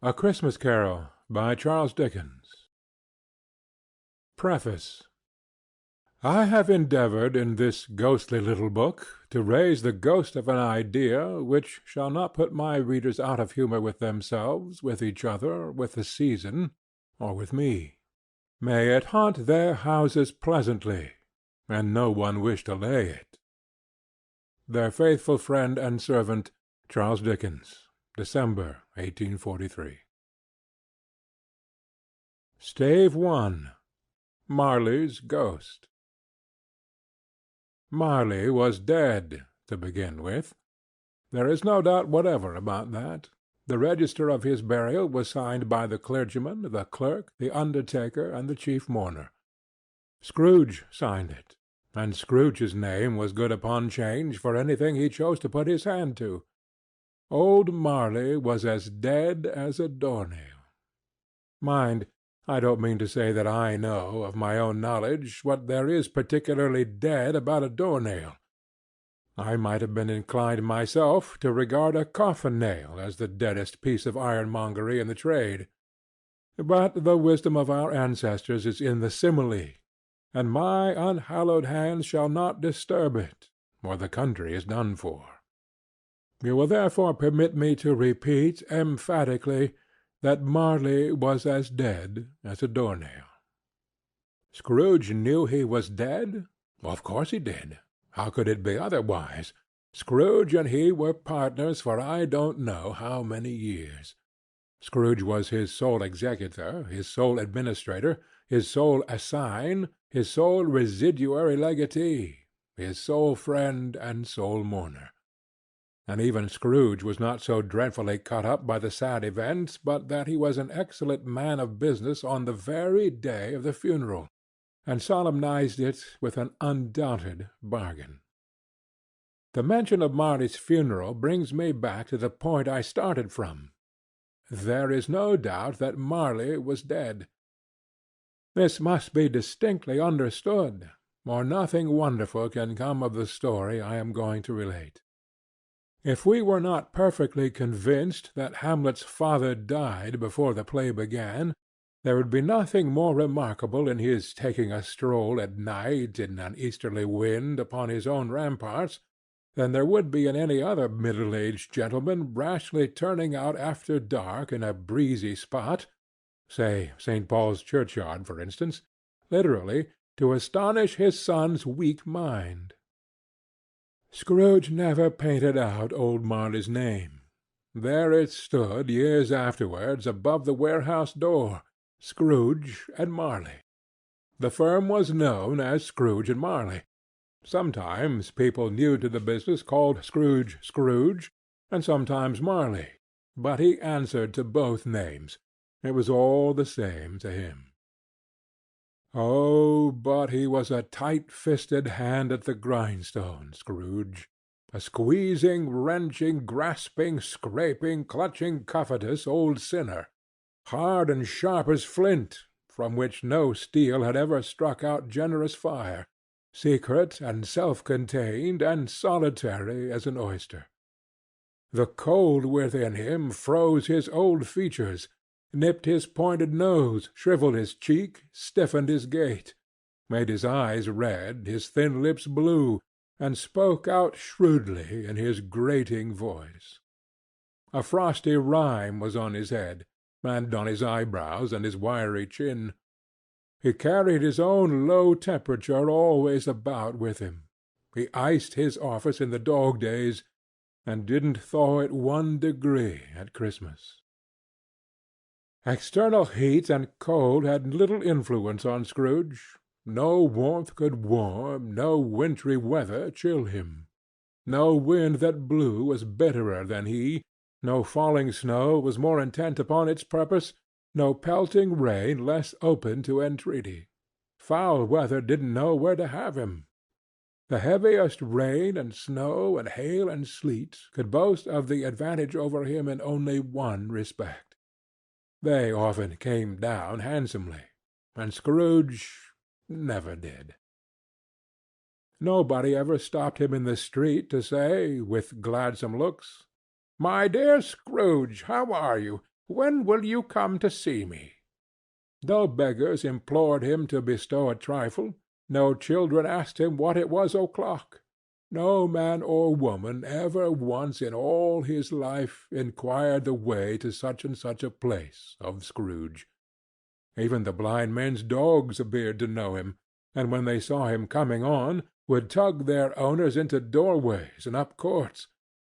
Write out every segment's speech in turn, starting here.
A Christmas Carol, by Charles Dickens. Preface. I have endeavored in this ghostly little book to raise the ghost of an idea which shall not put my readers out of humour with themselves, with each other, with the season, or with me. May it haunt their houses pleasantly, and no one wish to lay it. Their faithful friend and servant, Charles Dickens. December, 1843. Stave 1. Marley's Ghost. Marley was dead, to begin with. There is no doubt whatever about that. The register of his burial was signed by the clergyman, the clerk, the undertaker, and the chief mourner. Scrooge signed it, and Scrooge's name was good upon change for anything he chose to put his hand to. Old Marley was as dead as a door-nail. Mind, I don't mean to say that I know, of my own knowledge, what there is particularly dead about a door-nail. I might have been inclined myself to regard a coffin-nail as the deadest piece of ironmongery in the trade. But the wisdom of our ancestors is in the simile, and my unhallowed hands shall not disturb it, or the country is done for. You will therefore permit me to repeat emphatically that Marley was as dead as a door-nail. Scrooge knew he was dead? Of course he did. How could it be otherwise? Scrooge and he were partners for I don't know how many years. Scrooge was his sole executor, his sole administrator, his sole assign, his sole residuary legatee, his sole friend and sole mourner. And even Scrooge was not so dreadfully cut up by the sad event but that he was an excellent man of business on the very day of the funeral, and solemnized it with an undoubted bargain. The mention of Marley's funeral brings me back to the point I started from. There is no doubt that Marley was dead. This must be distinctly understood, or nothing wonderful can come of the story I am going to relate. If we were not perfectly convinced that Hamlet's father died before the play began, there would be nothing more remarkable in his taking a stroll at night in an easterly wind upon his own ramparts than there would be in any other middle-aged gentleman rashly turning out after dark in a breezy spot, say St. Paul's churchyard, for instance, literally to astonish his son's weak mind. Scrooge never painted out old Marley's name. There it stood years afterwards above the warehouse door, Scrooge and Marley. The firm was known as Scrooge and Marley. Sometimes people new to the business called Scrooge Scrooge, and sometimes Marley, but he answered to both names. It was all the same to him. Oh, but he was a tight-fisted hand at the grindstone, Scrooge, a squeezing, wrenching, grasping, scraping, clutching, covetous old sinner, hard and sharp as flint, from which no steel had ever struck out generous fire, secret and self-contained and solitary as an oyster. The cold within him froze his old features, nipped his pointed nose, shrivelled his cheek, stiffened his gait, made his eyes red, his thin lips blue, and spoke out shrewdly in his grating voice. A frosty rime was on his head, and on his eyebrows and his wiry chin. He carried his own low temperature always about with him. He iced his office in the dog-days, and didn't thaw it 1 degree at Christmas. External heat and cold had little influence on Scrooge. No warmth could warm, no wintry weather chill him. No wind that blew was bitterer than he, no falling snow was more intent upon its purpose, no pelting rain less open to entreaty. Foul weather didn't know where to have him. The heaviest rain and snow and hail and sleet could boast of the advantage over him in only one respect. They often came down handsomely, and Scrooge never did. Nobody ever stopped him in the street to say, with gladsome looks, "My dear Scrooge, how are you? When will you come to see me?" No beggars implored him to bestow a trifle, no children asked him what it was o'clock. No man or woman ever once in all his life inquired the way to such and such a place of Scrooge. Even the blind men's dogs appeared to know him, and when they saw him coming on, would tug their owners into doorways and up courts,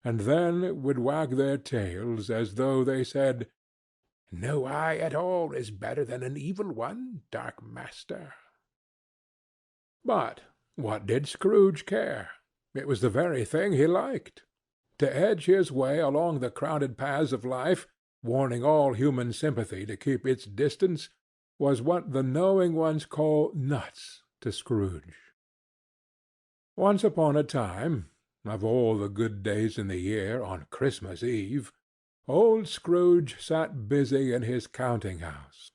and then would wag their tails as though they said, "No eye at all is better than an evil one, dark master." But what did Scrooge care? It was the very thing he liked. To edge his way along the crowded paths of life, warning all human sympathy to keep its distance, was what the knowing ones call nuts to Scrooge. Once upon a time, of all the good days in the year, on Christmas Eve, old Scrooge sat busy in his counting-house.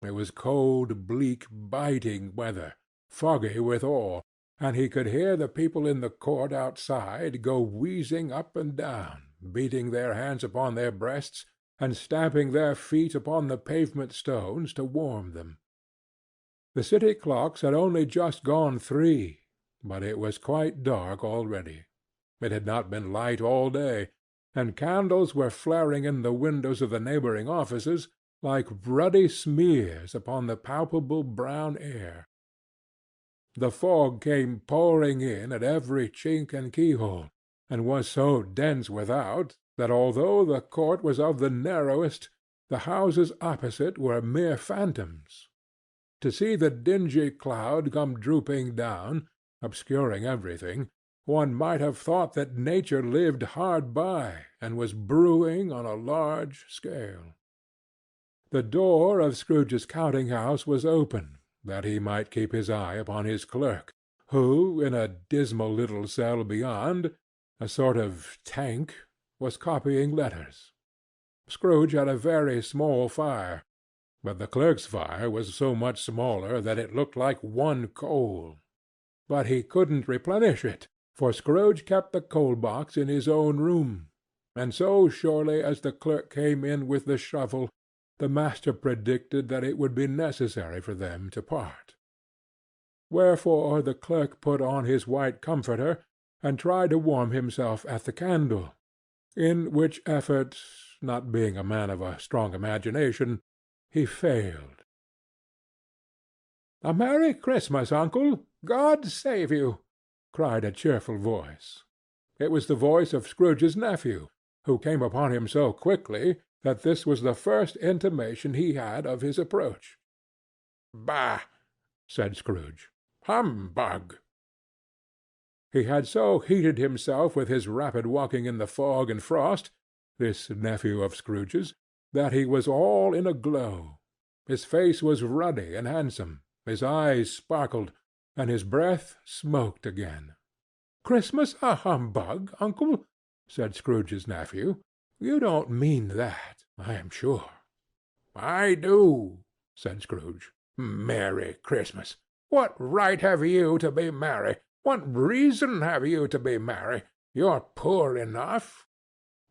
It was cold, bleak, biting weather, foggy withal, and he could hear the people in the court outside go wheezing up and down, beating their hands upon their breasts, and stamping their feet upon the pavement stones to warm them. The city clocks had only just gone 3, but it was quite dark already. It had not been light all day, and candles were flaring in the windows of the neighboring offices like ruddy smears upon the palpable brown air. The fog came pouring in at every chink and keyhole, and was so dense without that although the court was of the narrowest, the houses opposite were mere phantoms. To see the dingy cloud come drooping down, obscuring everything, one might have thought that nature lived hard by and was brewing on a large scale. The door of Scrooge's counting-house was open, that he might keep his eye upon his clerk, who, in a dismal little cell beyond, a sort of tank, was copying letters. Scrooge had a very small fire, but the clerk's fire was so much smaller that it looked like one coal. But he couldn't replenish it, for Scrooge kept the coal-box in his own room, and so surely as the clerk came in with the shovel, the master predicted that it would be necessary for them to part. Wherefore the clerk put on his white comforter, and tried to warm himself at the candle, in which effort, not being a man of a strong imagination, he failed. "A Merry Christmas, uncle! God save you!" cried a cheerful voice. It was the voice of Scrooge's nephew, who came upon him so quickly that this was the first intimation he had of his approach. "Bah!" said Scrooge. "Humbug!" He had so heated himself with his rapid walking in the fog and frost, this nephew of Scrooge's, that he was all in a glow. His face was ruddy and handsome, his eyes sparkled, and his breath smoked again. "Christmas a humbug, uncle?" said Scrooge's nephew. "You don't mean that, I am sure." "I do," said Scrooge. "Merry Christmas! What right have you to be merry? What reason have you to be merry? You're poor enough."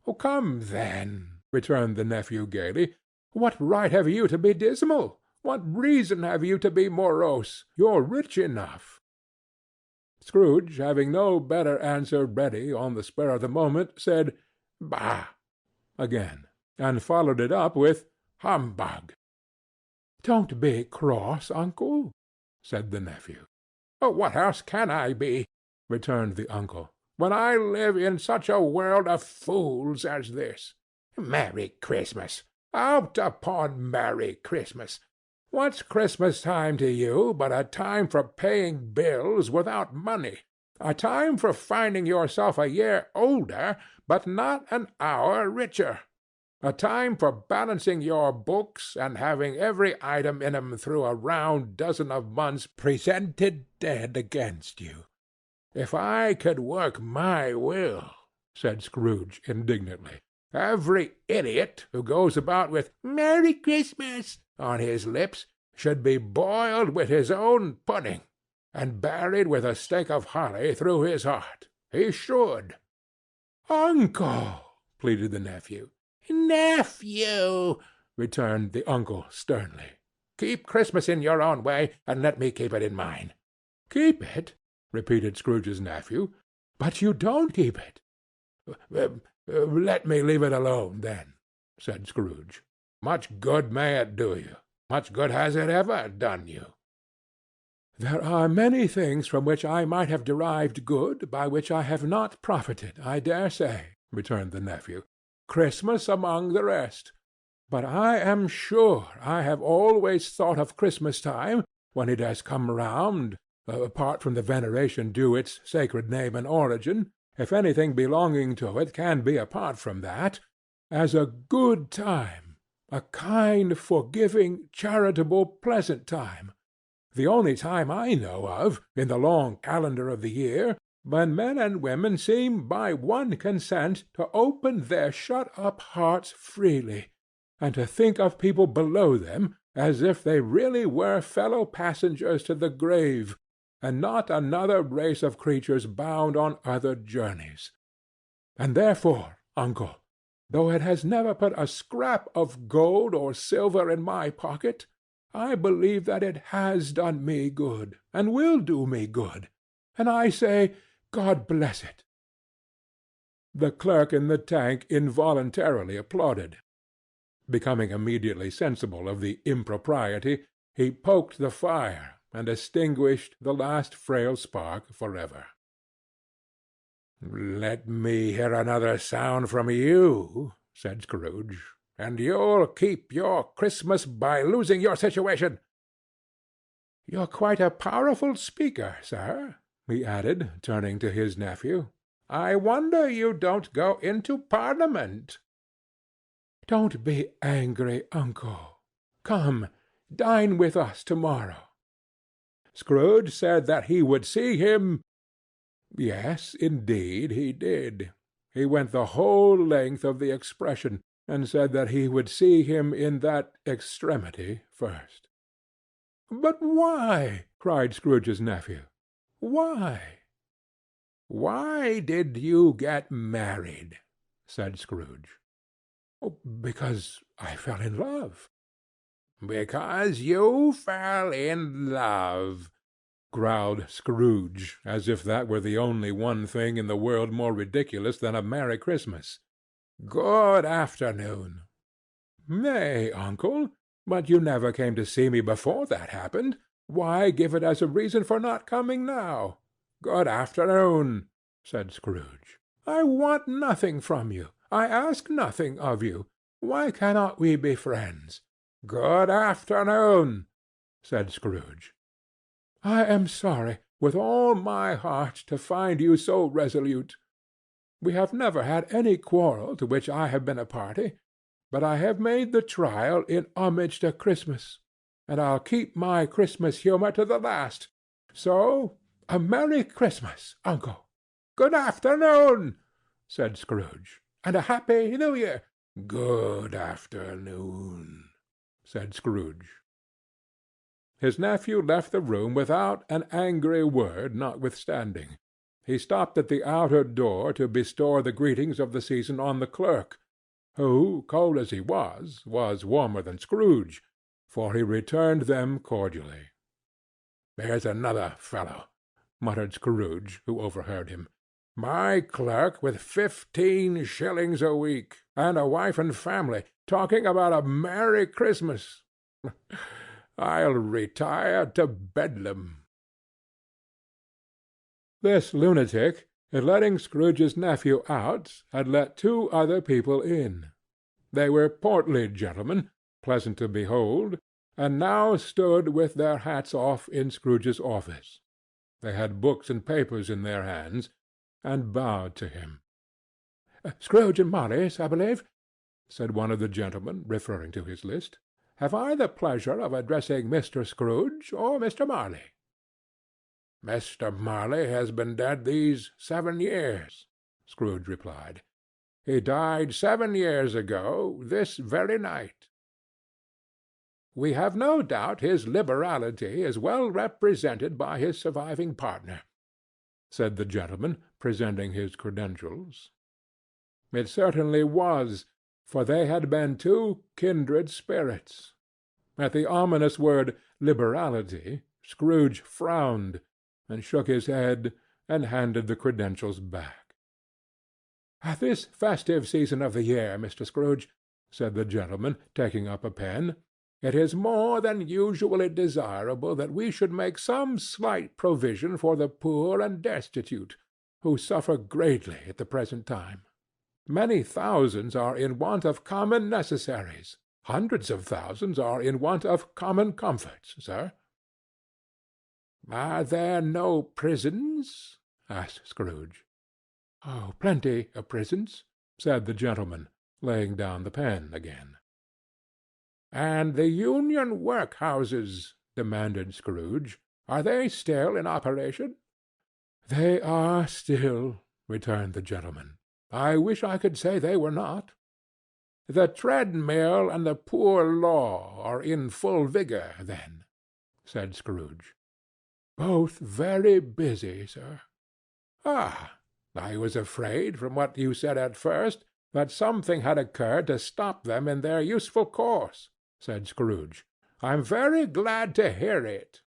"Oh, come, then," returned the nephew gaily. "What right have you to be dismal? What reason have you to be morose? You're rich enough." Scrooge, having no better answer ready on the spur of the moment, said, "Bah!" again, and followed it up with "Humbug!" "Don't be cross, uncle," said the nephew. "Oh, what else can I be?" returned the uncle, "when I live in such a world of fools as this? Merry Christmas! Out upon Merry Christmas! What's Christmas time to you but a time for paying bills without money, a time for finding yourself a year older but not an hour richer, a time for balancing your books and having every item in 'em through a round dozen of months presented dead against you? If I could work my will," said Scrooge indignantly, "every idiot who goes about with 'Merry Christmas' on his lips should be boiled with his own pudding, and buried with a stake of holly through his heart. He should." "Uncle!" pleaded the nephew. "Nephew," returned the uncle sternly, "keep Christmas in your own way, and let me keep it in mine." "Keep it?" repeated Scrooge's nephew. "But you don't keep it." "Let me leave it alone, then," said Scrooge. "Much good may it do you? Much good has it ever done you?" "There are many things from which I might have derived good, by which I have not profited, I dare say," returned the nephew. "Christmas among the rest. But I am sure I have always thought of Christmas time, when it has come round, apart from the veneration due its sacred name and origin, if anything belonging to it can be apart from that, as a good time, a kind, forgiving, charitable, pleasant time, the only time I know of, in the long calendar of the year, when men and women seem by one consent to open their shut-up hearts freely, and to think of people below them as if they really were fellow-passengers to the grave, and not another race of creatures bound on other journeys. And therefore, uncle, though it has never put a scrap of gold or silver in my pocket, I believe that it has done me good, and will do me good, and I say, God bless it." The clerk in the tank involuntarily applauded. Becoming immediately sensible of the impropriety, he poked the fire, and extinguished the last frail spark forever. "Let me hear another sound from you," said Scrooge, "and you'll keep your Christmas by losing your situation. You're quite a powerful speaker, sir," he added, turning to his nephew. "I wonder you don't go into Parliament." "Don't be angry, uncle. Come, dine with us to-morrow." Scrooge said that he would see him. Yes, indeed, he did. He went the whole length of the expression, and said that he would see him in that extremity first. "But why?" cried Scrooge's nephew. "Why?" "Why did you get married?" said Scrooge. "Because I fell in love." "Because you fell in love," growled Scrooge, as if that were the only one thing in the world more ridiculous than a Merry Christmas. "Good afternoon." "Nay, uncle, but you never came to see me before that happened. Why give it as a reason for not coming now?" "Good afternoon," said Scrooge. "I want nothing from you. I ask nothing of you. Why cannot we be friends?" "Good afternoon," said Scrooge. "I am sorry, with all my heart, to find you so resolute. We have never had any quarrel to which I have been a party, but I have made the trial in homage to Christmas, and I'll keep my Christmas humor to the last. So, a Merry Christmas, uncle." "Good afternoon," said Scrooge. "And a Happy New Year." "Good afternoon," said Scrooge. His nephew left the room without an angry word notwithstanding. He stopped at the outer door to bestow the greetings of the season on the clerk, who, cold as he was warmer than Scrooge, for he returned them cordially. "Here's another fellow," muttered Scrooge, who overheard him. "My clerk with 15 shillings a week, and a wife and family, talking about a Merry Christmas. I'll retire to Bedlam." This lunatic, in letting Scrooge's nephew out, had let 2 other people in. They were portly gentlemen, pleasant to behold, and now stood with their hats off in Scrooge's office. They had books and papers in their hands, and bowed to him. "Scrooge and Marley's, I believe," said one of the gentlemen, referring to his list. "Have I the pleasure of addressing Mr. Scrooge or Mr. Marley?" "Mr. Marley has been dead these 7 years," Scrooge replied. "He died 7 years ago, this very night." "We have no doubt his liberality is well represented by his surviving partner," said the gentleman, presenting his credentials. It certainly was, for they had been two kindred spirits. At the ominous word liberality, Scrooge frowned, and shook his head, and handed the credentials back. "At this festive season of the year, Mr. Scrooge," said the gentleman, taking up a pen, "it is more than usually desirable that we should make some slight provision for the poor and destitute, who suffer greatly at the present time. Many thousands are in want of common necessaries. Hundreds of thousands are in want of common comforts, sir." "Are there no prisons?" asked Scrooge. "Oh, plenty of prisons," said the gentleman, laying down the pen again. "And the Union workhouses," demanded Scrooge, "are they still in operation?" "They are still," returned the gentleman. "I wish I could say they were not." "The treadmill and the poor law are in full vigor, then?" said Scrooge. "Both very busy, sir." "Ah! I was afraid, from what you said at first, that something had occurred to stop them in their useful course," said Scrooge. "I'm very glad to hear it."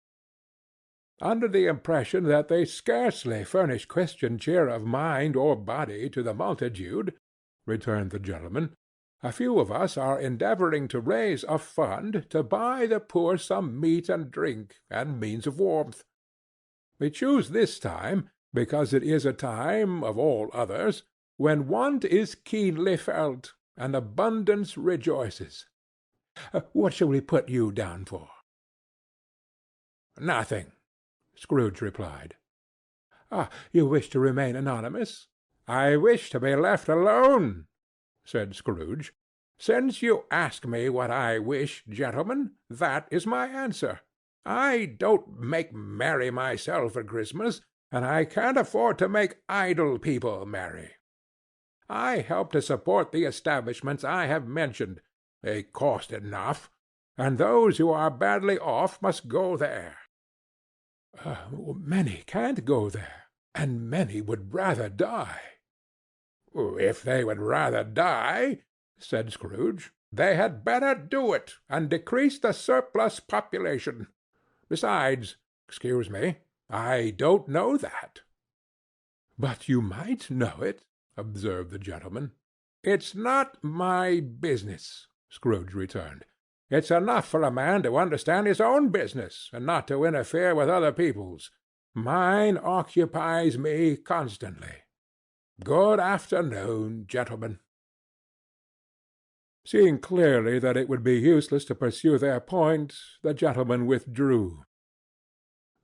"Under the impression that they scarcely furnish Christian cheer of mind or body to the multitude," returned the gentleman, "a few of us are endeavoring to raise a fund to buy the poor some meat and drink, and means of warmth. We choose this time because it is a time, of all others, when want is keenly felt, and abundance rejoices. What shall we put you down for?" "Nothing," Scrooge replied. "Ah, you wish to remain anonymous?" "I wish to be left alone," said Scrooge. "Since you ask me what I wish, gentlemen, that is my answer. I don't make merry myself at Christmas, and I can't afford to make idle people merry. I help to support the establishments I have mentioned. They cost enough, and those who are badly off must go there." "Many can't go there, and many would rather die." "If they would rather die," said Scrooge, "they had better do it, and decrease the surplus population. Besides, excuse me, I don't know that." "But you might know it," observed the gentleman. "It's not my business," Scrooge returned. "It's enough for a man to understand his own business, and not to interfere with other people's. Mine occupies me constantly. Good afternoon, gentlemen." Seeing clearly that it would be useless to pursue their point, the gentlemen withdrew.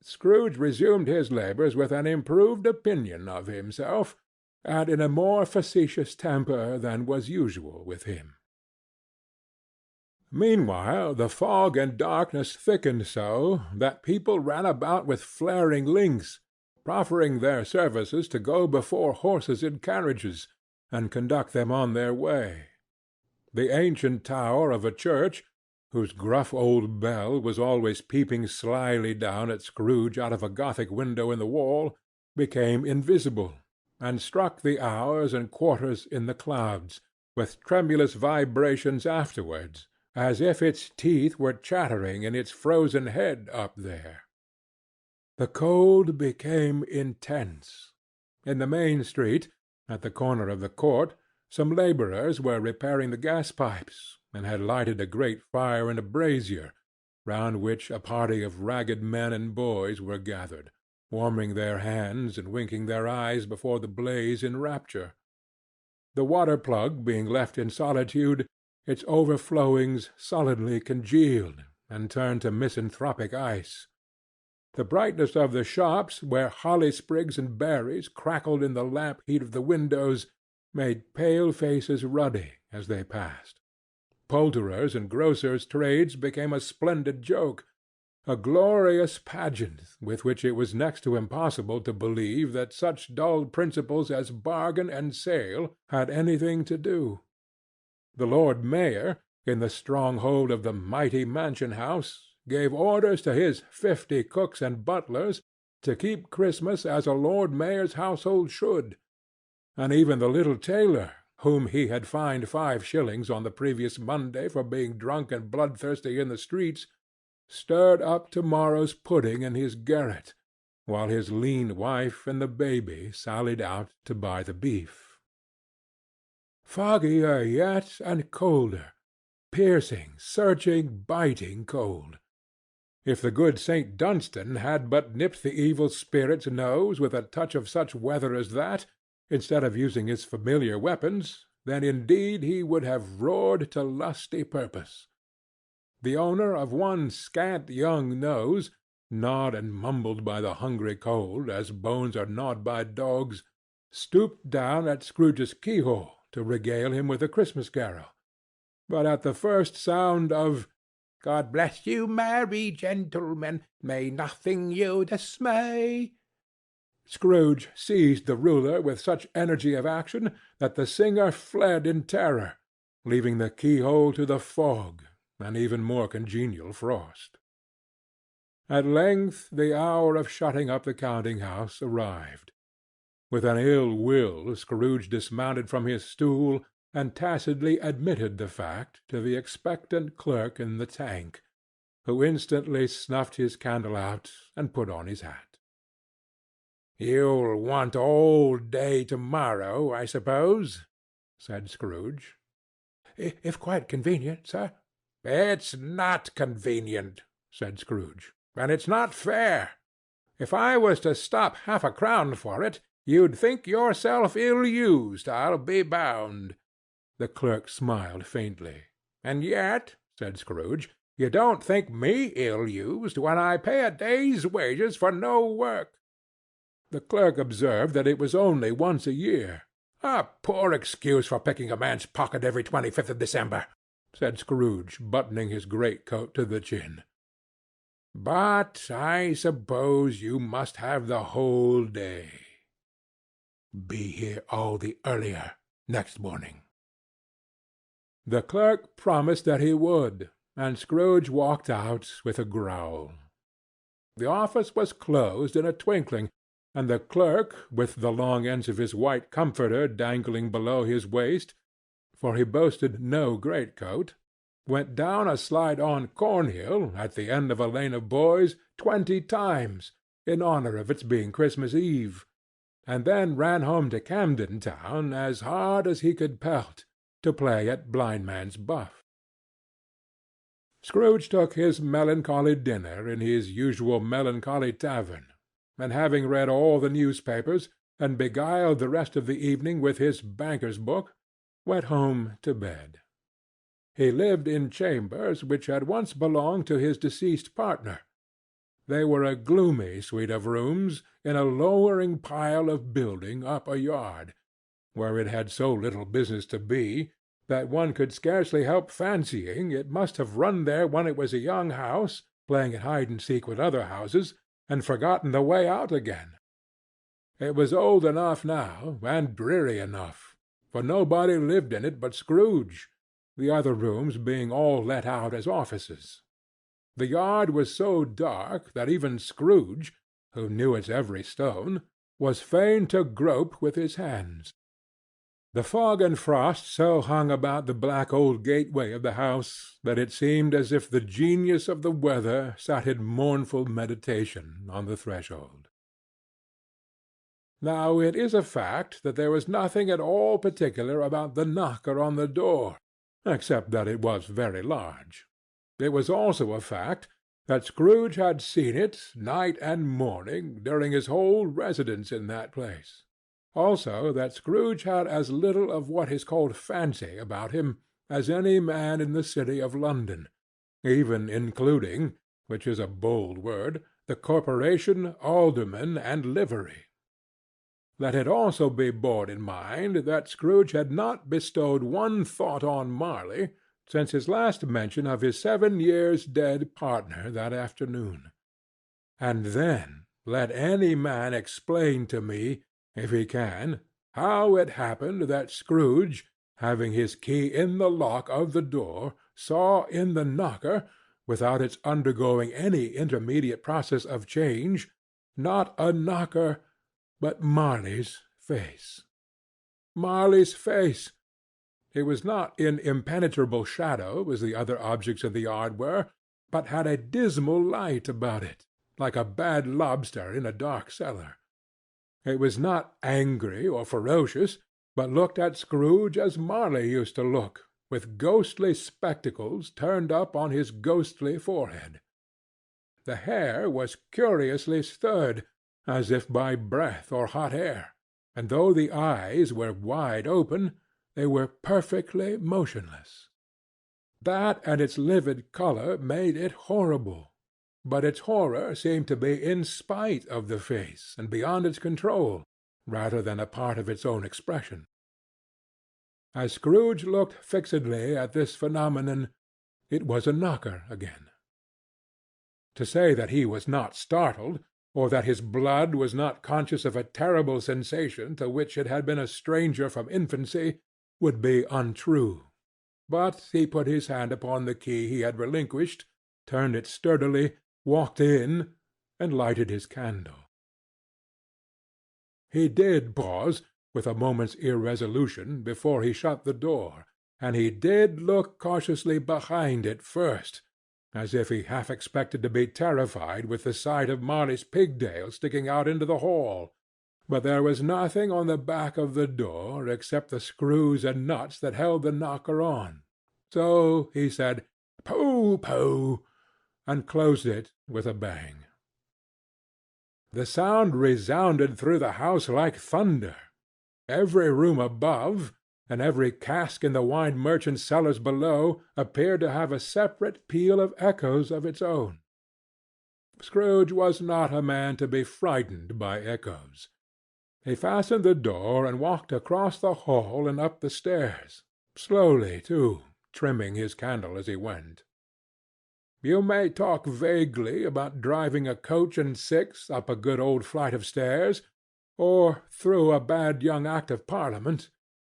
Scrooge resumed his labors with an improved opinion of himself, and in a more facetious temper than was usual with him. Meanwhile the fog and darkness thickened so that people ran about with flaring links, proffering their services to go before horses in carriages, and conduct them on their way. The ancient tower of a church, whose gruff old bell was always peeping slyly down at Scrooge out of a Gothic window in the wall, became invisible, and struck the hours and quarters in the clouds, with tremulous vibrations afterwards, as if its teeth were chattering in its frozen head up there. The cold became intense. In the main street, at the corner of the court, some laborers were repairing the gas-pipes, and had lighted a great fire in a brazier, round which a party of ragged men and boys were gathered, warming their hands and winking their eyes before the blaze in rapture. The water-plug being left in solitude, its overflowings sullenly congealed and turned to misanthropic ice. The brightness of the shops, where holly sprigs and berries crackled in the lamp heat of the windows, made pale faces ruddy as they passed. Poulterers' and grocers' trades became a splendid joke, a glorious pageant with which it was next to impossible to believe that such dull principles as bargain and sale had anything to do. The Lord Mayor, in the stronghold of the mighty mansion house, gave orders to his 50 cooks and butlers to keep Christmas as a Lord Mayor's household should, and even the little tailor, whom he had fined 5 shillings on the previous Monday for being drunk and bloodthirsty in the streets, stirred up tomorrow's pudding in his garret, while his lean wife and the baby sallied out to buy the beef. Foggier yet and colder, piercing, searching, biting cold. If the good St. Dunstan had but nipped the evil spirit's nose with a touch of such weather as that, instead of using his familiar weapons, then indeed he would have roared to lusty purpose. The owner of one scant young nose, gnawed and mumbled by the hungry cold as bones are gnawed by dogs, stooped down at Scrooge's keyhole to regale him with a Christmas carol. But at the first sound of "God bless you, merry gentlemen, may nothing you dismay," Scrooge seized the ruler with such energy of action that the singer fled in terror, leaving the keyhole to the fog, an even more congenial frost. At length the hour of shutting up the counting-house arrived. With an ill will Scrooge dismounted from his stool and tacitly admitted the fact to the expectant clerk in the tank, who instantly snuffed his candle out and put on his hat. "You'll want all day to-morrow, I suppose?" said Scrooge. "If quite convenient, sir." "It's not convenient," said Scrooge, "and it's not fair. If I was to stop 1/2-crown for it, you'd think yourself ill-used, I'll be bound." The clerk smiled faintly. "And yet," said Scrooge, "you don't think me ill-used when I pay a day's wages for no work." The clerk observed that it was only once a year. "A poor excuse for picking a man's pocket every 25th of December," said Scrooge, buttoning his great-coat to the chin. "But I suppose you must have the whole day." "Be here all the earlier next morning." The clerk promised that he would, and Scrooge walked out with a growl. The office was closed in a twinkling, and the clerk, with the long ends of his white comforter dangling below his waist, for he boasted no greatcoat, went down a slide-on Cornhill at the end of a lane of boys 20 times, in honor of its being Christmas Eve, and then ran home to Camden Town as hard as he could pelt, to play at blindman's buff. Scrooge took his melancholy dinner in his usual melancholy tavern, and having read all the newspapers, and beguiled the rest of the evening with his banker's book, went home to bed. He lived in chambers which had once belonged to his deceased partner. They were a gloomy suite of rooms in a lowering pile of building up a yard, where it had so little business to be that one could scarcely help fancying it must have run there when it was a young house, playing at hide-and-seek with other houses, and forgotten the way out again. It was old enough now, and dreary enough, for nobody lived in it but Scrooge, the other rooms being all let out as offices. The yard was so dark that even Scrooge, who knew its every stone, was fain to grope with his hands. The fog and frost so hung about the black old gateway of the house that it seemed as if the genius of the weather sat in mournful meditation on the threshold. Now it is a fact that there was nothing at all particular about the knocker on the door, except that it was very large. It was also a fact that Scrooge had seen it night and morning during his whole residence in that place. Also that Scrooge had as little of what is called fancy about him as any man in the city of London, even including, which is a bold word, the corporation, aldermen, and livery. Let it also be borne in mind that Scrooge had not bestowed one thought on Marley since his last mention of his 7 years dead partner that afternoon. And then let any man explain to me, if he can, how it happened that Scrooge, having his key in the lock of the door, saw in the knocker, without its undergoing any intermediate process of change, not a knocker, but Marley's face. Marley's face, It was not in impenetrable shadow, as the other objects in the yard were, but had a dismal light about it, like a bad lobster in a dark cellar. It was not angry or ferocious, but looked at Scrooge as Marley used to look, with ghostly spectacles turned up on his ghostly forehead. The hair was curiously stirred, as if by breath or hot air, and though the eyes were wide open, they were perfectly motionless. That and its livid color made it horrible, but its horror seemed to be in spite of the face and beyond its control, rather than a part of its own expression. As Scrooge looked fixedly at this phenomenon, it was a knocker again. To say that he was not startled, or that his blood was not conscious of a terrible sensation to which it had been a stranger from infancy, would be untrue. But he put his hand upon the key he had relinquished, turned it sturdily, walked in, and lighted his candle. He did pause, with a moment's irresolution, before he shut the door, and he did look cautiously behind it first, as if he half expected to be terrified with the sight of Marley's pigtail sticking out into the hall. But there was nothing on the back of the door except the screws and nuts that held the knocker on. So he said, "Pooh, pooh," and closed it with a bang. The sound resounded through the house like thunder. Every room above, and every cask in the wine merchant's cellars below, appeared to have a separate peal of echoes of its own. Scrooge was not a man to be frightened by echoes. He fastened the door and walked across the hall and up the stairs, slowly too, trimming his candle as he went. You may talk vaguely about driving a coach and six up a good old flight of stairs, or through a bad young Act of Parliament,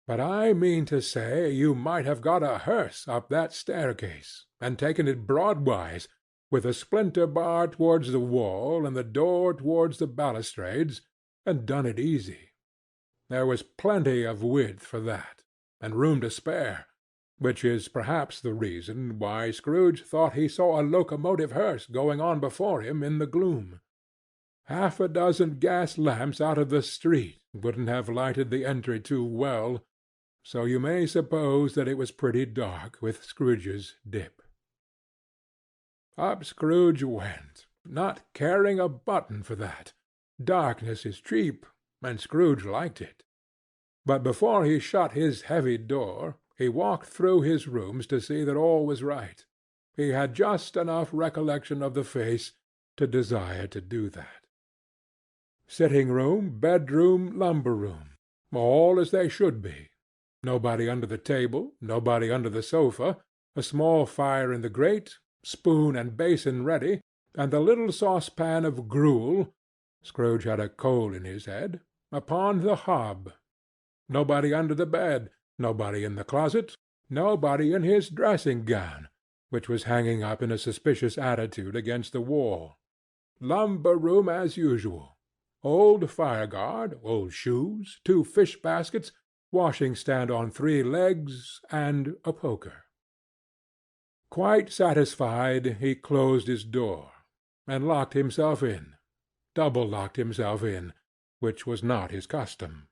but I mean to say you might have got a hearse up that staircase, and taken it broadwise, with a splinter bar towards the wall and the door towards the balustrades, and done it easy. There was plenty of width for that, and room to spare, which is perhaps the reason why Scrooge thought he saw a locomotive hearse going on before him in the gloom. Half a dozen gas lamps out of the street wouldn't have lighted the entry too well, so you may suppose that it was pretty dark with Scrooge's dip. Up Scrooge went, not caring a button for that. Darkness is cheap, and Scrooge liked it. But before he shut his heavy door, he walked through his rooms to see that all was right. He had just enough recollection of the face to desire to do that. Sitting-room, bedroom, lumber-room, all as they should be. Nobody under the table, nobody under the sofa, a small fire in the grate, spoon and basin ready, and the little saucepan of gruel (Scrooge had a coal in his head) upon the hob. Nobody under the bed, nobody in the closet, nobody in his dressing-gown, which was hanging up in a suspicious attitude against the wall. Lumber-room as usual. Old fire-guard, old shoes, 2 fish-baskets, washing-stand on 3 legs, and a poker. Quite satisfied, he closed his door, and locked himself in, double-locked himself in, which was not his custom.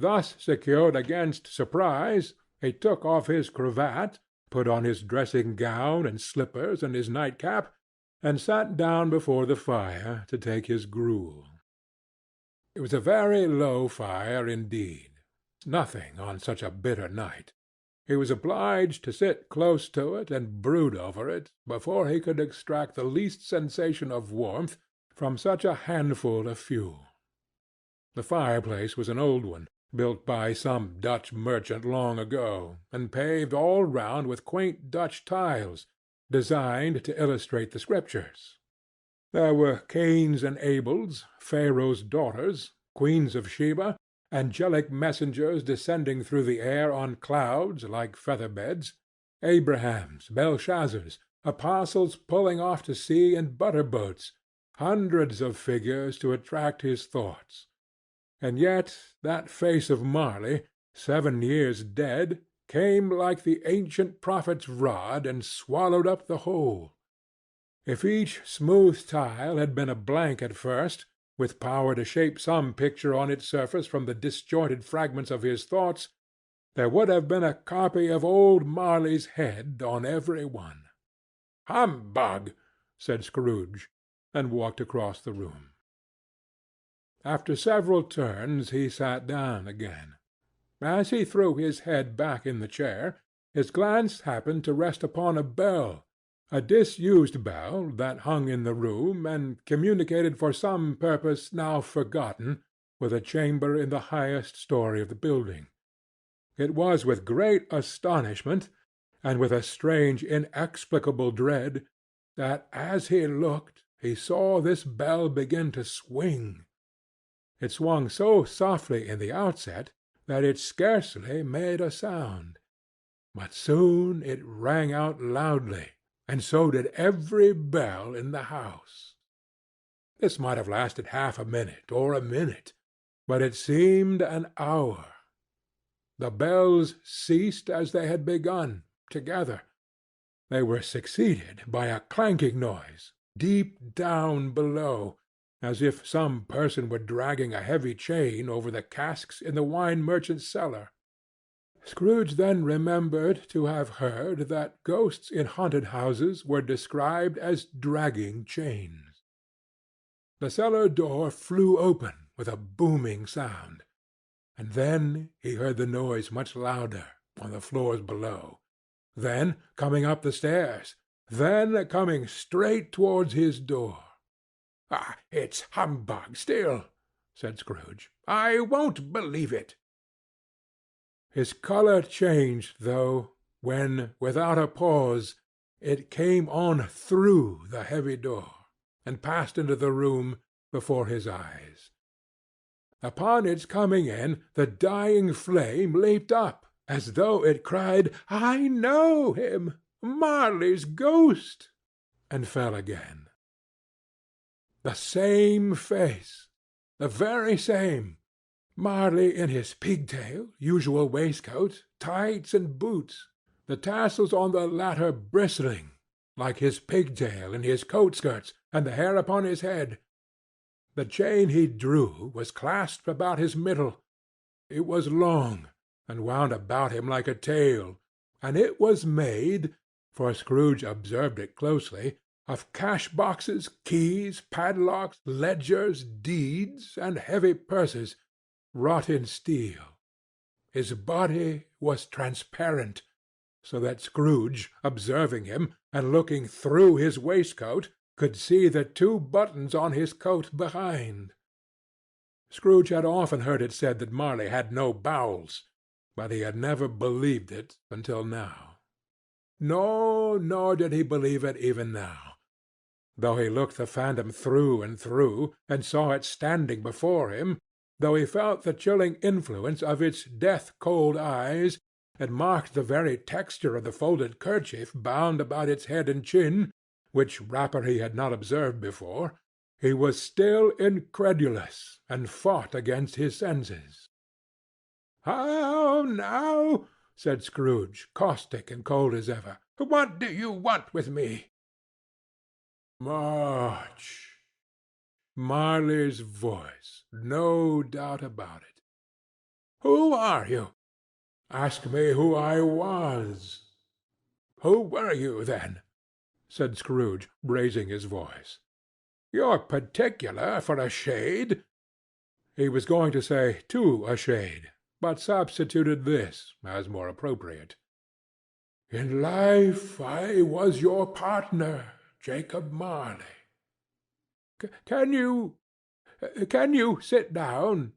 Thus secured against surprise, he took off his cravat, put on his dressing-gown and slippers and his nightcap, and sat down before the fire to take his gruel. It was a very low fire indeed, nothing on such a bitter night. He was obliged to sit close to it and brood over it before he could extract the least sensation of warmth from such a handful of fuel. The fireplace was an old one, built by some Dutch merchant long ago, and paved all round with quaint Dutch tiles, designed to illustrate the Scriptures. There were Cains and Abels, Pharaoh's daughters, queens of Sheba, angelic messengers descending through the air on clouds like feather-beds, Abrahams, Belshazzars, apostles pulling off to sea in butter-boats, hundreds of figures to attract his thoughts. And yet that face of Marley, 7 years dead, came like the ancient prophet's rod and swallowed up the whole. If each smooth tile had been a blank at first, with power to shape some picture on its surface from the disjointed fragments of his thoughts, there would have been a copy of old Marley's head on every one. "Humbug!" said Scrooge, and walked across the room. After several turns he sat down again. As he threw his head back in the chair, his glance happened to rest upon a bell, a disused bell that hung in the room and communicated for some purpose now forgotten with a chamber in the highest story of the building. It was with great astonishment, and with a strange inexplicable dread, that as he looked he saw this bell begin to swing. It swung so softly in the outset that it scarcely made a sound, but soon it rang out loudly, and so did every bell in the house. This might have lasted half a minute or a minute, but it seemed an hour. The bells ceased as they had begun, together. They were succeeded by a clanking noise, deep down below, as if some person were dragging a heavy chain over the casks in the wine merchant's cellar. Scrooge then remembered to have heard that ghosts in haunted houses were described as dragging chains. The cellar door flew open with a booming sound, and then he heard the noise much louder on the floors below, then coming up the stairs, then coming straight towards his door. "It's humbug still," said Scrooge. "I won't believe it." His colour changed, though, when, without a pause, it came on through the heavy door, and passed into the room before his eyes. Upon its coming in, the dying flame leaped up, as though it cried, "I know him! Marley's ghost!" and fell again. The same face, the very same. Marley in his pigtail, usual waistcoat, tights, and boots, the tassels on the latter bristling, like his pigtail in his coat-skirts, and the hair upon his head. The chain he drew was clasped about his middle. It was long, and wound about him like a tail, and it was made, for Scrooge observed it closely, of cash-boxes, keys, padlocks, ledgers, deeds, and heavy purses, wrought in steel. His body was transparent, so that Scrooge, observing him, and looking through his waistcoat, could see the 2 buttons on his coat behind. Scrooge had often heard it said that Marley had no bowels, but he had never believed it until now. Nor did he believe it even now, though he looked the phantom through and through, and saw it standing before him, though he felt the chilling influence of its death-cold eyes, and marked the very texture of the folded kerchief bound about its head and chin, which wrapper he had not observed before, he was still incredulous, and fought against his senses. "How now?" said Scrooge, caustic and cold as ever. "What do you want with me?" "Much." Marley's voice, no doubt about it. "Who are you?" "Ask me who I was." "Who were you, then?" said Scrooge, raising his voice. "You're particular for a shade." He was going to say "to a shade," but substituted this as more appropriate. "In life I was your partner, Jacob Marley." Can you sit down?"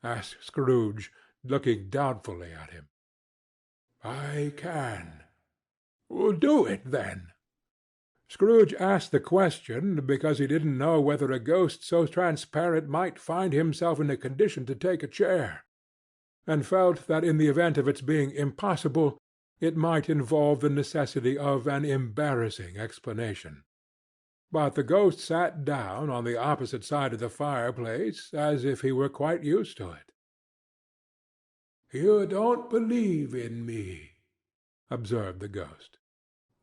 asked Scrooge, looking doubtfully at him. "I can." "Do it, then." Scrooge asked the question because he didn't know whether a ghost so transparent might find himself in a condition to take a chair, and felt that in the event of its being impossible, it might involve the necessity of an embarrassing explanation. But the ghost sat down on the opposite side of the fireplace, as if he were quite used to it. "You don't believe in me," observed the ghost.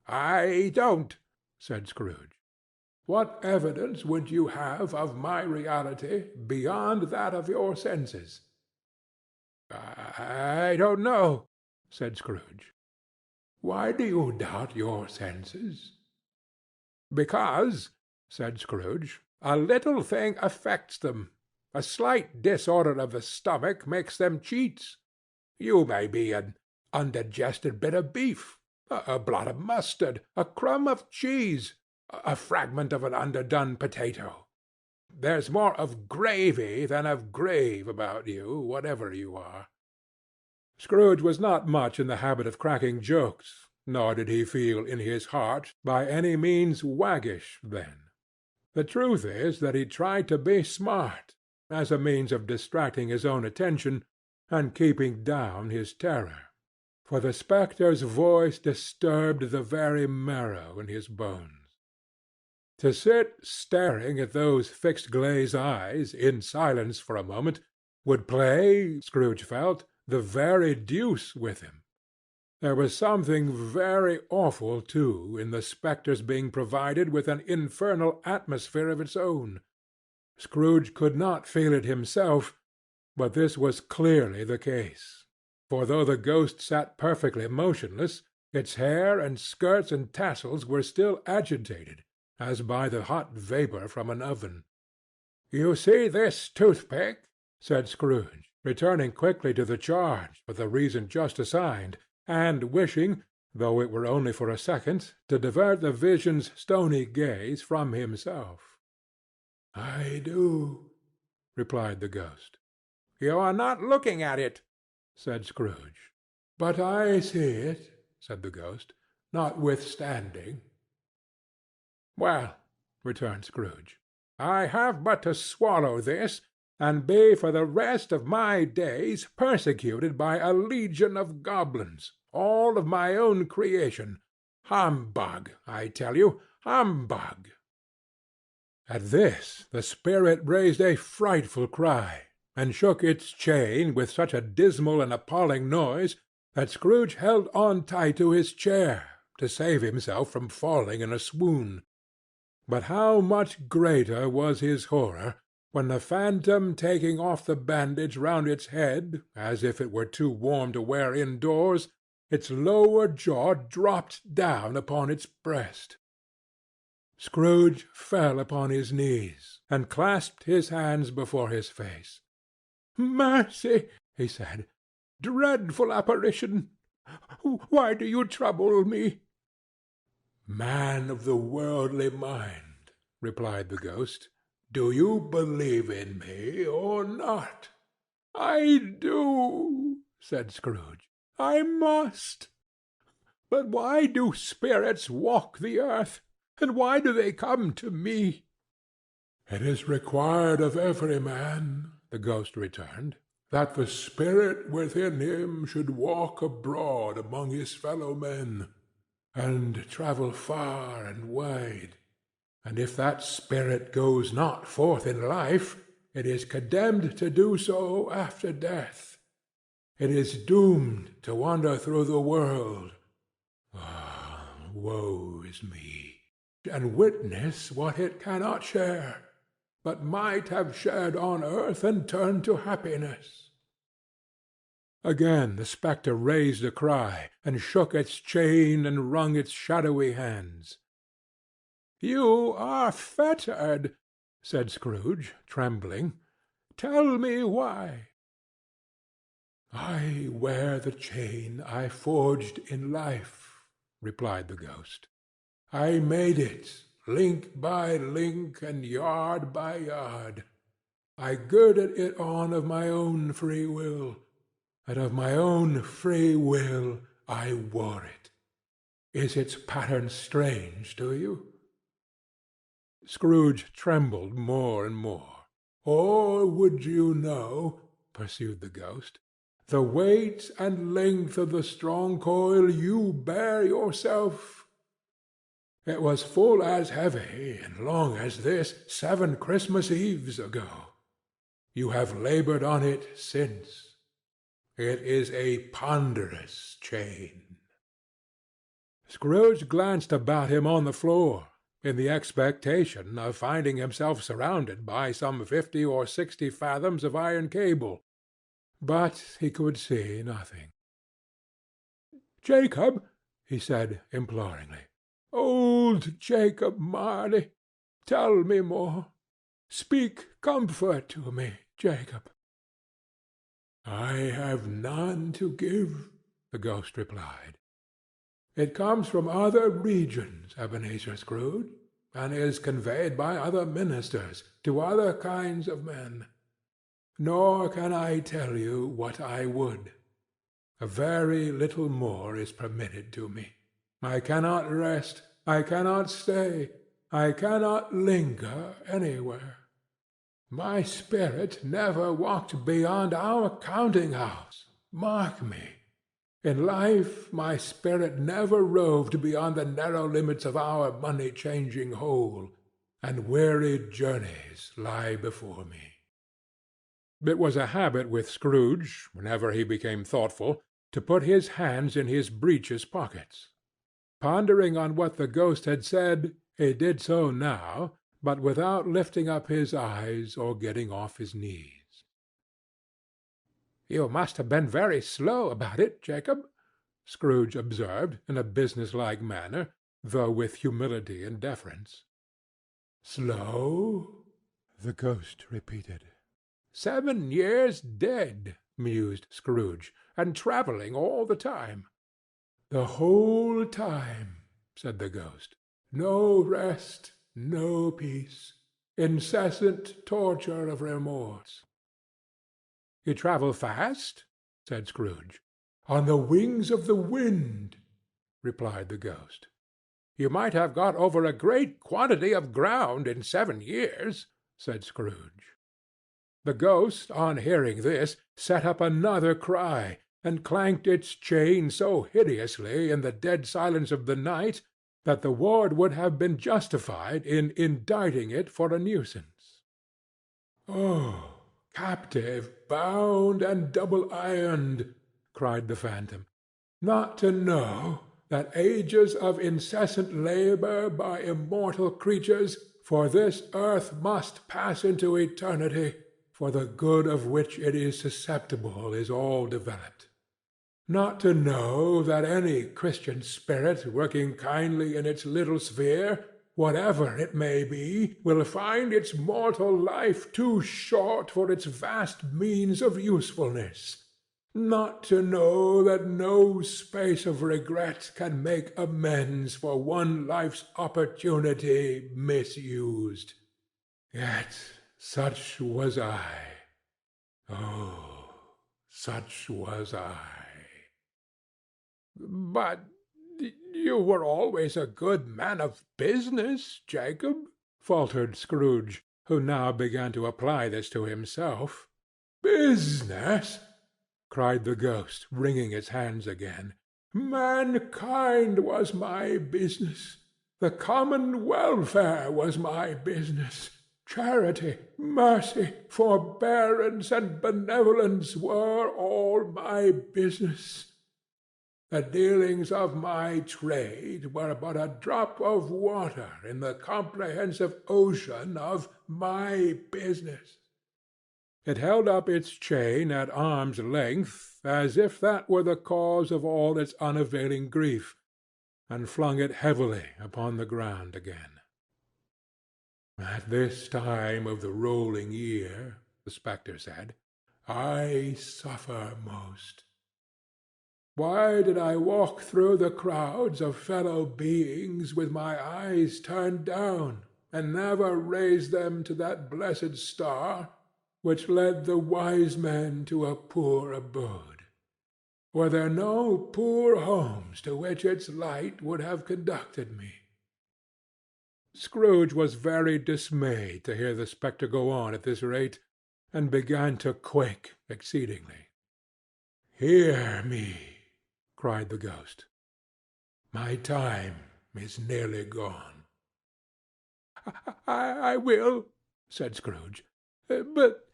"I don't," said Scrooge. "What evidence would you have of my reality beyond that of your senses?" "I don't know," said Scrooge. "Why do you doubt your senses?" "Because," said Scrooge, "a little thing affects them. A slight disorder of the stomach makes them cheats. You may be an undigested bit of beef, a blot of mustard, a crumb of cheese, a fragment of an underdone potato. There's more of gravy than of grave about you, whatever you are." Scrooge was not much in the habit of cracking jokes, nor did he feel in his heart by any means waggish then. The truth is that he tried to be smart, as a means of distracting his own attention and keeping down his terror, for the spectre's voice disturbed the very marrow in his bones. To sit staring at those fixed glazed eyes in silence for a moment would play, Scrooge felt, the very deuce with him. There was something very awful, too, in the spectre's being provided with an infernal atmosphere of its own. Scrooge could not feel it himself, but this was clearly the case, for though the ghost sat perfectly motionless, its hair and skirts and tassels were still agitated, as by the hot vapour from an oven. "You see this toothpick?" said Scrooge, returning quickly to the charge for the reason just assigned, and wishing, though it were only for a second, to divert the vision's stony gaze from himself. "I do," replied the ghost. "You are not looking at it," said Scrooge. "But I see it," said the ghost, "notwithstanding." "Well," returned Scrooge, "I have but to swallow this, and be for the rest of my days persecuted by a legion of goblins, all of my own creation. Humbug, I tell you, humbug!" At this the spirit raised a frightful cry, and shook its chain with such a dismal and appalling noise that Scrooge held on tight to his chair to save himself from falling in a swoon. But how much greater was his horror when the phantom, taking off the bandage round its head, as if it were too warm to wear indoors, its lower jaw dropped down upon its breast. Scrooge fell upon his knees, and clasped his hands before his face. "Mercy!" he said. "Dreadful apparition! Why do you trouble me?" "Man of the worldly mind," replied the ghost, "do you believe in me or not?" "I do," said Scrooge. "I must. But why do spirits walk the earth? And why do they come to me?" "It is required of every man," the ghost returned, "that the spirit within him should walk abroad among his fellow men, and travel far and wide. And if that spirit goes not forth in life, it is condemned to do so after death. It is doomed to wander through the world. Woe is me! And witness what it cannot share, but might have shared on earth and turned to happiness." Again the spectre raised a cry, and shook its chain and wrung its shadowy hands. "You are fettered," said Scrooge, trembling. "Tell me why." "I wear the chain I forged in life," replied the ghost. "I made it, link by link and yard by yard. I girded it on of my own free will, and of my own free will I wore it. Is its pattern strange to you?" Scrooge trembled more and more. "Or would you know," pursued the ghost, "the weight and length of the strong coil you bear yourself? It was full as heavy and long as this 7 Christmas Eves ago. You have labored on it since. It is a ponderous chain." Scrooge glanced about him on the floor, in the expectation of finding himself surrounded by some 50 or 60 fathoms of iron cable, but he could see nothing. "Jacob," he said, imploringly, "old Jacob Marley, tell me more. Speak comfort to me, Jacob." "I have none to give," the ghost replied. "It comes from other regions, Ebenezer Scrooge, and is conveyed by other ministers to other kinds of men. Nor can I tell you what I would. A very little more is permitted to me. I cannot rest, I cannot stay, I cannot linger anywhere. My spirit never walked beyond our counting-house. Mark me. In life my spirit never roved beyond the narrow limits of our money-changing hole, and weary journeys lie before me." It was a habit with Scrooge, whenever he became thoughtful, to put his hands in his breeches pockets. Pondering on what the ghost had said, he did so now, but without lifting up his eyes or getting off his knees. "You must have been very slow about it, Jacob," Scrooge observed, in a business-like manner, though with humility and deference. "Slow?" the ghost repeated. "7 years dead," mused Scrooge, "and travelling all the time." "The whole time," said the ghost. "No rest, no peace, incessant torture of remorse." "You travel fast?" said Scrooge. "On the wings of the wind," replied the ghost. "You might have got over a great quantity of ground in 7 years," said Scrooge. The ghost, on hearing this, set up another cry, and clanked its chain so hideously in the dead silence of the night that the ward would have been justified in indicting it for a nuisance. "Oh, captive, bound, and double-ironed," cried the phantom, "not to know that ages of incessant labor by immortal creatures for this earth must pass into eternity, for the good of which it is susceptible is all developed. Not to know that any Christian spirit working kindly in its little sphere, whatever it may be, will find its mortal life too short for its vast means of usefulness. Not to know that no space of regret can make amends for one life's opportunity misused. Yet such was I. Oh, such was I." "But you were always a good man of business, Jacob," faltered Scrooge, who now began to apply this to himself. "Business!" cried the ghost, wringing its hands again. "Mankind was my business. The common welfare was my business. Charity, mercy, forbearance, and benevolence were all my business. The dealings of my trade were but a drop of water in the comprehensive ocean of my business." It held up its chain at arm's length, as if that were the cause of all its unavailing grief, and flung it heavily upon the ground again. "At this time of the rolling year," the spectre said, "I suffer most. Why did I walk through the crowds of fellow beings with my eyes turned down, and never raise them to that blessed star which led the wise men to a poor abode? Were there no poor homes to which its light would have conducted me?" Scrooge was very dismayed to hear the spectre go on at this rate, and began to quake exceedingly. "Hear me," cried the ghost. "My time is nearly gone." I will," said Scrooge. "But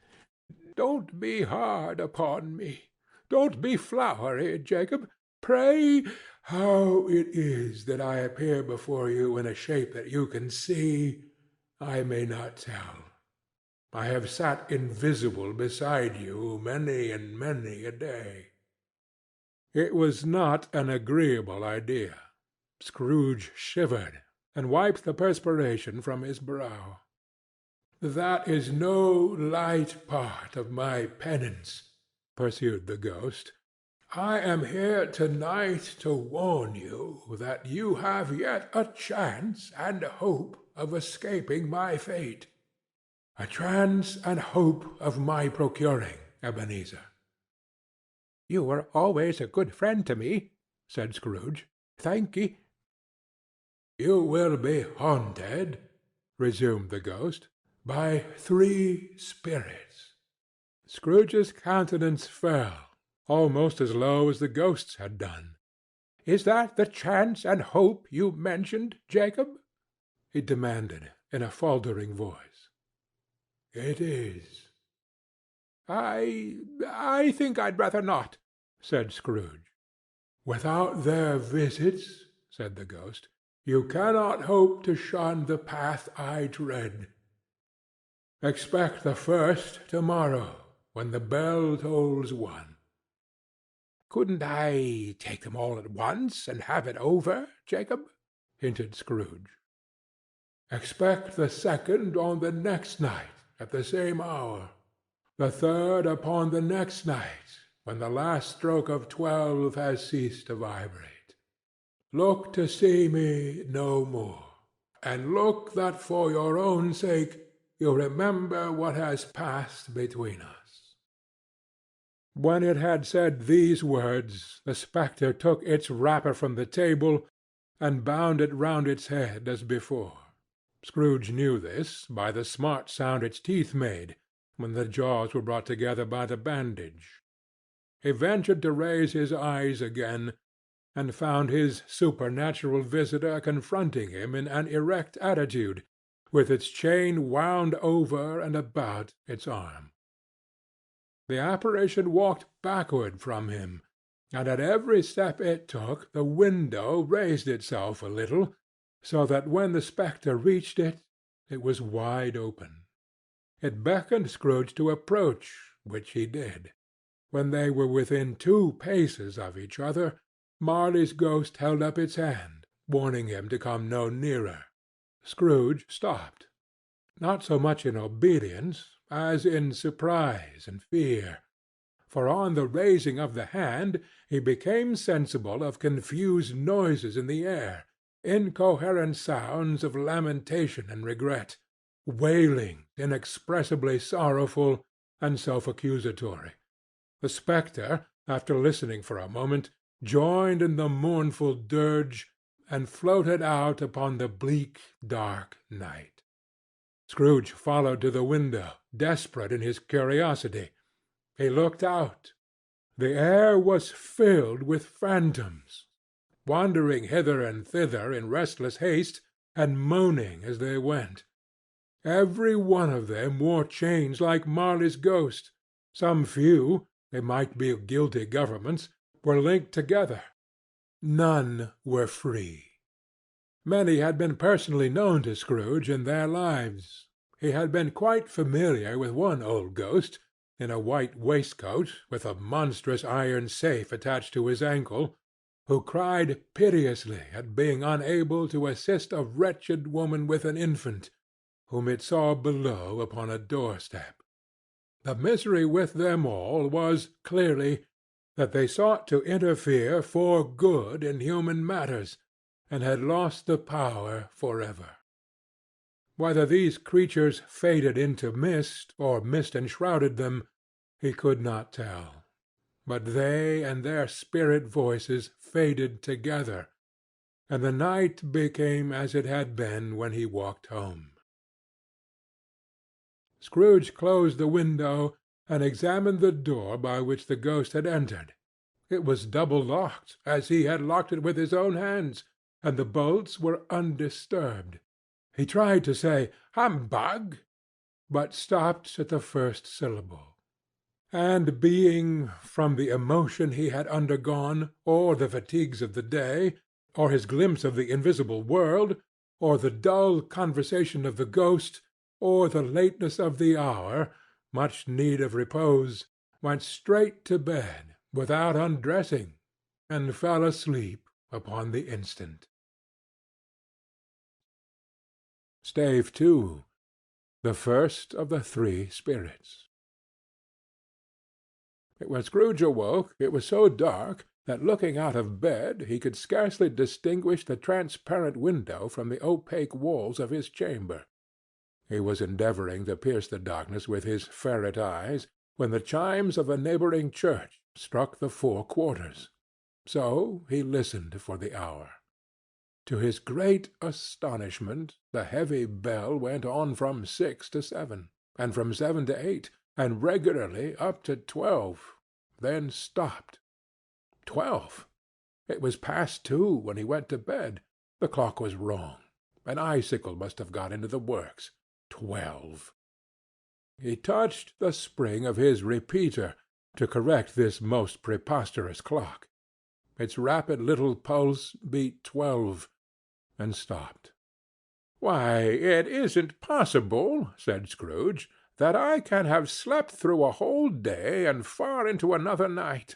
don't be hard upon me. Don't be flowery, Jacob. Pray, how it is that I appear before you in a shape that you can see, I may not tell. I have sat invisible beside you many and many a day." It was not an agreeable idea. Scrooge shivered, and wiped the perspiration from his brow. "That is no light part of my penance," pursued the ghost. "I am here to-night to warn you that you have yet a chance and hope of escaping my fate. A chance and hope of my procuring, Ebenezer." "You were always a good friend to me," said Scrooge. "Thank'ee." "You will be haunted," resumed the ghost, "by 3 spirits." Scrooge's countenance fell, almost as low as the ghost's had done. "Is that the chance and hope you mentioned, Jacob?" he demanded, in a faltering voice. "It is." I think I'd rather not," said Scrooge. "Without their visits," said the ghost, "you cannot hope to shun the path I tread. Expect the first to-morrow, when the bell tolls 1. "Couldn't I take them all at once, and have it over, Jacob?" hinted Scrooge. "Expect the second on the next night, at the same hour. The third upon the next night, when the last stroke of 12 has ceased to vibrate. Look to see me no more, and look that for your own sake you remember what has passed between us." When it had said these words, the spectre took its wrapper from the table, and bound it round its head as before. Scrooge knew this by the smart sound its teeth made when the jaws were brought together by the bandage. He ventured to raise his eyes again, and found his supernatural visitor confronting him in an erect attitude, with its chain wound over and about its arm. The apparition walked backward from him, and at every step it took the window raised itself a little, so that when the spectre reached it, it was wide open. It beckoned Scrooge to approach, which he did. When they were within 2 paces of each other, Marley's ghost held up its hand, warning him to come no nearer. Scrooge stopped, not so much in obedience as in surprise and fear, for on the raising of the hand he became sensible of confused noises in the air, incoherent sounds of lamentation and regret, wailing, inexpressibly sorrowful and self-accusatory. The spectre, after listening for a moment, joined in the mournful dirge, and floated out upon the bleak, dark night. Scrooge followed to the window, desperate in his curiosity. He looked out. The air was filled with phantoms, wandering hither and thither in restless haste, and moaning as they went. Every one of them wore chains like Marley's ghost. Some few, they might be guilty governments, were linked together. None were free. Many had been personally known to Scrooge in their lives. He had been quite familiar with one old ghost, in a white waistcoat, with a monstrous iron safe attached to his ankle, who cried piteously at being unable to assist a wretched woman with an infant, whom it saw below upon a doorstep. The misery with them all was, clearly, that they sought to interfere for good in human matters, and had lost the power forever. Whether these creatures faded into mist, or mist enshrouded them, he could not tell. But they and their spirit voices faded together, and the night became as it had been when he walked home. Scrooge closed the window, and examined the door by which the ghost had entered. It was double-locked, as he had locked it with his own hands, and the bolts were undisturbed. He tried to say "Humbug," but stopped at the first syllable. and being, from the emotion he had undergone, or the fatigues of the day, or his glimpse of the invisible world, or the dull conversation of the ghost, or the lateness of the hour, much need of repose, went straight to bed without undressing, and fell asleep upon the instant. Stave 2. The first of the three spirits. When Scrooge awoke, it was so dark that, looking out of bed, he could scarcely distinguish the transparent window from the opaque walls of his chamber. He was endeavouring to pierce the darkness with his ferret eyes, when the chimes of a neighbouring church struck the 4 quarters. So he listened for the hour. To his great astonishment, the heavy bell went on from 6 to 7, and from 7 to 8, and regularly up to 12, then stopped. 12! It was past 2 when he went to bed. The clock was wrong. An icicle must have got into the works. 12! He touched the spring of his repeater to correct this most preposterous clock. Its rapid little pulse beat 12, and stopped. "Why, it isn't possible," said Scrooge, "that I can have slept through a whole day and far into another night.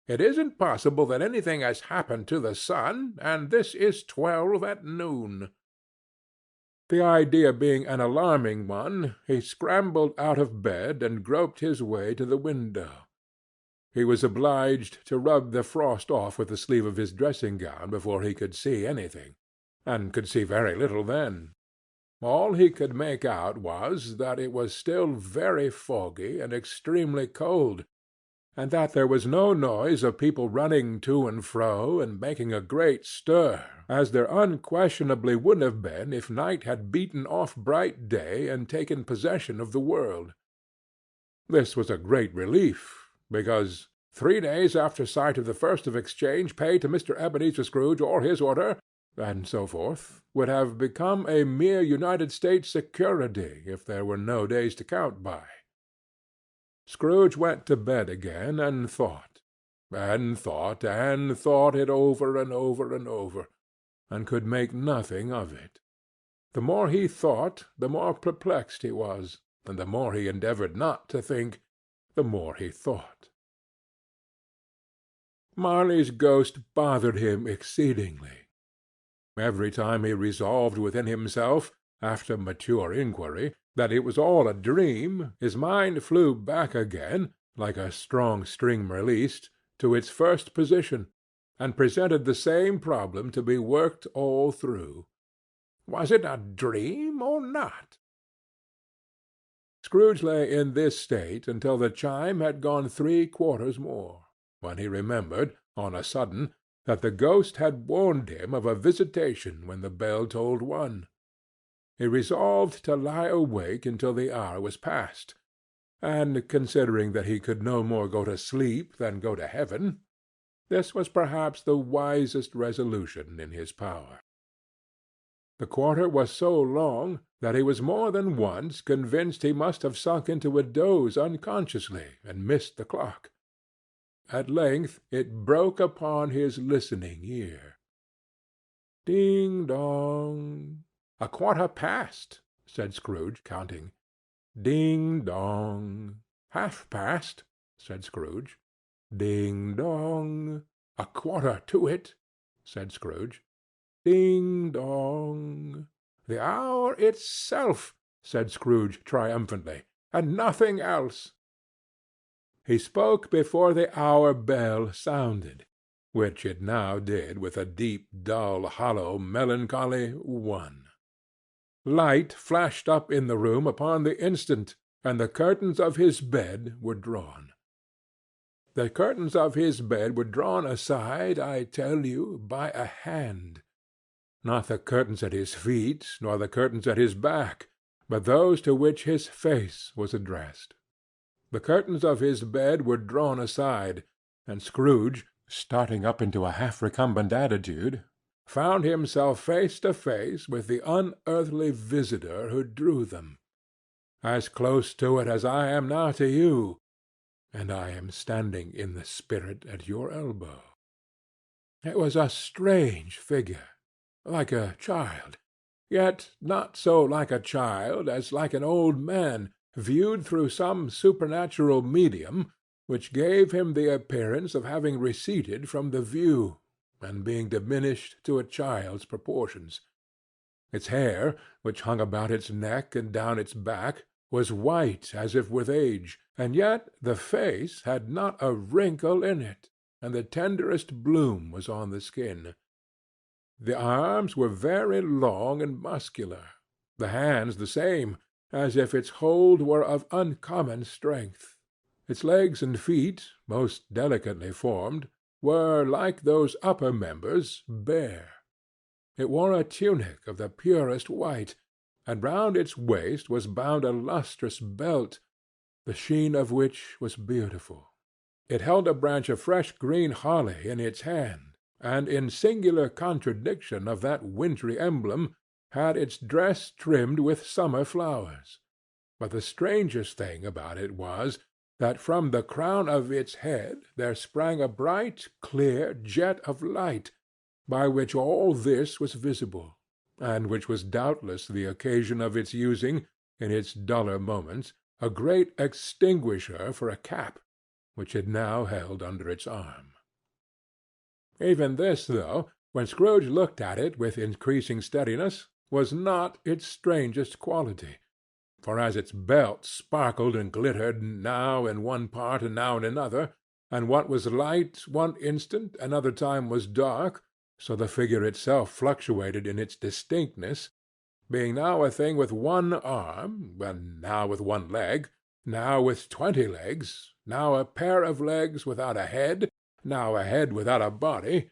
It isn't possible that anything has happened to the sun, and this is 12 at noon." The idea being an alarming one, he scrambled out of bed and groped his way to the window. He was obliged to rub the frost off with the sleeve of his dressing-gown before he could see anything, and could see very little then. All he could make out was that it was still very foggy and extremely cold, and that there was no noise of people running to and fro and making a great stir, as there unquestionably would have been if night had beaten off bright day and taken possession of the world. This was a great relief, because 3 days after sight of the first of exchange paid to Mr. Ebenezer Scrooge or his order, and so forth, would have become a mere United States security if there were no days to count by. Scrooge went to bed again and thought, and thought, and thought it over and over and over, and could make nothing of it. The more he thought, the more perplexed he was, and the more he endeavored not to think, the more he thought. Marley's ghost bothered him exceedingly. Every time he resolved within himself, after mature inquiry, that it was all a dream, his mind flew back again, like a strong string released, to its first position, and presented the same problem to be worked all through. Was it a dream or not? Scrooge lay in this state until the chime had gone 3 quarters more, when he remembered, on a sudden, that the ghost had warned him of a visitation when the bell tolled 1. He resolved to lie awake until the hour was past, and, considering that he could no more go to sleep than go to heaven, this was perhaps the wisest resolution in his power. The quarter was so long that he was more than once convinced he must have sunk into a doze unconsciously and missed the clock. At length it broke upon his listening ear. Ding-dong! 1/4 past, said Scrooge, counting. Ding-dong! 1/2 past, said Scrooge. Ding-dong! 1/4 to it, said Scrooge. Ding-dong! The hour itself, said Scrooge triumphantly, and nothing else. He spoke before the hour bell sounded, which it now did with a deep, dull, hollow, melancholy 1. Light flashed up in the room upon the instant, and the curtains of his bed were drawn. The curtains of his bed were drawn aside, I tell you, by a hand. Not the curtains at his feet, nor the curtains at his back, but those to which his face was addressed. The curtains of his bed were drawn aside, and Scrooge, starting up into a half-recumbent attitude, found himself face to face with the unearthly visitor who drew them. As close to it as I am now to you, and I am standing in the spirit at your elbow." It was a strange figure, like a child, yet not so like a child as like an old man viewed through some supernatural medium which gave him the appearance of having receded from the view, and being diminished to a child's proportions. Its hair, which hung about its neck and down its back, was white as if with age, and yet the face had not a wrinkle in it, and the tenderest bloom was on the skin. The arms were very long and muscular, the hands the same, as if its hold were of uncommon strength. Its legs and feet, most delicately formed, were, like those upper members, bare. It wore a tunic of the purest white, and round its waist was bound a lustrous belt, the sheen of which was beautiful. It held a branch of fresh green holly in its hand, and in singular contradiction of that wintry emblem, had its dress trimmed with summer flowers. But the strangest thing about it was, that from the crown of its head there sprang a bright, clear jet of light, by which all this was visible, and which was doubtless the occasion of its using, in its duller moments, a great extinguisher for a cap, which it now held under its arm. Even this, though, when Scrooge looked at it with increasing steadiness, was not its strangest quality, for as its belt sparkled and glittered now in one part and now in another, and what was light one instant another time was dark, so the figure itself fluctuated in its distinctness, being now a thing with one arm, and now with one leg, now with 20 legs, now a pair of legs without a head, now a head without a body,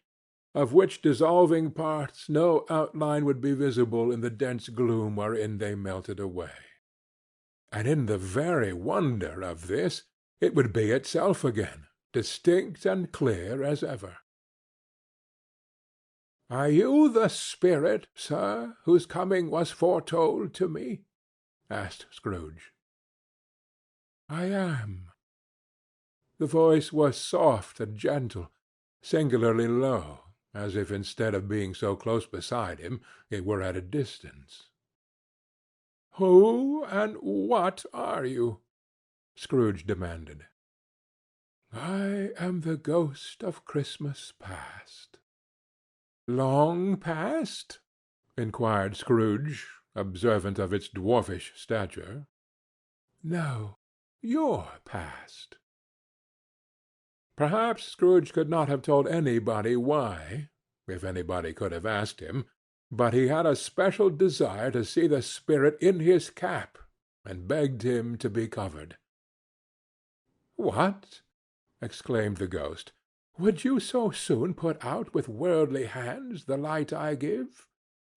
of which dissolving parts no outline would be visible in the dense gloom wherein they melted away. And in the very wonder of this, it would be itself again, distinct and clear as ever. "Are you the spirit, sir, whose coming was foretold to me?" asked Scrooge. "I am." The voice was soft and gentle, singularly low, as if instead of being so close beside him, it were at a distance. "Who and what are you?" Scrooge demanded. "I am the ghost of Christmas past." "Long past?" inquired Scrooge, observant of its dwarfish stature. "No, your past." Perhaps Scrooge could not have told anybody why, if anybody could have asked him, but he had a special desire to see the spirit in his cap, and begged him to be covered. "What!" exclaimed the ghost. "Would you so soon put out with worldly hands the light I give?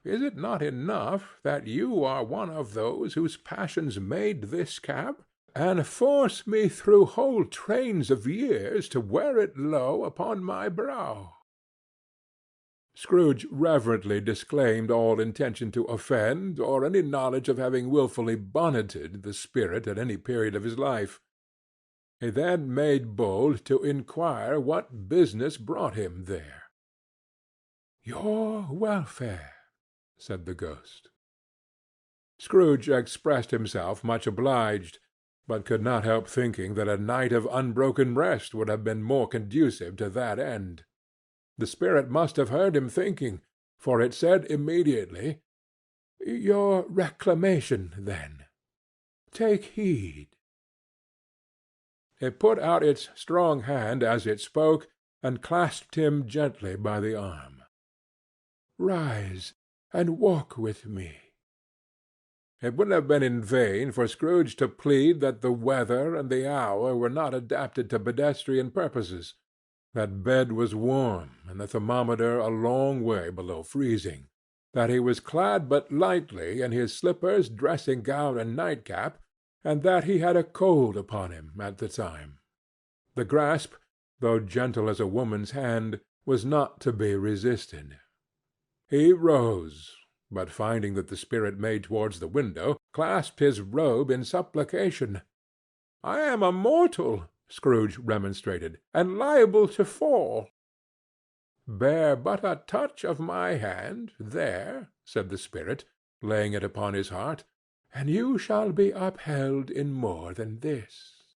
Is it not enough that you are one of those whose passions made this cap, and force me through whole trains of years to wear it low upon my brow?" Scrooge reverently disclaimed all intention to offend, or any knowledge of having wilfully bonneted the spirit at any period of his life. He then made bold to inquire what business brought him there. "Your welfare," said the ghost. Scrooge expressed himself much obliged, but could not help thinking that a night of unbroken rest would have been more conducive to that end. The spirit must have heard him thinking, for it said immediately, "Your reclamation, then. Take heed." It put out its strong hand as it spoke, and clasped him gently by the arm. "Rise, and walk with me." It would have been in vain for Scrooge to plead that the weather and the hour were not adapted to pedestrian purposes, that bed was warm, and the thermometer a long way below freezing, that he was clad but lightly in his slippers, dressing-gown, and nightcap, and that he had a cold upon him at the time. The grasp, though gentle as a woman's hand, was not to be resisted. He rose, but finding that the spirit made towards the window, clasped his robe in supplication. "I am a mortal," Scrooge remonstrated, "and liable to fall." "Bear but a touch of my hand, there," said the spirit, laying it upon his heart, "and you shall be upheld in more than this."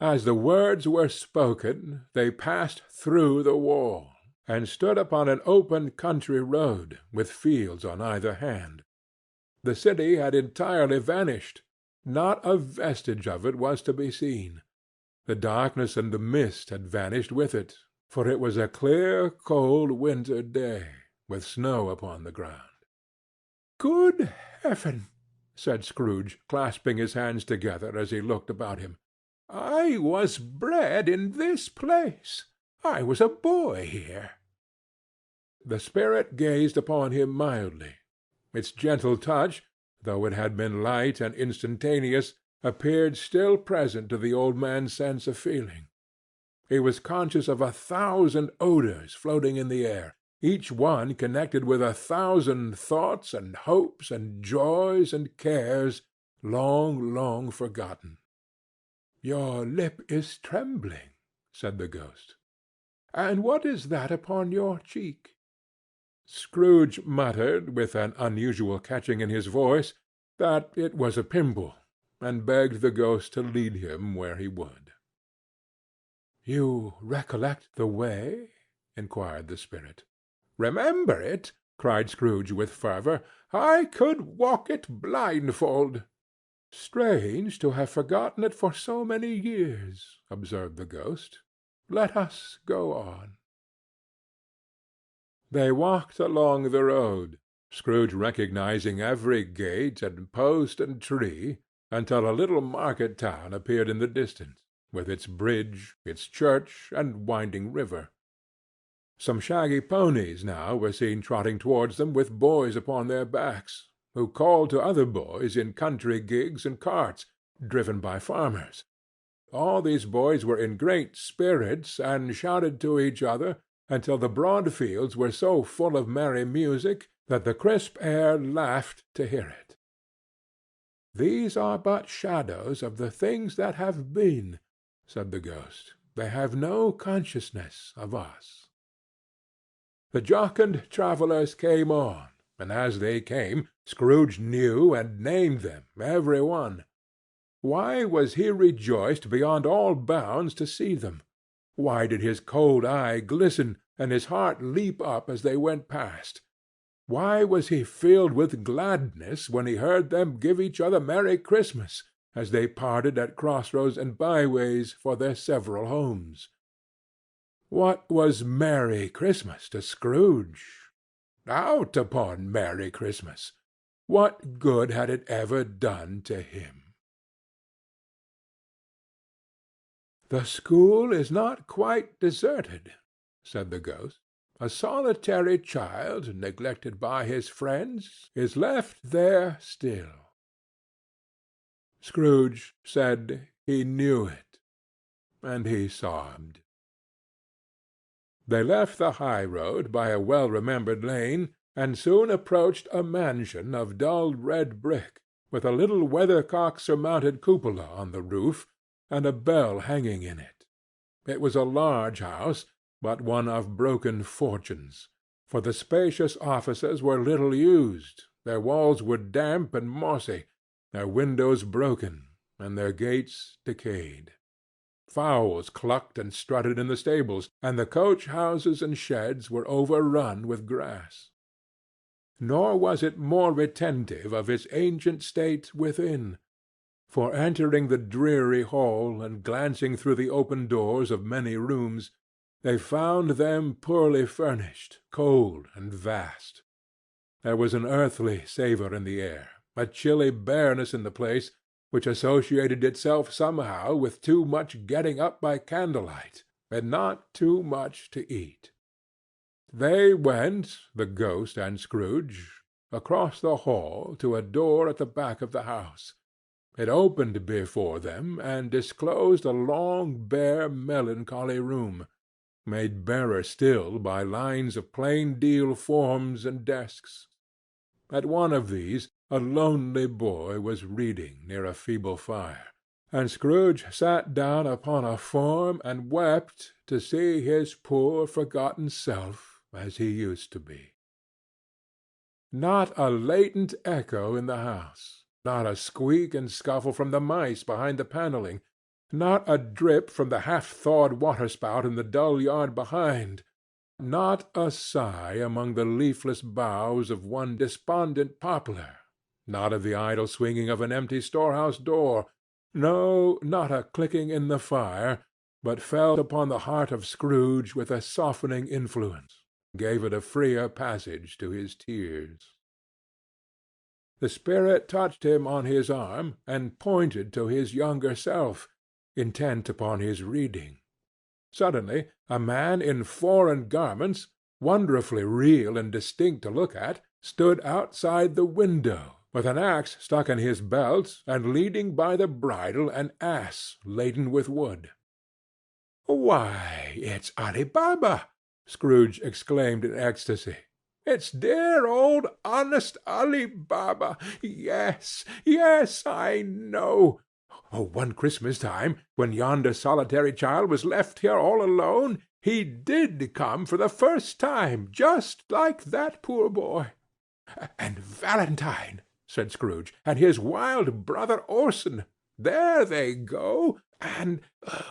As the words were spoken, they passed through the wall, and stood upon an open country road, with fields on either hand. The city had entirely vanished. Not a vestige of it was to be seen. The darkness and the mist had vanished with it, for it was a clear, cold winter day, with snow upon the ground. "Good heaven!" said Scrooge, clasping his hands together as he looked about him. "I was bred in this place. I was a boy here." The spirit gazed upon him mildly. Its gentle touch, though it had been light and instantaneous, appeared still present to the old man's sense of feeling. He was conscious of 1,000 odors floating in the air, each one connected with 1,000 thoughts and hopes and joys and cares long, long forgotten. "Your lip is trembling," said the ghost. "And what is that upon your cheek?" Scrooge muttered, with an unusual catching in his voice, that it was a pimple, and begged the ghost to lead him where he would. "You recollect the way?" inquired the spirit. "Remember it!" cried Scrooge with fervor. "I could walk it blindfold." "Strange to have forgotten it for so many years," observed the ghost. "Let us go on." They walked along the road, Scrooge recognizing every gate and post and tree, until a little market town appeared in the distance, with its bridge, its church, and winding river. Some shaggy ponies now were seen trotting towards them with boys upon their backs, who called to other boys in country gigs and carts, driven by farmers. All these boys were in great spirits, and shouted to each other, until the broad fields were so full of merry music that the crisp air laughed to hear it. "These are but shadows of the things that have been," said the ghost. "They have no consciousness of us." The jocund travellers came on, and as they came, Scrooge knew and named them, every one. Why was he rejoiced beyond all bounds to see them? Why did his cold eye glisten, and his heart leap up as they went past? Why was he filled with gladness when he heard them give each other Merry Christmas, as they parted at crossroads and byways for their several homes? What was Merry Christmas to Scrooge? Out upon Merry Christmas! What good had it ever done to him? "The school is not quite deserted," said the ghost. "A solitary child, neglected by his friends, is left there still." Scrooge said he knew it, and he sobbed. They left the high road by a well-remembered lane, and soon approached a mansion of dull red brick, with a little weathercock-surmounted cupola on the roof, and a bell hanging in it. It was a large house, but one of broken fortunes, for the spacious offices were little used, their walls were damp and mossy, their windows broken, and their gates decayed. Fowls clucked and strutted in the stables, and the coach-houses and sheds were overrun with grass. Nor was it more retentive of its ancient state within, for entering the dreary hall and glancing through the open doors of many rooms, they found them poorly furnished, cold, and vast. There was an earthly savour in the air, a chilly bareness in the place, which associated itself somehow with too much getting up by candlelight, and not too much to eat. They went, the ghost and Scrooge, across the hall to a door at the back of the house. It opened before them, and disclosed a long, bare, melancholy room, made barer still by lines of plain deal forms and desks. At one of these a lonely boy was reading near a feeble fire, and Scrooge sat down upon a form and wept to see his poor forgotten self as he used to be. Not a latent echo in the house, not a squeak and scuffle from the mice behind the panelling, not a drip from the half-thawed waterspout in the dull yard behind, not a sigh among the leafless boughs of one despondent poplar, not of the idle swinging of an empty storehouse door, no, not a clicking in the fire, but fell upon the heart of Scrooge with a softening influence, gave it a freer passage to his tears. The spirit touched him on his arm, and pointed to his younger self, intent upon his reading. Suddenly a man in foreign garments, wonderfully real and distinct to look at, stood outside the window, with an axe stuck in his belt, and leading by the bridle an ass laden with wood. "Why, it's Ali Baba!" Scrooge exclaimed in ecstasy. "It's dear old honest Ali Baba! Yes, yes, I know. Oh, one Christmas time, when yonder solitary child was left here all alone, he did come for the first time, just like that poor boy. And Valentine," said Scrooge, "and his wild brother Orson, there they go, and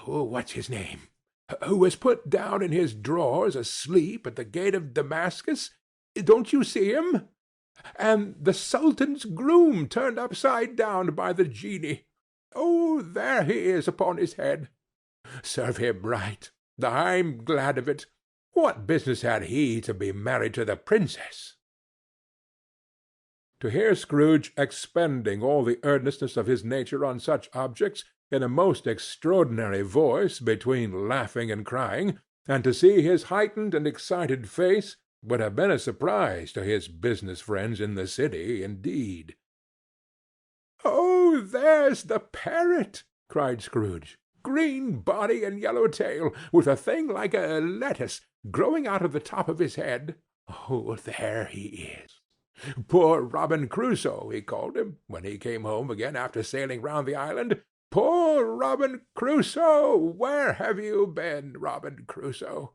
what's his name? Who was put down in his drawers asleep at the gate of Damascus. Don't you see him? And the Sultan's groom turned upside down by the genie. Oh, there he is upon his head. Serve him right. I'm glad of it. What business had he to be married to the princess?" To hear Scrooge expending all the earnestness of his nature on such objects, in a most extraordinary voice between laughing and crying, and to see his heightened and excited face, would have been a surprise to his business friends in the city, indeed. "Oh, there's the parrot!" cried Scrooge. "Green body and yellow tail, with a thing like a lettuce growing out of the top of his head. Oh, there he is. Poor Robin Crusoe, he called him, when he came home again after sailing round the island. Poor Robin Crusoe! Where have you been, Robin Crusoe?"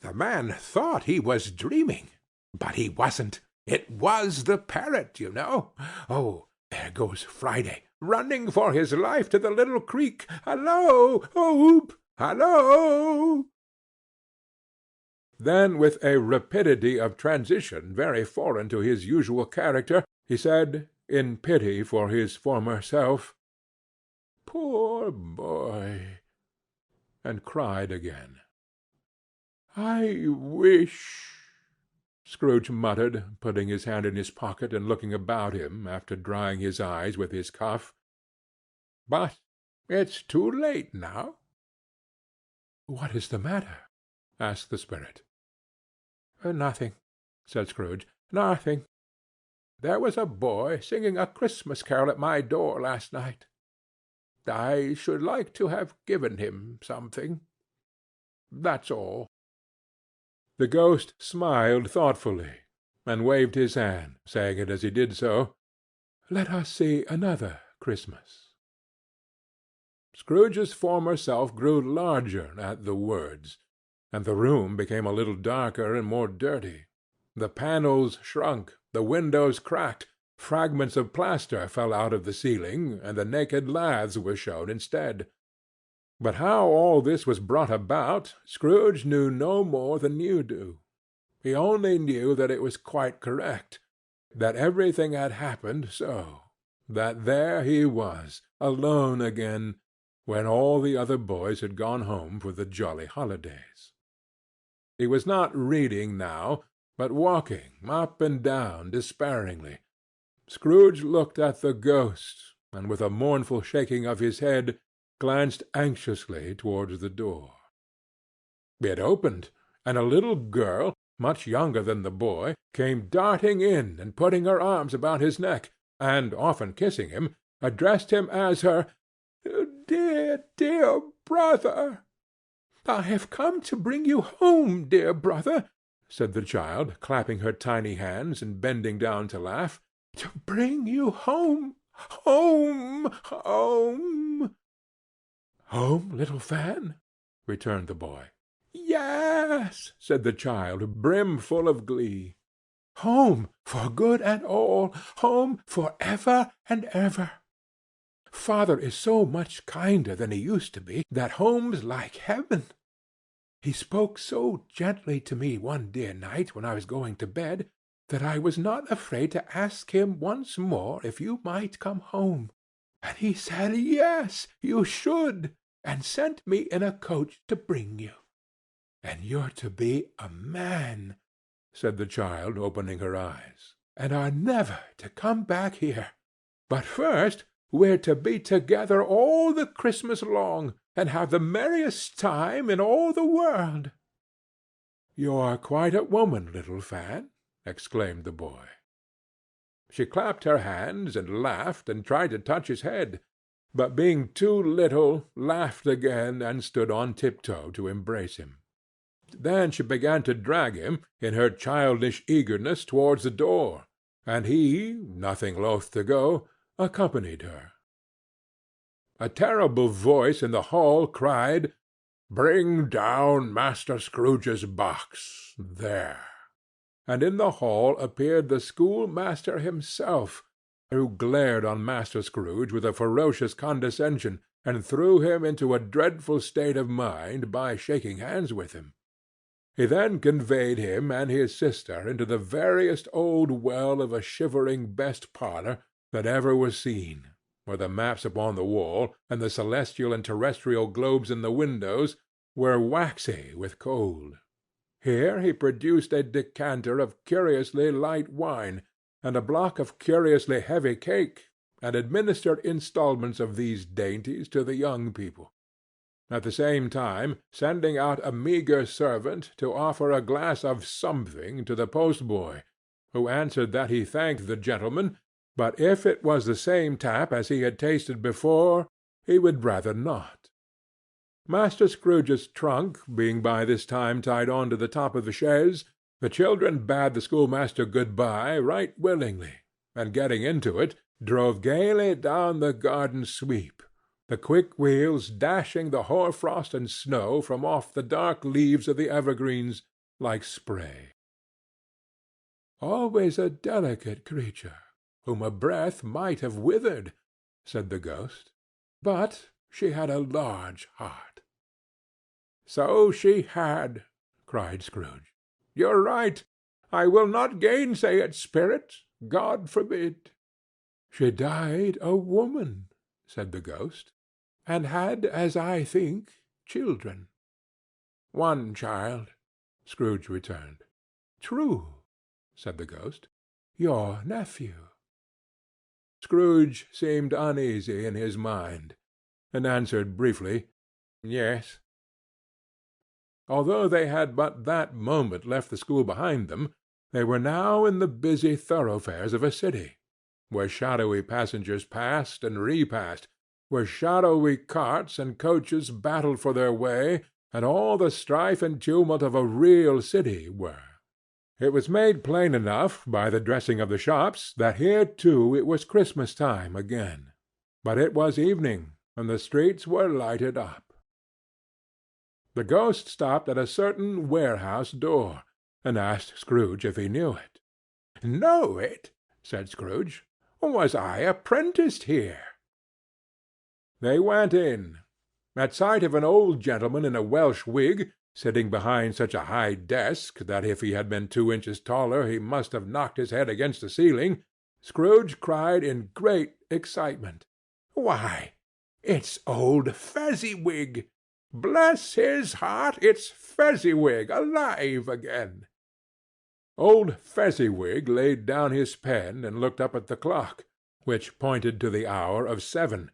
The man thought he was dreaming, but he wasn't. It was the parrot, you know. Oh, there goes Friday, running for his life to the little creek. Hallo! Oop! Hallo! Then, with a rapidity of transition very foreign to his usual character, he said, in pity for his former self, "Poor boy!" and cried again. "I wish," Scrooge muttered, putting his hand in his pocket and looking about him after drying his eyes with his cuff. "But it's too late now." "What is the matter?" asked the spirit. "Nothing," said Scrooge. "Nothing. There was a boy singing a Christmas carol at my door last night. I should like to have given him something. That's all." The ghost smiled thoughtfully, and waved his hand, saying it as he did so, "Let us see another Christmas." Scrooge's former self grew larger at the words, and the room became a little darker and more dirty. The panels shrunk, the windows cracked, fragments of plaster fell out of the ceiling, and the naked laths were shown instead. But how all this was brought about, Scrooge knew no more than you do. He only knew that it was quite correct, that everything had happened so, that there he was, alone again, when all the other boys had gone home for the jolly holidays. He was not reading now, but walking up and down despairingly. Scrooge looked at the ghost, and with a mournful shaking of his head, glanced anxiously towards the door. It opened, and a little girl, much younger than the boy, came darting in, and putting her arms about his neck, and often kissing him, addressed him as her "Dear, dear brother." "I have come to bring you home, dear brother," said the child, clapping her tiny hands and bending down to laugh. "To bring you home, home, home." "Home, little Fan?" returned the boy. "Yes," said the child, brimful of glee. "Home for good and all, home for ever and ever. Father is so much kinder than he used to be that home's like heaven. He spoke so gently to me one dear night when I was going to bed that I was not afraid to ask him once more if you might come home. And he said yes, you should, and sent me in a coach to bring you. And you're to be a man," said the child, opening her eyes, "and are never to come back here. But first we're to be together all the Christmas long, and have the merriest time in all the world." "You're quite a woman, little Fan," exclaimed the boy. She clapped her hands, and laughed, and tried to touch his head, but being too little, laughed again, and stood on tiptoe to embrace him. Then she began to drag him, in her childish eagerness, towards the door, and he, nothing loth to go, accompanied her. A terrible voice in the hall cried, "Bring down Master Scrooge's box. There!" And in the hall appeared the schoolmaster himself, who glared on Master Scrooge with a ferocious condescension, and threw him into a dreadful state of mind by shaking hands with him. He then conveyed him and his sister into the veriest old well of a shivering best parlour that ever was seen, where the maps upon the wall, and the celestial and terrestrial globes in the windows, were waxy with cold. Here he produced a decanter of curiously light wine, and a block of curiously heavy cake, and administered instalments of these dainties to the young people, at the same time sending out a meagre servant to offer a glass of something to the post-boy, who answered that he thanked the gentleman, but if it was the same tap as he had tasted before, he would rather not. Master Scrooge's trunk being by this time tied on to the top of the chaise, the children bade the schoolmaster good-bye right willingly, and getting into it, drove gaily down the garden sweep, the quick wheels dashing the hoar-frost and snow from off the dark leaves of the evergreens like spray. "Always a delicate creature, whom a breath might have withered," said the ghost, "but she had a large heart." "So she had," cried Scrooge. "You're right. I will not gainsay it, Spirit. God forbid." "She died a woman," said the ghost, "and had, as I think, children." "One child," Scrooge returned. "True," said the ghost. "Your nephew." Scrooge seemed uneasy in his mind, and answered briefly, "Yes." Although they had but that moment left the school behind them, they were now in the busy thoroughfares of a city, where shadowy passengers passed and repassed, where shadowy carts and coaches battled for their way, and all the strife and tumult of a real city were. It was made plain enough by the dressing of the shops that here too it was Christmas time again, but it was evening, and the streets were lighted up. The ghost stopped at a certain warehouse door, and asked Scrooge if he knew it. "Know it?" said Scrooge. "Was I apprenticed here?" They went in. At sight of an old gentleman in a Welsh wig, sitting behind such a high desk that if he had been 2 inches taller he must have knocked his head against the ceiling, Scrooge cried in great excitement, "Why, it's old Fezziwig! Bless his heart, it's Fezziwig alive again!" Old Fezziwig laid down his pen and looked up at the clock, which pointed to the hour of 7.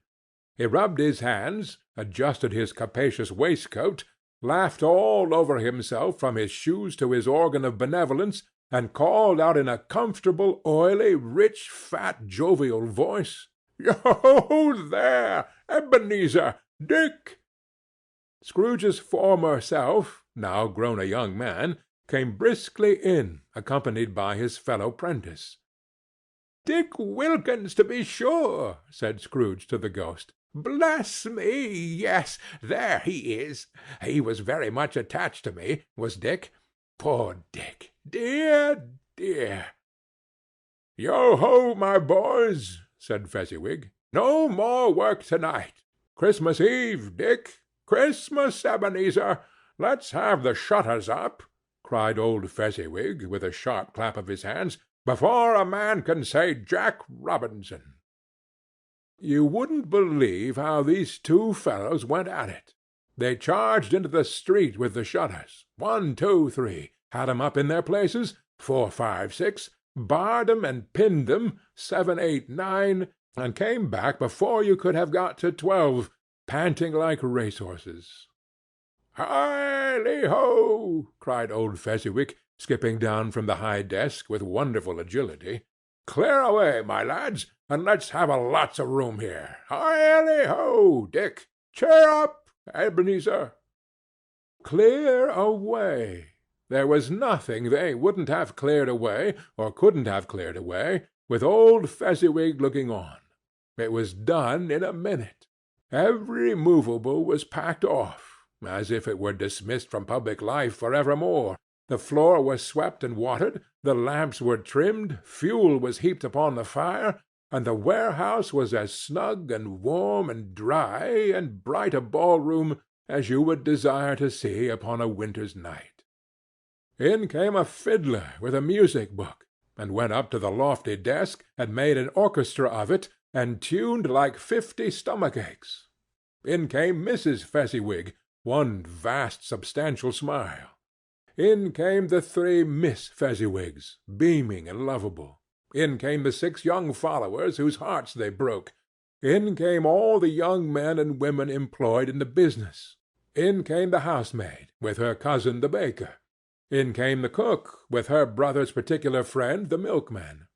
He rubbed his hands, adjusted his capacious waistcoat, laughed all over himself from his shoes to his organ of benevolence, and called out in a comfortable, oily, rich, fat, jovial voice, "Yo there, Ebenezer! Dick!" Scrooge's former self, now grown a young man, came briskly in, accompanied by his fellow prentice. "Dick Wilkins, to be sure," said Scrooge to the ghost. Bless me, yes, there he is. He was very much attached to me, was Dick. Poor Dick! Dear, dear!" "Yo-ho, my boys!" said Fezziwig. "No more work to-night. Christmas Eve, Dick. Christmas, Ebenezer. Let's have the shutters up," cried old Fezziwig, with a sharp clap of his hands, "before a man can say Jack Robinson." You wouldn't believe how these two fellows went at it. They charged into the street with the shutters, 1, 2, 3, had 'em up in their places, 4, 5, 6, barred 'em and pinned 'em, 7, 8, 9, and came back before you could have got to 12, panting like racehorses. "Hi-le-ho!" cried old Fezziwig, skipping down from the high desk with wonderful agility. "Clear away, my lads, and let's have a lots of room here. Hi-le-ho, Dick! Cheer up, Ebenezer!" Clear away! There was nothing they wouldn't have cleared away, or couldn't have cleared away, with old Fezziwig looking on. It was done in a minute. Every movable was packed off, as if it were dismissed from public life for evermore. The floor was swept and watered, the lamps were trimmed, fuel was heaped upon the fire, and the warehouse was as snug and warm and dry and bright a ball-room as you would desire to see upon a winter's night. In came a fiddler with a music-book, and went up to the lofty desk, and made an orchestra of it, and tuned like 50 stomach-aches. In came Mrs. Fezziwig, one vast substantial smile. In came the 3 Miss Fezziwigs, beaming and lovable. In came the 6 young followers whose hearts they broke. In came all the young men and women employed in the business. In came the housemaid, with her cousin the baker. In came the cook, with her brother's particular friend the milkman.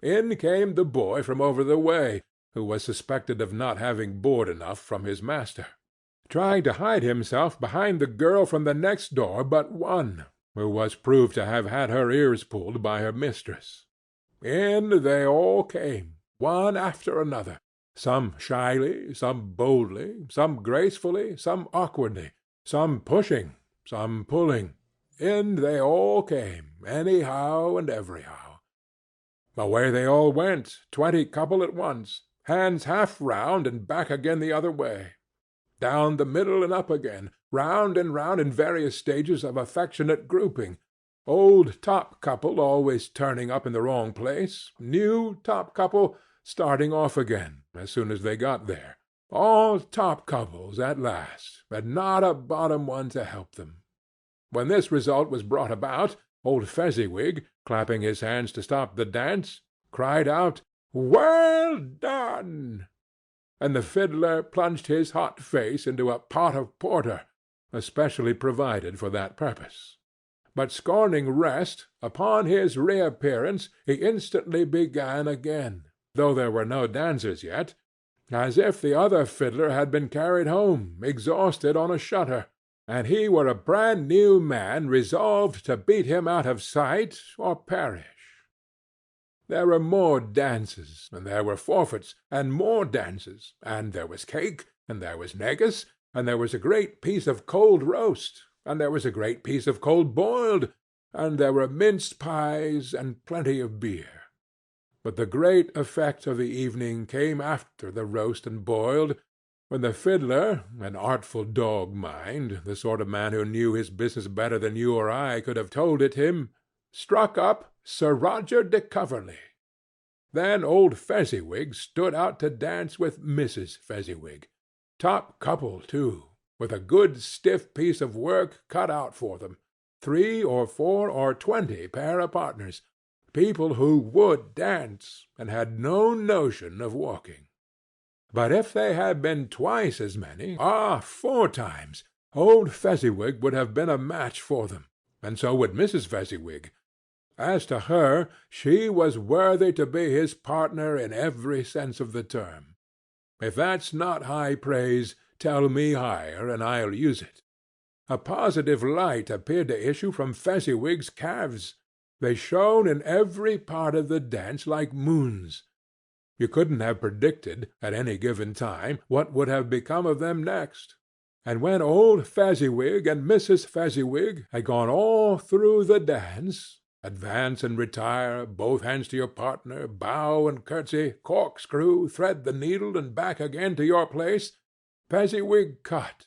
In came the boy from over the way, who was suspected of not having board enough from his master, trying to hide himself behind the girl from the next door but one, who was proved to have had her ears pulled by her mistress. In they all came, one after another, some shyly, some boldly, some gracefully, some awkwardly, some pushing, some pulling. In they all came, anyhow and everyhow. Away they all went, 20 couple at once, hands half round and back again the other way, down the middle and up again, round and round in various stages of affectionate grouping, old top couple always turning up in the wrong place, new top couple starting off again as soon as they got there, all top couples at last, and not a bottom one to help them. When this result was brought about, old Fezziwig, clapping his hands to stop the dance, cried out, "Well done!" and the fiddler plunged his hot face into a pot of porter, especially provided for that purpose. But scorning rest, upon his reappearance he instantly began again, though there were no dancers yet, as if the other fiddler had been carried home, exhausted, on a shutter, and he were a brand-new man resolved to beat him out of sight or perish. There were more dances, and there were forfeits, and more dances, and there was cake, and there was negus, and there was a great piece of cold roast, and there was a great piece of cold boiled, and there were minced pies, and plenty of beer. But the great effect of the evening came after the roast and boiled, when the fiddler, an artful dog mind, the sort of man who knew his business better than you or I could have told it him, struck up Sir Roger de Coverley. Then old Fezziwig stood out to dance with Mrs. Fezziwig, top couple too, with a good stiff piece of work cut out for them, 3 or 4 or 20 pair of partners, people who would dance, and had no notion of walking. But if they had been twice as many, 4 times, old Fezziwig would have been a match for them, and so would Mrs. Fezziwig. As to her, she was worthy to be his partner in every sense of the term. If that's not high praise, tell me higher, and I'll use it. A positive light appeared to issue from Fezziwig's calves. They shone in every part of the dance like moons. You couldn't have predicted, at any given time, what would have become of them next. And when old Fezziwig and Mrs. Fezziwig had gone all through the dance, advance and retire, both hands to your partner, bow and curtsy, corkscrew, thread the needle, and back again to your place, Fezziwig cut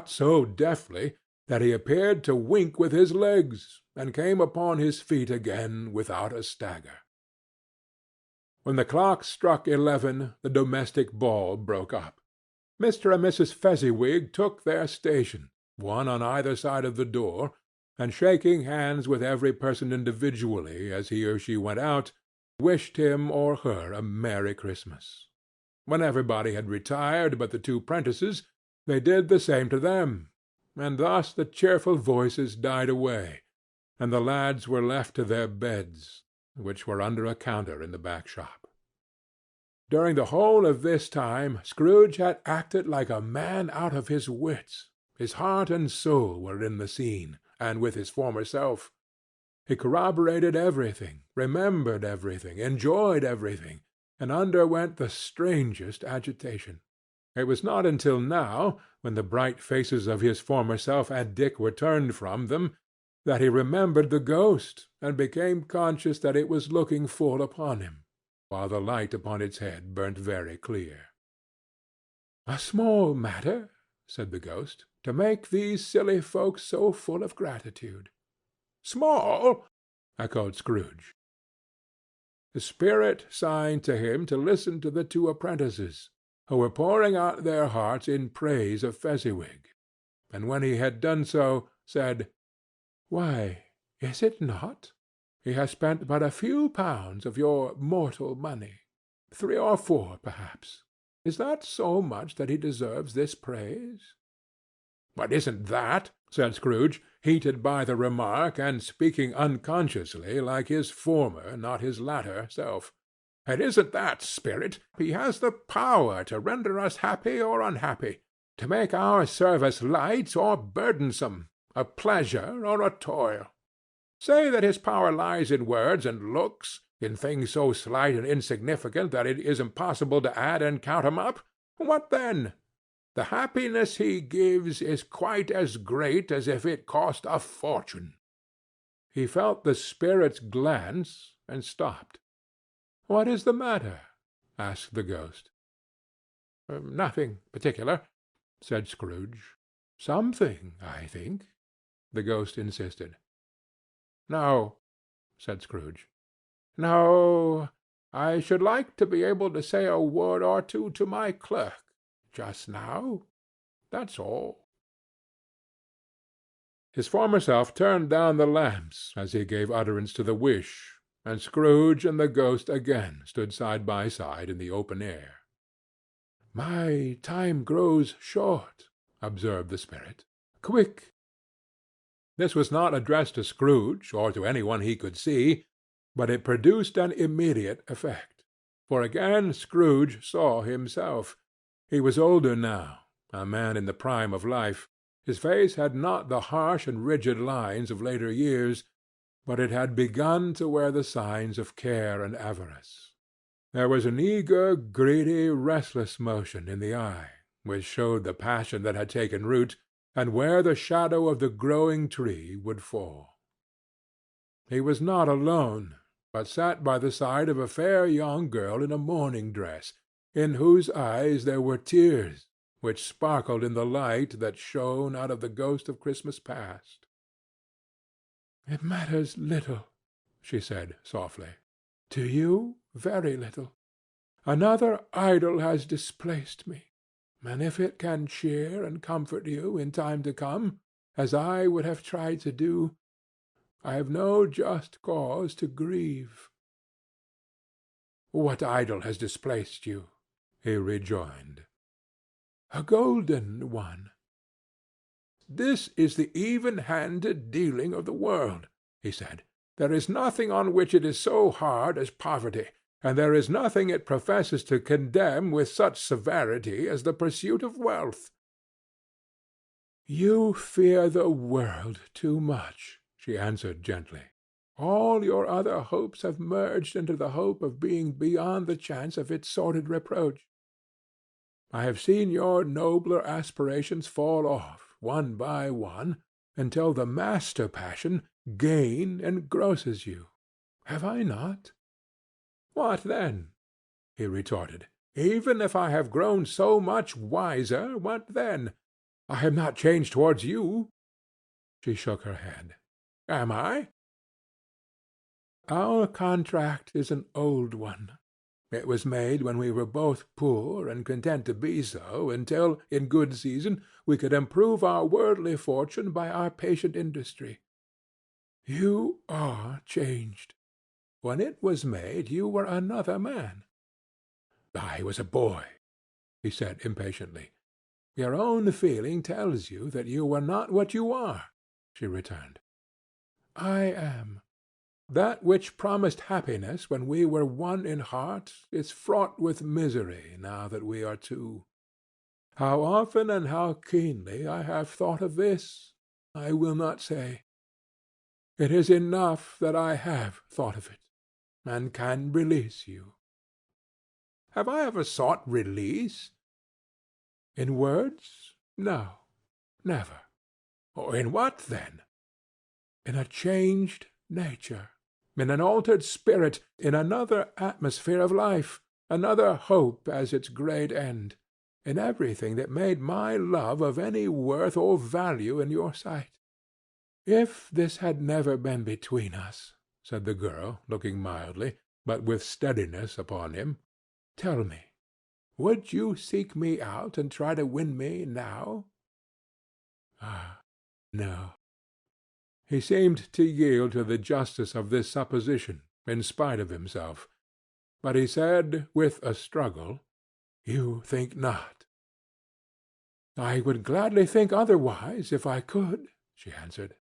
so deftly that he appeared to wink with his legs, and came upon his feet again without a stagger. When the clock struck 11, the domestic ball broke up. Mr. and Mrs. Fezziwig took their station, one on either side of the door, and shaking hands with every person individually as he or she went out, wished him or her a Merry Christmas. When everybody had retired but the two prentices, they did the same to them, and thus the cheerful voices died away, and the lads were left to their beds, which were under a counter in the back shop. During the whole of this time Scrooge had acted like a man out of his wits. His heart and soul were in the scene, and with his former self. He corroborated everything, remembered everything, enjoyed everything, and underwent the strangest agitation. It was not until now, when the bright faces of his former self and Dick were turned from them, that he remembered the ghost, and became conscious that it was looking full upon him, while the light upon its head burnt very clear. "A small matter," said the ghost, "to make these silly folks so full of gratitude." "Small!" echoed Scrooge. The spirit signed to him to listen to the two apprentices, who were pouring out their hearts in praise of Fezziwig, and when he had done so, said, "Why, is it not? He has spent but a few pounds of your mortal money. 3 or 4, perhaps. Is that so much that he deserves this praise?" "But isn't that," said Scrooge, heated by the remark, and speaking unconsciously like his former, not his latter, self, "and isn't that, spirit, he has the power to render us happy or unhappy, to make our service light or burdensome, a pleasure or a toil? Say that his power lies in words and looks, in things so slight and insignificant that it is impossible to add and count 'em up. What then? The happiness he gives is quite as great as if it cost a fortune." He felt the spirit's glance, and stopped. "What is the matter?" asked the ghost. "Nothing particular," said Scrooge. "Something, I think," the ghost insisted. "No," said Scrooge. "No, I should like to be able to say a word or two to my clerk just now. That's all." His former self turned down the lamps as he gave utterance to the wish, and Scrooge and the ghost again stood side by side in the open air. "My time grows short," observed the spirit. "Quick!" This was not addressed to Scrooge, or to any one he could see, but it produced an immediate effect. For again Scrooge saw himself. He was older now, a man in the prime of life. His face had not the harsh and rigid lines of later years, but it had begun to wear the signs of care and avarice. There was an eager, greedy, restless motion in the eye, which showed the passion that had taken root, and where the shadow of the growing tree would fall. He was not alone, but sat by the side of a fair young girl in a mourning dress, in whose eyes there were tears, which sparkled in the light that shone out of the ghost of Christmas past. "It matters little," she said softly. "To you, very little. Another idol has displaced me, and if it can cheer and comfort you in time to come, as I would have tried to do, I have no just cause to grieve." "What idol has displaced you?" he rejoined. "A golden one." "This is the even-handed dealing of the world," he said. "There is nothing on which it is so hard as poverty, and there is nothing it professes to condemn with such severity as the pursuit of wealth." "You fear the world too much," she answered gently. All your other hopes have merged into the hope of being beyond the chance of its sordid reproach. I have seen your nobler aspirations fall off, one by one, until the master passion, gain, engrosses you. Have I not? What then? He retorted. Even if I have grown so much wiser, what then? I have not changed towards you. She shook her head. Am I? Our contract is an old one. It was made when we were both poor and content to be so, until, in good season, we could improve our worldly fortune by our patient industry. You are changed. When it was made, you were another man. I was a boy, he said impatiently. Your own feeling tells you that you were not what you are, she returned. I am. That which promised happiness when we were one in heart is fraught with misery now that we are two. How often and how keenly I have thought of this, I will not say. It is enough that I have thought of it, and can release you. Have I ever sought release? In words? No, never. Or in what, then? In a changed nature, in an altered spirit, in another atmosphere of life, another hope as its great end, in everything that made my love of any worth or value in your sight. If this had never been between us, said the girl, looking mildly, but with steadiness upon him, tell me, would you seek me out and try to win me now? Ah, no. He seemed to yield to the justice of this supposition, in spite of himself. But he said, with a struggle, You think not. I would gladly think otherwise, if I could, she answered.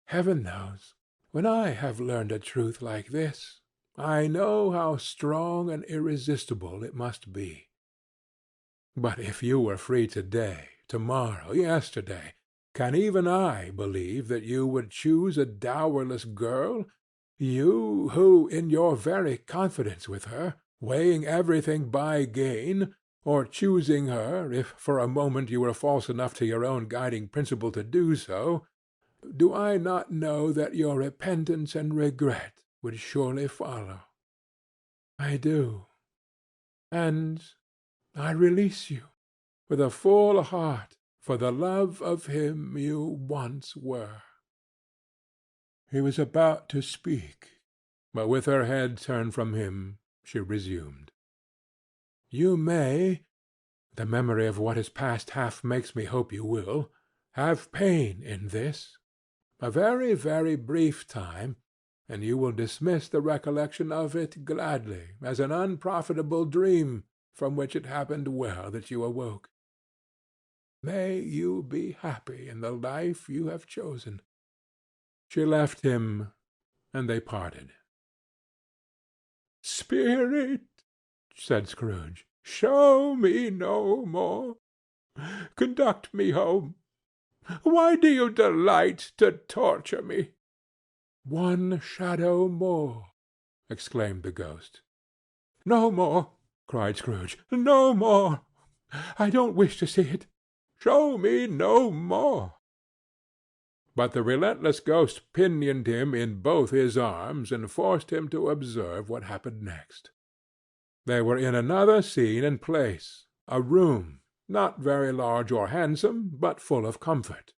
Heaven knows, when I have learned a truth like this, I know how strong and irresistible it must be. But if you were free today, tomorrow, yesterday, can even I believe that you would choose a dowerless girl, you who, in your very confidence with her, weighing everything by gain, or choosing her, if for a moment you were false enough to your own guiding principle to do so, do I not know that your repentance and regret would surely follow? I do. And I release you, with a full heart, for the love of him you once were. He was about to speak, but with her head turned from him, she resumed. You may, the memory of what is past half makes me hope you will, have pain in this. A very, very brief time, and you will dismiss the recollection of it gladly as an unprofitable dream from which it happened well that you awoke. May you be happy in the life you have chosen. She left him, and they parted. Spirit, said Scrooge, show me no more. Conduct me home. Why do you delight to torture me? One shadow more, exclaimed the ghost. No more, cried Scrooge. No more. I don't wish to see it. Show me no more. But the relentless ghost pinioned him in both his arms, and forced him to observe what happened next. They were in another scene and place, a room, not very large or handsome, but full of comfort.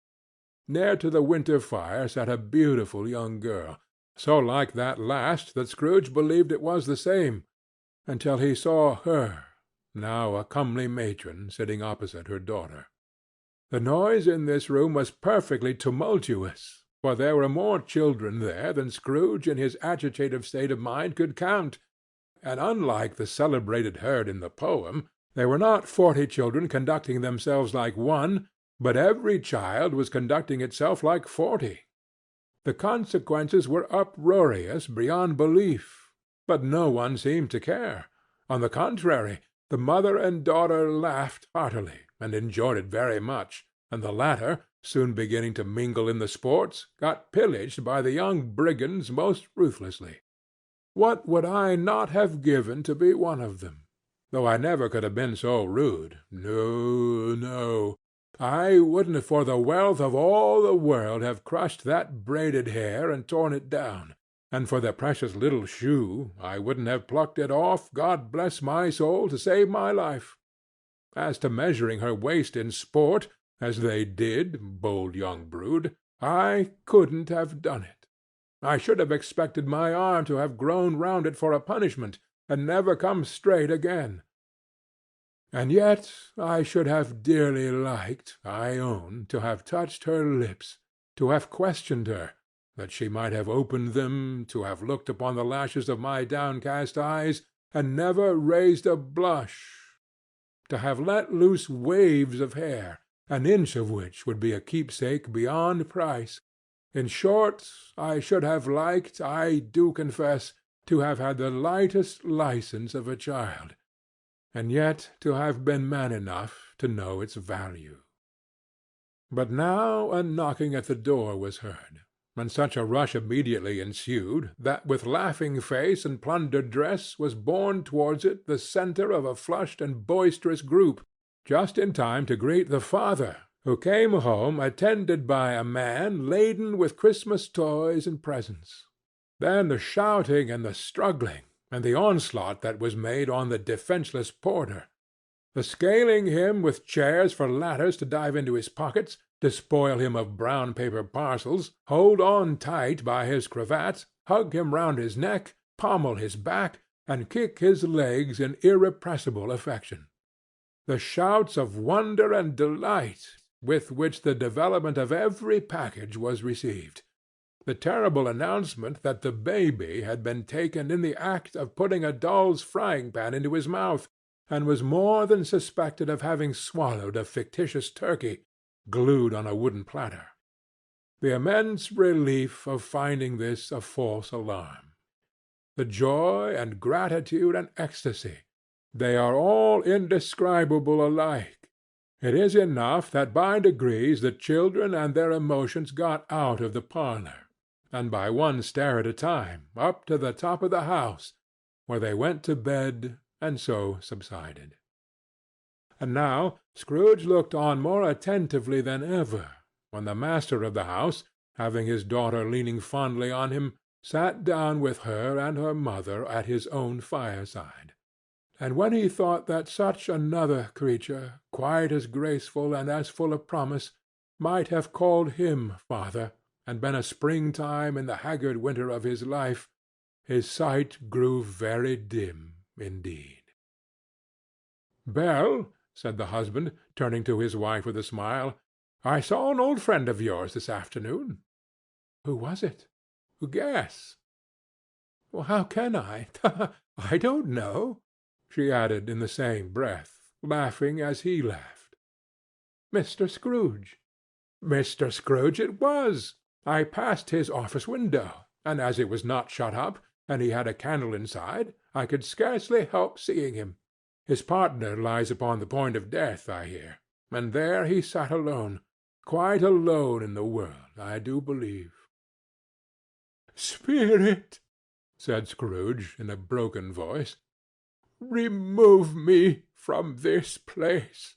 Near to the winter fire sat a beautiful young girl, so like that last that Scrooge believed it was the same, until he saw her, now a comely matron, sitting opposite her daughter. The noise in this room was perfectly tumultuous, for there were more children there than Scrooge in his agitative state of mind could count, and unlike the celebrated herd in the poem, there were not 40 children conducting themselves like one, but every child was conducting itself like 40. The consequences were uproarious beyond belief, but no one seemed to care. On the contrary, the mother and daughter laughed heartily, and enjoyed it very much, and the latter, soon beginning to mingle in the sports, got pillaged by the young brigands most ruthlessly. What would I not have given to be one of them? Though I never could have been so rude. No, no. I wouldn't for the wealth of all the world have crushed that braided hair and torn it down, and for the precious little shoe I wouldn't have plucked it off, God bless my soul, to save my life. As to measuring her waist in sport, as they did, bold young brood, I couldn't have done it. I should have expected my arm to have grown round it for a punishment, and never come straight again. And yet I should have dearly liked, I own, to have touched her lips, to have questioned her, that she might have opened them, to have looked upon the lashes of my downcast eyes, and never raised a blush, to have let loose waves of hair, an inch of which would be a keepsake beyond price. In short, I should have liked, I do confess, to have had the lightest license of a child, and yet to have been man enough to know its value. But now a knocking at the door was heard, and such a rush immediately ensued, that with laughing face and plundered dress was borne towards it the centre of a flushed and boisterous group, just in time to greet the father, who came home attended by a man laden with Christmas toys and presents. Then the shouting and the struggling, and the onslaught that was made on the defenceless porter, the scaling him with chairs for ladders to dive into his pockets, despoil him of brown paper parcels, hold on tight by his cravat, hug him round his neck, pommel his back, and kick his legs in irrepressible affection. The shouts of wonder and delight with which the development of every package was received, the terrible announcement that the baby had been taken in the act of putting a doll's frying-pan into his mouth, and was more than suspected of having swallowed a fictitious turkey, glued on a wooden platter. The immense relief of finding this a false alarm. The joy and gratitude and ecstasy, they are all indescribable alike. It is enough that by degrees the children and their emotions got out of the parlor, and by one stair at a time, up to the top of the house, where they went to bed and so subsided. And now Scrooge looked on more attentively than ever, when the master of the house, having his daughter leaning fondly on him, sat down with her and her mother at his own fireside. And when he thought that such another creature, quite as graceful and as full of promise, might have called him father, and been a springtime in the haggard winter of his life, his sight grew very dim indeed. "Belle," said the husband, turning to his wife with a smile, "I saw an old friend of yours this afternoon." "Who was it?" "Guess." "How can I? I don't know," she added in the same breath, laughing as he laughed. "Mr. Scrooge." "Mr. Scrooge it was. I passed his office window, and as it was not shut up, and he had a candle inside, I could scarcely help seeing him. His partner lies upon the point of death, I hear, and there he sat alone, quite alone in the world, I do believe." "Spirit," said Scrooge in a broken voice, "remove me from this place."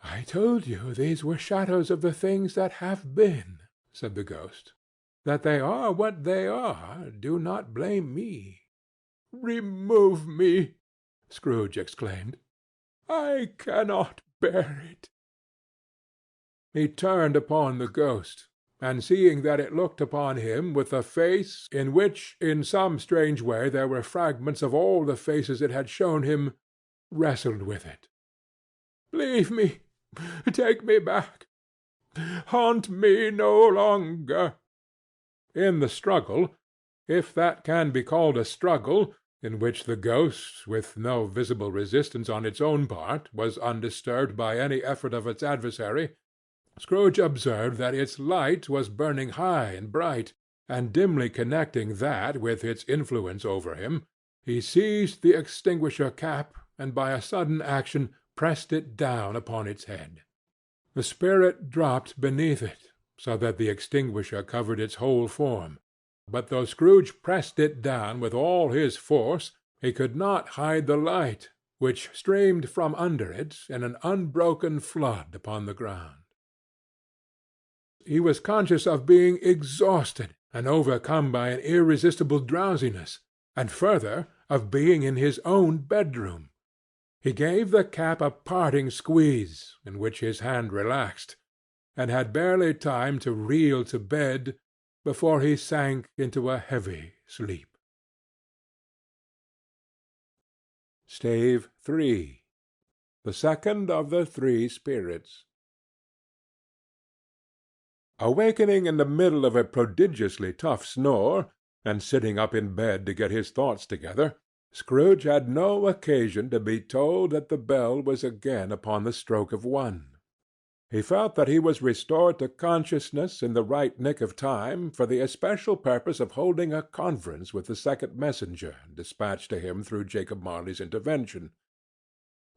"I told you these were shadows of the things that have been," said the ghost. "That they are what they are, do not blame me." "Remove me!" Scrooge exclaimed. "I cannot bear it." He turned upon the ghost, and seeing that it looked upon him with a face in which in some strange way there were fragments of all the faces it had shown him, wrestled with it. "Leave me! Take me back! Haunt me no longer!" In the struggle, if that can be called a struggle, in which the ghost, with no visible resistance on its own part, was undisturbed by any effort of its adversary, Scrooge observed that its light was burning high and bright, and dimly connecting that with its influence over him, he seized the extinguisher cap, and by a sudden action pressed it down upon its head. The spirit dropped beneath it, so that the extinguisher covered its whole form, but though Scrooge pressed it down with all his force, he could not hide the light, which streamed from under it in an unbroken flood upon the ground. He was conscious of being exhausted and overcome by an irresistible drowsiness, and further, of being in his own bedroom. He gave the cap a parting squeeze, in which his hand relaxed, and had barely time to reel to bed before he sank into a heavy sleep. Stave 3. The second of the three spirits. Awakening in the middle of a prodigiously tough snore, and sitting up in bed to get his thoughts together, Scrooge had no occasion to be told that the bell was again upon the stroke of 1. He felt that he was restored to consciousness in the right nick of time for the especial purpose of holding a conference with the second messenger dispatched to him through Jacob Marley's intervention.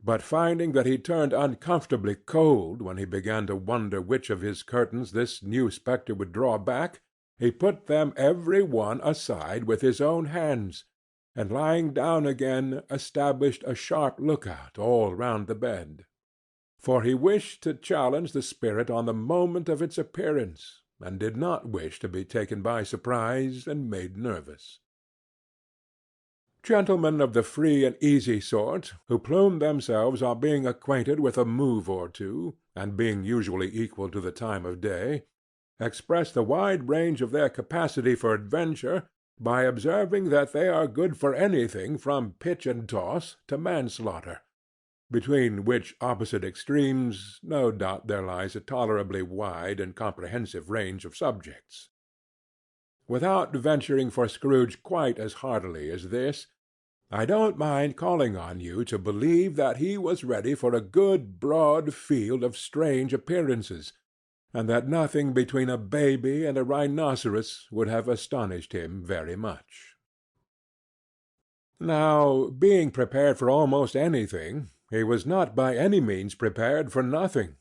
But finding that he turned uncomfortably cold when he began to wonder which of his curtains this new spectre would draw back, he put them every one aside with his own hands, and lying down again established a sharp lookout all round the bed. For he wished to challenge the spirit on the moment of its appearance, and did not wish to be taken by surprise and made nervous. Gentlemen of the free and easy sort, who plumed themselves on being acquainted with a move or two, and being usually equal to the time of day, express the wide range of their capacity for adventure by observing that they are good for anything from pitch and toss to manslaughter, between which opposite extremes no doubt there lies a tolerably wide and comprehensive range of subjects. Without venturing for Scrooge quite as heartily as this, I don't mind calling on you to believe that he was ready for a good broad field of strange appearances, and that nothing between a baby and a rhinoceros would have astonished him very much. Now, being prepared for almost anything, he was not by any means prepared for nothing,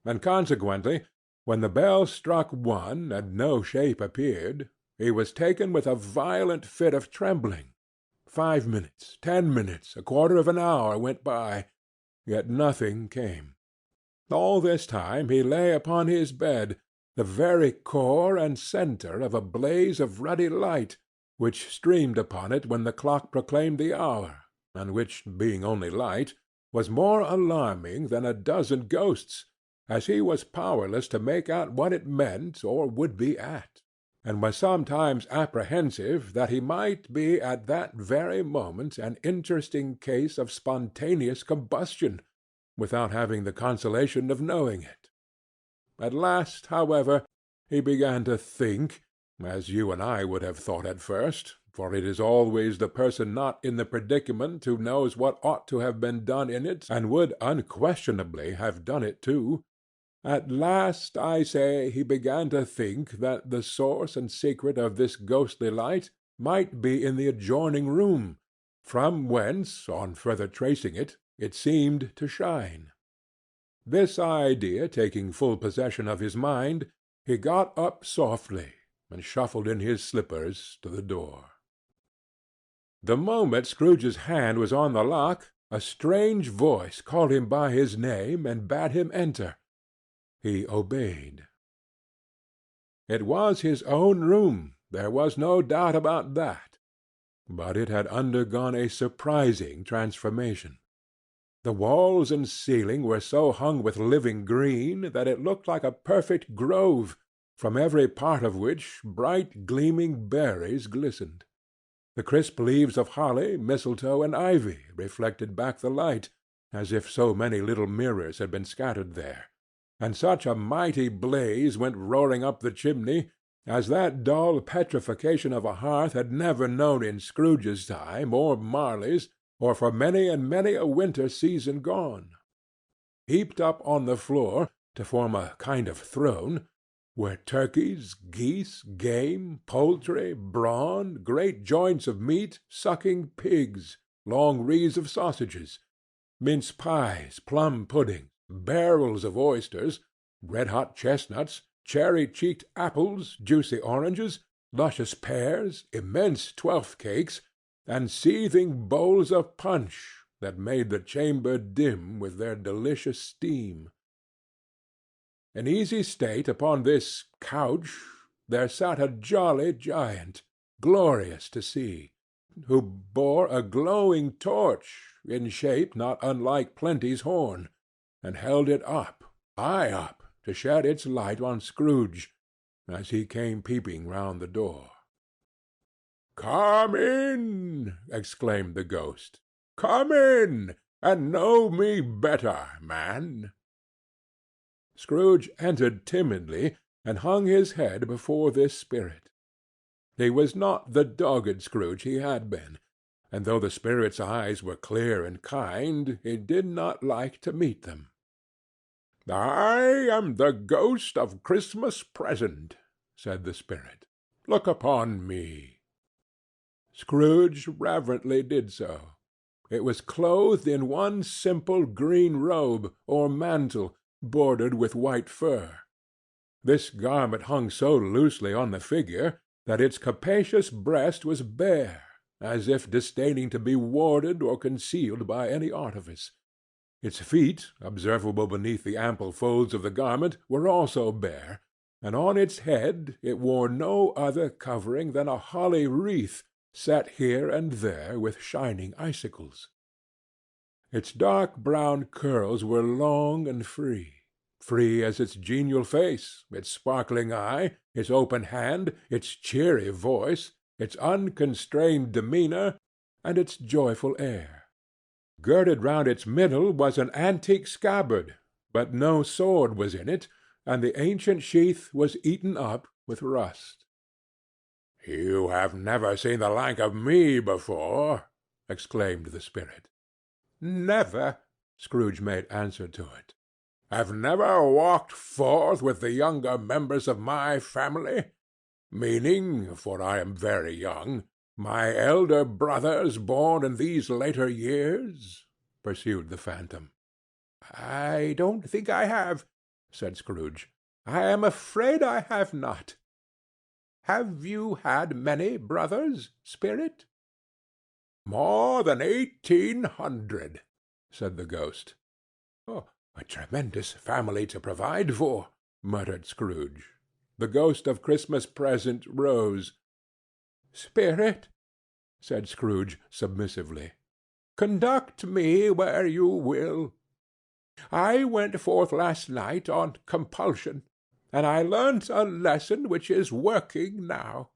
and consequently, when the bell struck 1 and no shape appeared, he was taken with a violent fit of trembling. 5 minutes, 10 minutes, a quarter of an hour went by, yet nothing came. All this time he lay upon his bed, the very core and centre of a blaze of ruddy light, which streamed upon it when the clock proclaimed the hour, and which, being only light, was more alarming than a dozen ghosts, as he was powerless to make out what it meant or would be at, and was sometimes apprehensive that he might be at that very moment an interesting case of spontaneous combustion, without having the consolation of knowing it. At last, however, he began to think, as you and I would have thought at first, for it is always the person not in the predicament who knows what ought to have been done in it, and would unquestionably have done it too. At last, I say, he began to think that the source and secret of this ghostly light might be in the adjoining room, from whence, on further tracing it, it seemed to shine. This idea taking full possession of his mind, he got up softly, and shuffled in his slippers to the door. The moment Scrooge's hand was on the lock, a strange voice called him by his name and bade him enter. He obeyed. It was his own room, there was no doubt about that, but it had undergone a surprising transformation. The walls and ceiling were so hung with living green that it looked like a perfect grove, from every part of which bright gleaming berries glistened. The crisp leaves of holly, mistletoe, and ivy reflected back the light, as if so many little mirrors had been scattered there, and such a mighty blaze went roaring up the chimney as that dull petrification of a hearth had never known in Scrooge's time, or Marley's, or for many and many a winter season gone. Heaped up on the floor, to form a kind of throne, were turkeys, geese, game, poultry, brawn, great joints of meat, sucking pigs, long wreaths of sausages, mince pies, plum puddings, barrels of oysters, red-hot chestnuts, cherry-cheeked apples, juicy oranges, luscious pears, immense twelfth-cakes, and seething bowls of punch that made the chamber dim with their delicious steam. In easy state upon this couch there sat a jolly giant, glorious to see, who bore a glowing torch in shape not unlike Plenty's horn, and held it up, high up, to shed its light on Scrooge, as he came peeping round the door. "Come in!" exclaimed the ghost. "Come in, and know me better, man." Scrooge entered timidly, and hung his head before this spirit. He was not the dogged Scrooge he had been, and though the spirit's eyes were clear and kind, he did not like to meet them. "I am the ghost of Christmas Present," said the spirit. "Look upon me." Scrooge reverently did so. It was clothed in one simple green robe, or mantle, bordered with white fur. This garment hung so loosely on the figure that its capacious breast was bare, as if disdaining to be warded or concealed by any artifice. Its feet, observable beneath the ample folds of the garment, were also bare, and on its head it wore no other covering than a holly wreath, set here and there with shining icicles. Its dark brown curls were long and free as its genial face, its sparkling eye, its open hand, its cheery voice, its unconstrained demeanor, and its joyful air. Girded round its middle was an antique scabbard, but no sword was in it, and the ancient sheath was eaten up with rust. "You have never seen the like of me before," exclaimed the spirit. "Never," Scrooge made answer to it. "Have never walked forth with the younger members of my family? Meaning, for I am very young, my elder brothers born in these later years?" pursued the phantom. "I don't think I have," said Scrooge. "I am afraid I have not. Have you had many brothers, spirit?" "More than 1,800," said the ghost. "Oh, a tremendous family to provide for," muttered Scrooge. The ghost of Christmas Present rose. "Spirit," said Scrooge submissively, "conduct me where you will. I went forth last night on compulsion, and I learnt a lesson which is working now.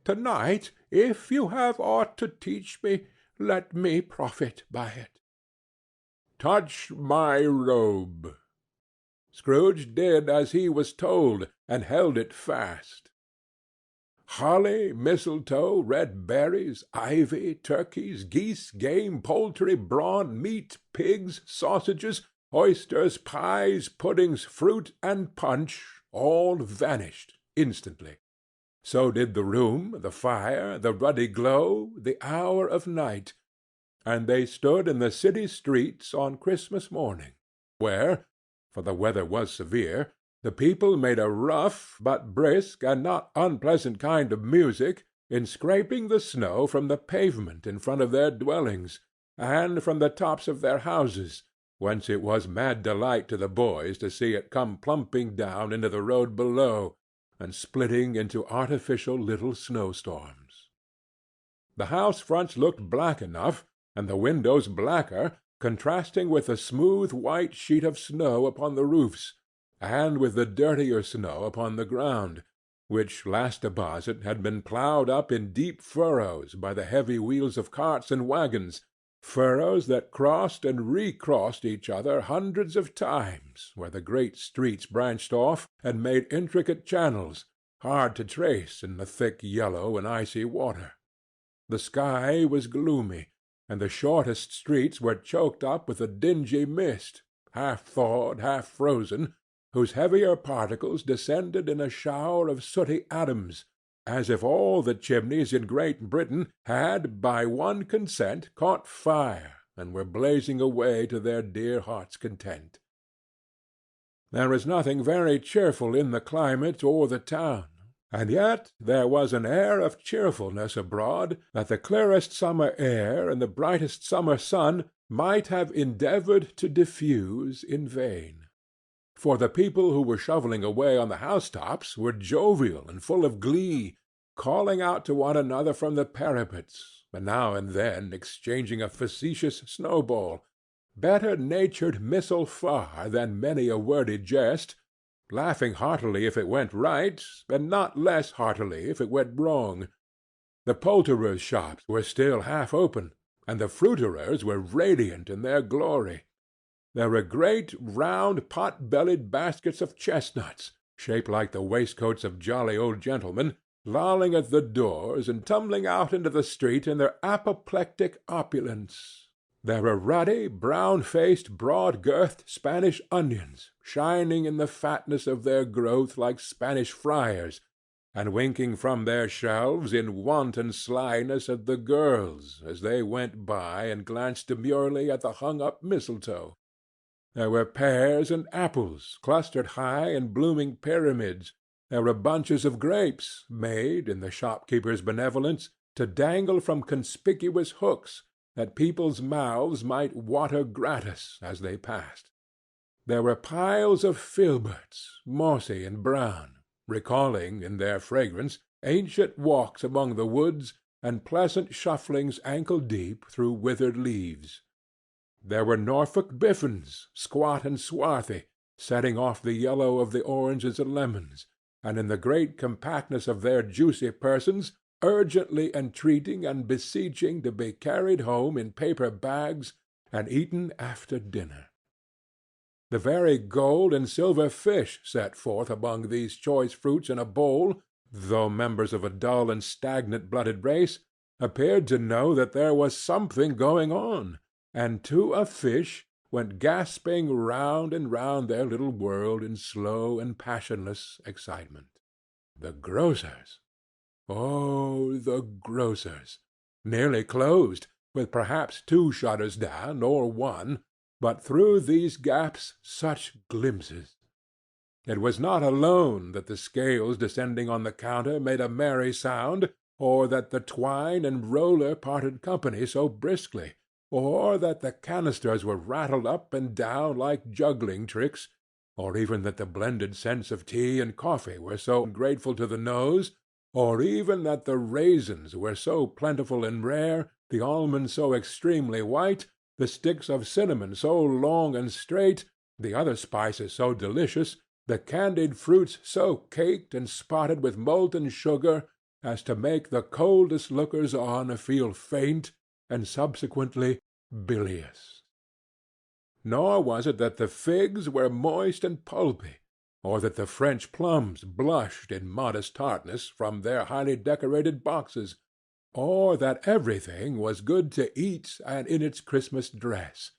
To-night, if you have aught to teach me, let me profit by it." "Touch my robe." Scrooge did as he was told, and held it fast. Holly, mistletoe, red berries, ivy, turkeys, geese, game, poultry, brawn, meat, pigs, sausages, oysters, pies, puddings, fruit, and punch all vanished instantly. So did the room, the fire, the ruddy glow, the hour of night, and they stood in the city streets on Christmas morning, where, for the weather was severe, the people made a rough but brisk and not unpleasant kind of music in scraping the snow from the pavement in front of their dwellings, and from the tops of their houses, whence it was mad delight to the boys to see it come plumping down into the road below, and splitting into artificial little snowstorms. The house fronts looked black enough, and the windows blacker, contrasting with the smooth white sheet of snow upon the roofs, and with the dirtier snow upon the ground, which last deposit had been ploughed up in deep furrows by the heavy wheels of carts and wagons, furrows that crossed and recrossed each other hundreds of times where the great streets branched off and made intricate channels, hard to trace in the thick yellow and icy water. The sky was gloomy, and the shortest streets were choked up with a dingy mist, half thawed, half frozen, whose heavier particles descended in a shower of sooty atoms, as if all the chimneys in Great Britain had by one consent caught fire and were blazing away to their dear hearts' content. There was nothing very cheerful in the climate or the town, and yet there was an air of cheerfulness abroad that the clearest summer air and the brightest summer sun might have endeavored to diffuse in vain. For the people who were shoveling away on the housetops were jovial and full of glee, calling out to one another from the parapets, and now and then exchanging a facetious snowball, better-natured missile far than many a wordy jest, laughing heartily if it went right, and not less heartily if it went wrong. The poulterers' shops were still half open, and the fruiterers were radiant in their glory. There were great, round, pot-bellied baskets of chestnuts, shaped like the waistcoats of jolly old gentlemen, lolling at the doors and tumbling out into the street in their apoplectic opulence. There were ruddy, brown-faced, broad-girthed Spanish onions, shining in the fatness of their growth like Spanish friars, and winking from their shelves in wanton slyness at the girls as they went by and glanced demurely at the hung-up mistletoe. There were pears and apples clustered high in blooming pyramids. There were bunches of grapes, made, in the shopkeeper's benevolence, to dangle from conspicuous hooks, that people's mouths might water gratis as they passed. There were piles of filberts, mossy and brown, recalling, in their fragrance, ancient walks among the woods and pleasant shufflings ankle-deep through withered leaves. There were Norfolk biffins, squat and swarthy, setting off the yellow of the oranges and lemons, and in the great compactness of their juicy persons, urgently entreating and beseeching to be carried home in paper bags and eaten after dinner. The very gold and silver fish set forth among these choice fruits in a bowl, though members of a dull and stagnant-blooded race, appeared to know that there was something going on, and to a fish went gasping round and round their little world in slow and passionless excitement. The grocers! Oh, the grocers! Nearly closed, with perhaps 2 shutters down, or 1, but through these gaps such glimpses! It was not alone that the scales descending on the counter made a merry sound, or that the twine and roller parted company so briskly, or that the canisters were rattled up and down like juggling tricks, or even that the blended scents of tea and coffee were so grateful to the nose, or even that the raisins were so plentiful and rare, the almonds so extremely white, the sticks of cinnamon so long and straight, the other spices so delicious, the candied fruits so caked and spotted with molten sugar, as to make the coldest lookers-on feel faint and subsequently bilious. Nor was it that the figs were moist and pulpy, or that the French plums blushed in modest tartness from their highly decorated boxes, or that everything was good to eat and in its Christmas dress.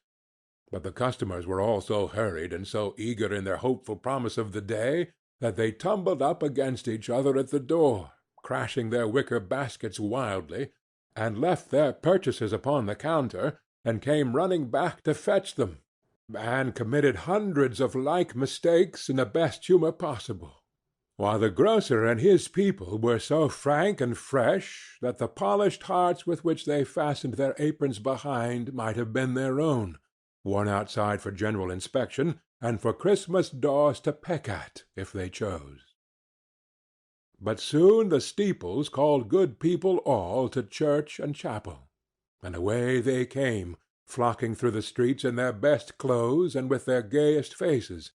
But the customers were all so hurried and so eager in their hopeful promise of the day that they tumbled up against each other at the door, crashing their wicker baskets wildly, and left their purchases upon the counter, and came running back to fetch them, and committed hundreds of like mistakes in the best humor possible, while the grocer and his people were so frank and fresh that the polished hearts with which they fastened their aprons behind might have been their own, worn outside for general inspection, and for Christmas daws to peck at, if they chose. But soon the steeples called good people all to church and chapel, and away they came, flocking through the streets in their best clothes and with their gayest faces,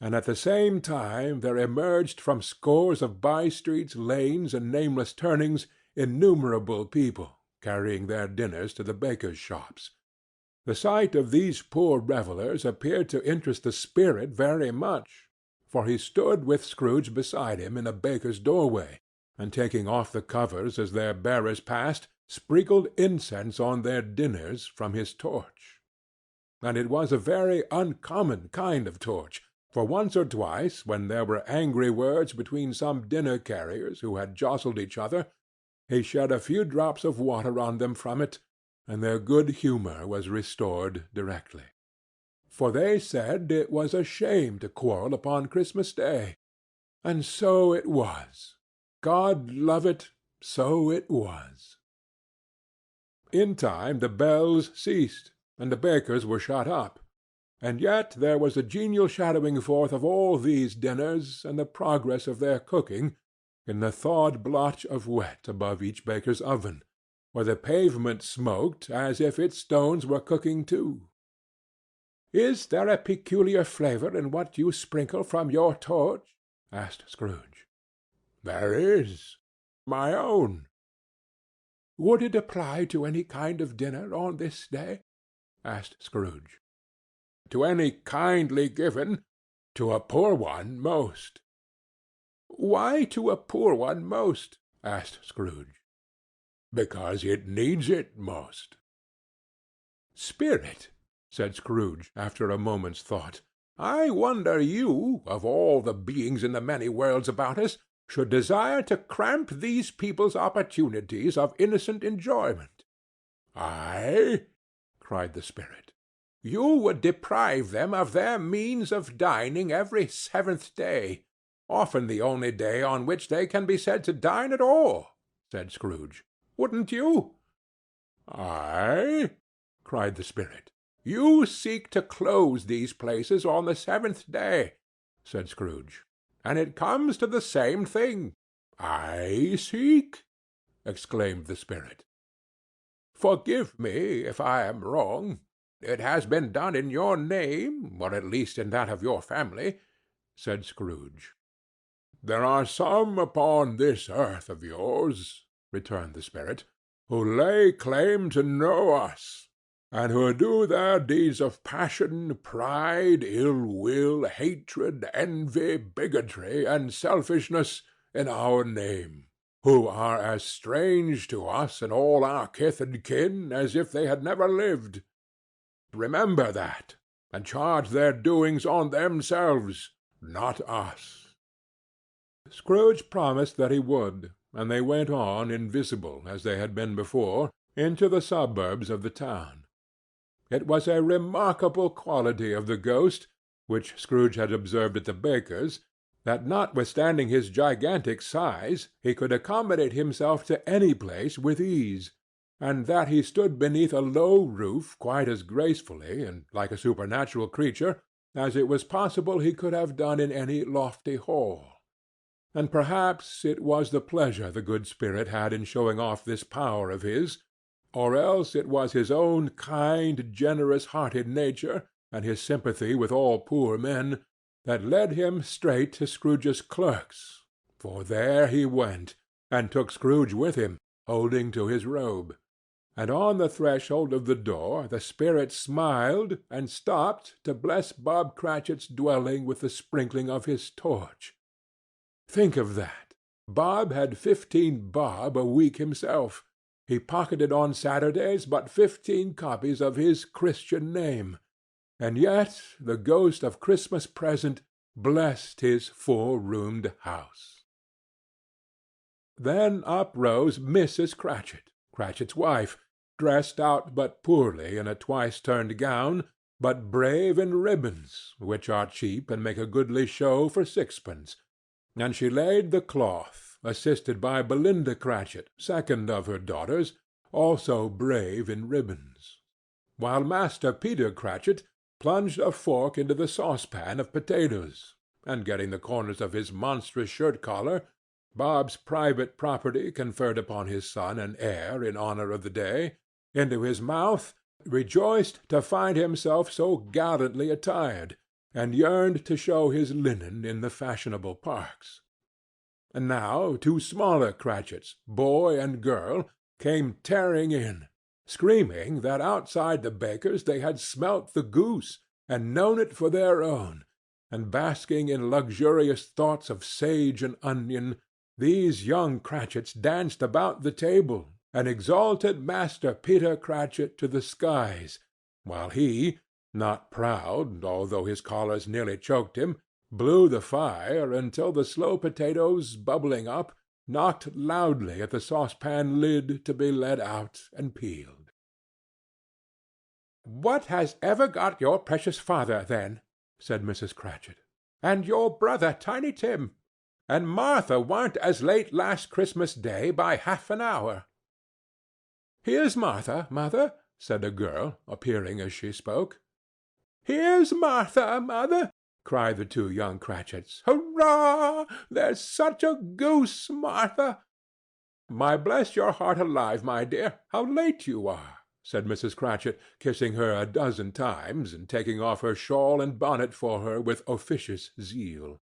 and at the same time there emerged from scores of by-streets, lanes, and nameless turnings innumerable people, carrying their dinners to the bakers' shops. The sight of these poor revellers appeared to interest the spirit very much, for he stood with Scrooge beside him in a baker's doorway, and taking off the covers as their bearers passed, sprinkled incense on their dinners from his torch. And it was a very uncommon kind of torch, for once or twice, when there were angry words between some dinner-carriers who had jostled each other, he shed a few drops of water on them from it, and their good humor was restored directly. for they said it was a shame to quarrel upon Christmas Day. And so it was. God love it, so it was. In time the bells ceased, and the bakers were shut up, and yet there was a genial shadowing forth of all these dinners and the progress of their cooking in the thawed blotch of wet above each baker's oven, where the pavement smoked as if its stones were cooking too. "Is there a peculiar flavour in what you sprinkle from your torch?" asked Scrooge. "There is. My own." "Would it apply to any kind of dinner on this day?" asked Scrooge. "To any kindly given. To a poor one most." "Why to a poor one most?" asked Scrooge. "Because it needs it most." "Spirit," said Scrooge, after a moment's thought, "I wonder you, of all the beings in the many worlds about us, should desire to cramp these people's opportunities of innocent enjoyment." "I?" cried the spirit. "You would deprive them of their means of dining every 7th day, often the only day on which they can be said to dine at all," said Scrooge. "Wouldn't you?" "I?" cried the spirit. "You seek to close these places on the 7th day," said Scrooge, "and it comes to the same thing." "I seek!" exclaimed the spirit. "Forgive me if I am wrong. It has been done in your name, or at least in that of your family," said Scrooge. "There are some upon this earth of yours," returned the spirit, "who lay claim to know us, and who do their deeds of passion, pride, ill-will, hatred, envy, bigotry, and selfishness in our name, who are as strange to us and all our kith and kin as if they had never lived. Remember that, and charge their doings on themselves, not us." Scrooge promised that he would, and they went on, invisible, as they had been before, into the suburbs of the town. It was a remarkable quality of the ghost, which Scrooge had observed at the baker's, that notwithstanding his gigantic size, he could accommodate himself to any place with ease, and that he stood beneath a low roof quite as gracefully and like a supernatural creature as it was possible he could have done in any lofty hall. And perhaps it was the pleasure the good spirit had in showing off this power of his, or else it was his own kind, generous-hearted nature, and his sympathy with all poor men, that led him straight to Scrooge's clerk's, for there he went, and took Scrooge with him, holding to his robe. And on the threshold of the door the spirit smiled, and stopped to bless Bob Cratchit's dwelling with the sprinkling of his torch. Think of that! Bob had 15 bob a week himself. He pocketed on Saturdays but 15 copies of his Christian name, and yet the ghost of Christmas Present blessed his 4-roomed house. Then up rose Mrs. Cratchit, Cratchit's wife, dressed out but poorly in a twice-turned gown, but brave in ribbons, which are cheap and make a goodly show for 6pence, and she laid the cloth, assisted by Belinda Cratchit, second of her daughters, also brave in ribbons, while Master Peter Cratchit plunged a fork into the saucepan of potatoes, and getting the corners of his monstrous shirt-collar, Bob's private property conferred upon his son and heir in honor of the day, into his mouth, rejoiced to find himself so gallantly attired, and yearned to show his linen in the fashionable parks. And now 2 smaller Cratchits, boy and girl, came tearing in, screaming that outside the baker's they had smelt the goose, and known it for their own, and basking in luxurious thoughts of sage and onion, these young Cratchits danced about the table, and exalted Master Peter Cratchit to the skies, while he, not proud, although his collars nearly choked him, blew the fire until the slow potatoes, bubbling up, knocked loudly at the saucepan lid to be let out and peeled. "What has ever got your precious father, then?" said Mrs. Cratchit. "And your brother, Tiny Tim? And Martha warn't as late last Christmas Day by half an hour." "Here's Martha, mother," said a girl, appearing as she spoke. "Here's Martha, mother!" cried the two young Cratchits. "Hurrah! There's such a goose, Martha!" "My bless your heart alive, my dear, how late you are!" said Mrs. Cratchit, kissing her a dozen times, and taking off her shawl and bonnet for her with officious zeal.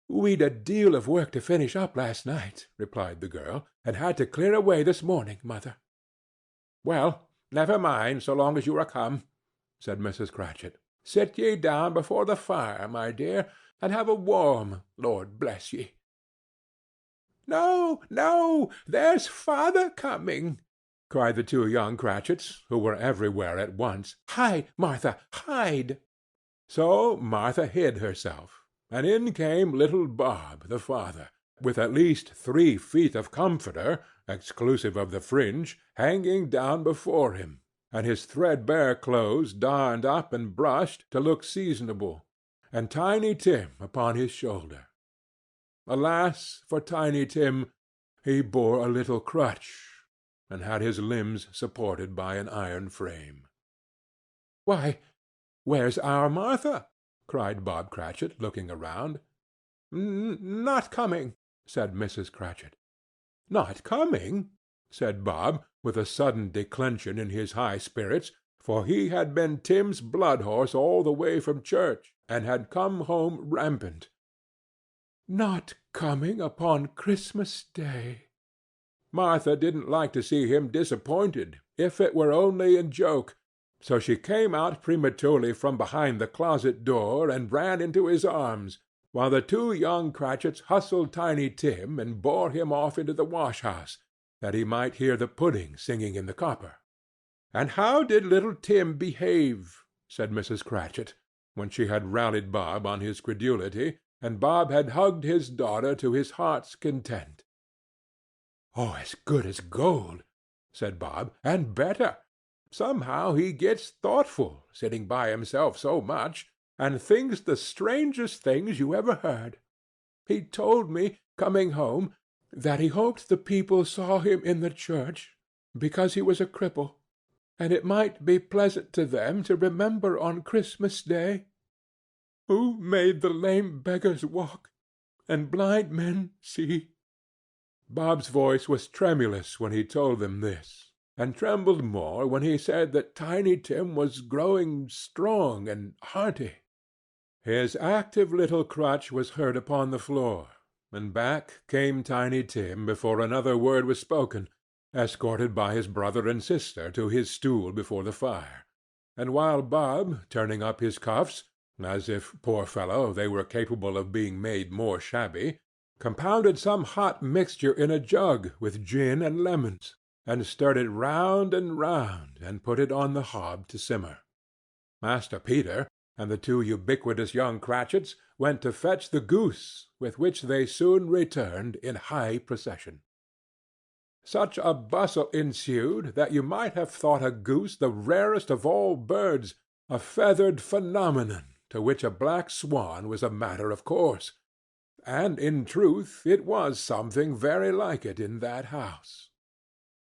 "We'd a deal of work to finish up last night," replied the girl, "and had to clear away this morning, mother." "Well, never mind, so long as you are come," said Mrs. Cratchit. "Sit ye down before the fire, my dear, and have a warm, Lord bless ye." "No, no, there's father coming!" cried the two young Cratchits, who were everywhere at once. "Hide, Martha, hide!" So Martha hid herself, and in came little Bob, the father, with at least 3 feet of comforter, exclusive of the fringe, hanging down before him, and his threadbare clothes darned up and brushed to look seasonable, and Tiny Tim upon his shoulder. Alas for Tiny Tim! He bore a little crutch, and had his limbs supported by an iron frame. "Why, where's our Martha?" cried Bob Cratchit, looking around. "Not coming," said Mrs. Cratchit. "Not coming?" said Bob, with a sudden declension in his high spirits, for he had been Tim's blood-horse all the way from church, and had come home rampant. "Not coming upon Christmas Day!" Martha didn't like to see him disappointed, if it were only in joke, so she came out prematurely from behind the closet door and ran into his arms, while the two young Cratchits hustled Tiny Tim and bore him off into the wash-house, that he might hear the pudding singing in the copper. "And how did little Tim behave?" said Mrs. Cratchit, when she had rallied Bob on his credulity, and Bob had hugged his daughter to his heart's content. "Oh, as good as gold," said Bob, "and better. Somehow he gets thoughtful, sitting by himself so much, and thinks the strangest things you ever heard. He told me, coming home, that he hoped the people saw him in the church, because he was a cripple, and it might be pleasant to them to remember on Christmas Day, 'Who made the lame beggars walk, and blind men see.'" Bob's voice was tremulous when he told them this, and trembled more when he said that Tiny Tim was growing strong and hearty. His active little crutch was heard upon the floor, and back came Tiny Tim before another word was spoken, escorted by his brother and sister to his stool before the fire, and while Bob, turning up his cuffs, as if, poor fellow, they were capable of being made more shabby, compounded some hot mixture in a jug with gin and lemons, and stirred it round and put it on the hob to simmer. Master Peter and the two ubiquitous young Cratchits went to fetch the goose, with which they soon returned in high procession. Such a bustle ensued that you might have thought a goose the rarest of all birds, a feathered phenomenon to which a black swan was a matter of course, and in truth it was something very like it in that house.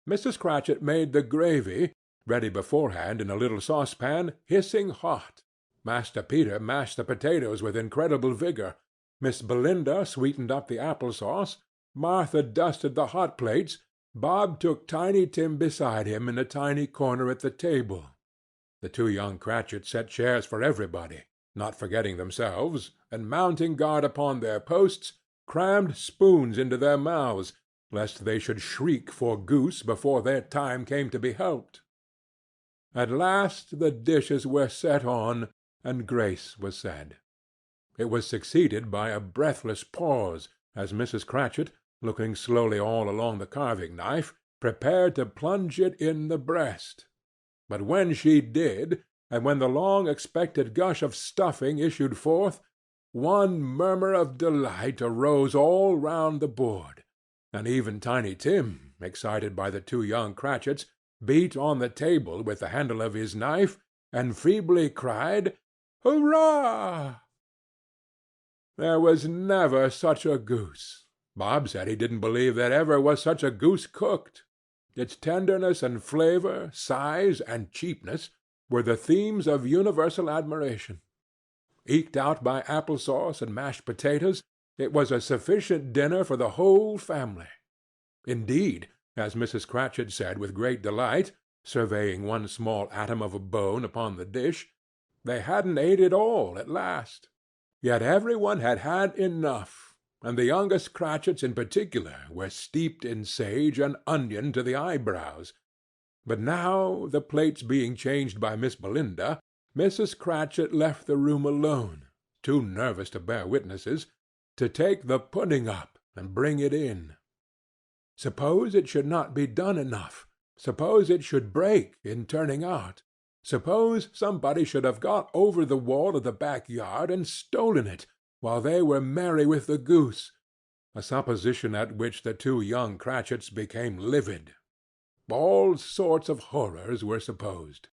Mrs. Cratchit made the gravy, ready beforehand in a little saucepan, hissing hot. Master Peter mashed the potatoes with incredible vigor. Miss Belinda sweetened up the apple-sauce. Martha dusted the hot plates. Bob took Tiny Tim beside him in a tiny corner at the table. The two young Cratchits set chairs for everybody, not forgetting themselves, and mounting guard upon their posts, crammed spoons into their mouths, lest they should shriek for goose before their time came to be helped. At last the dishes were set on, and grace was said. It was succeeded by a breathless pause, as Mrs. Cratchit, looking slowly all along the carving-knife, prepared to plunge it in the breast. But when she did, and when the long-expected gush of stuffing issued forth, one murmur of delight arose all round the board, and even Tiny Tim, excited by the two young Cratchits, beat on the table with the handle of his knife, and feebly cried, "Hurrah!" There was never such a goose. Bob said he didn't believe there ever was such a goose cooked. Its tenderness and flavor, size and cheapness, were the themes of universal admiration. Eked out by apple sauce and mashed potatoes, it was a sufficient dinner for the whole family. Indeed, as Mrs. Cratchit said with great delight, surveying one small atom of a bone upon the dish, they hadn't ate it all at last. Yet every one had had enough, and the youngest Cratchits in particular were steeped in sage and onion to the eyebrows. But now, the plates being changed by Miss Belinda, Mrs. Cratchit left the room alone, too nervous to bear witnesses, to take the pudding up and bring it in. Suppose it should not be done enough? Suppose it should break in turning out? Suppose somebody should have got over the wall of the back-yard and stolen it, while they were merry with the goose, a supposition at which the two young Cratchits became livid. All sorts of horrors were supposed.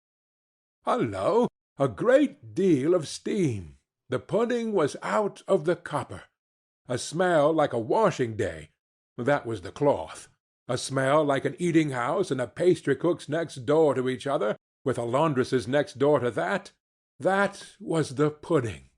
Hullo! A great deal of steam. The pudding was out of the copper. A smell like a washing-day. That was the cloth. A smell like an eating-house and a pastry-cook's next door to each other, with a laundress's next door to that. That was the pudding.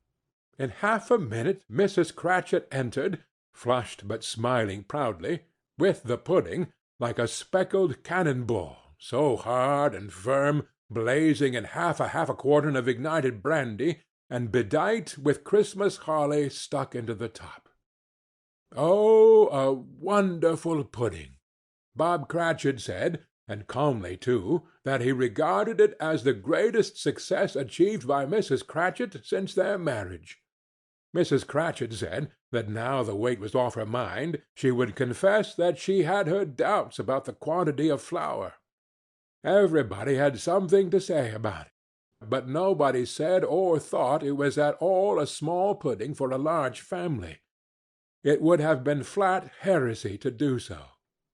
In half a minute Mrs. Cratchit entered, flushed but smiling proudly, with the pudding, like a speckled cannon-ball, so hard and firm, blazing in half a quartern of ignited brandy, and bedight with Christmas holly stuck into the top. Oh, a wonderful pudding! Bob Cratchit said, and calmly too, that he regarded it as the greatest success achieved by Mrs. Cratchit since their marriage. Mrs. Cratchit said that now the weight was off her mind, she would confess that she had her doubts about the quantity of flour. Everybody had something to say about it, but nobody said or thought it was at all a small pudding for a large family. It would have been flat heresy to do so.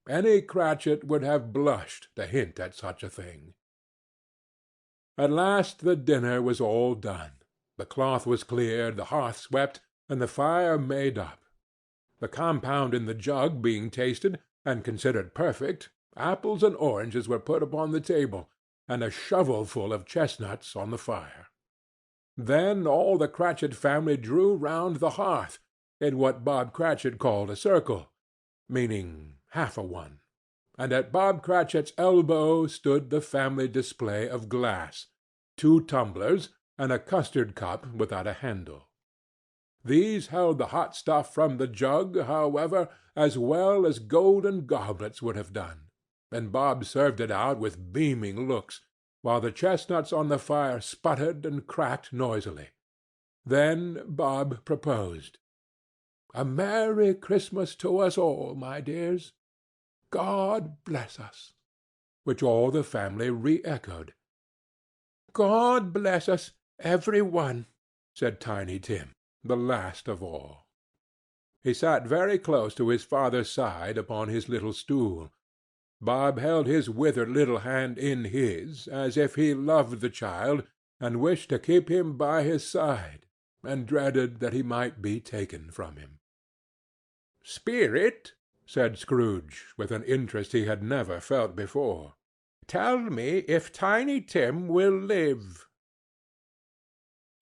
Any Cratchit would have blushed to hint at such a thing. At last the dinner was all done. The cloth was cleared, the hearth swept, and the fire made up. The compound in the jug being tasted, and considered perfect, apples and oranges were put upon the table, and a shovelful of chestnuts on the fire. Then all the Cratchit family drew round the hearth, in what Bob Cratchit called a circle, meaning half a one, and at Bob Cratchit's elbow stood the family display of glass, 2 tumblers, and a custard cup without a handle. These held the hot stuff from the jug, however, as well as golden goblets would have done, and Bob served it out with beaming looks, while the chestnuts on the fire sputtered and cracked noisily. Then Bob proposed. "A Merry Christmas to us all, my dears. God bless us," which all the family re-echoed. "God bless us, every one," said Tiny Tim, the last of all. He sat very close to his father's side upon his little stool. Bob held his withered little hand in his, as if he loved the child, and wished to keep him by his side, and dreaded that he might be taken from him. "Spirit," said Scrooge, with an interest he had never felt before, "tell me if Tiny Tim will live."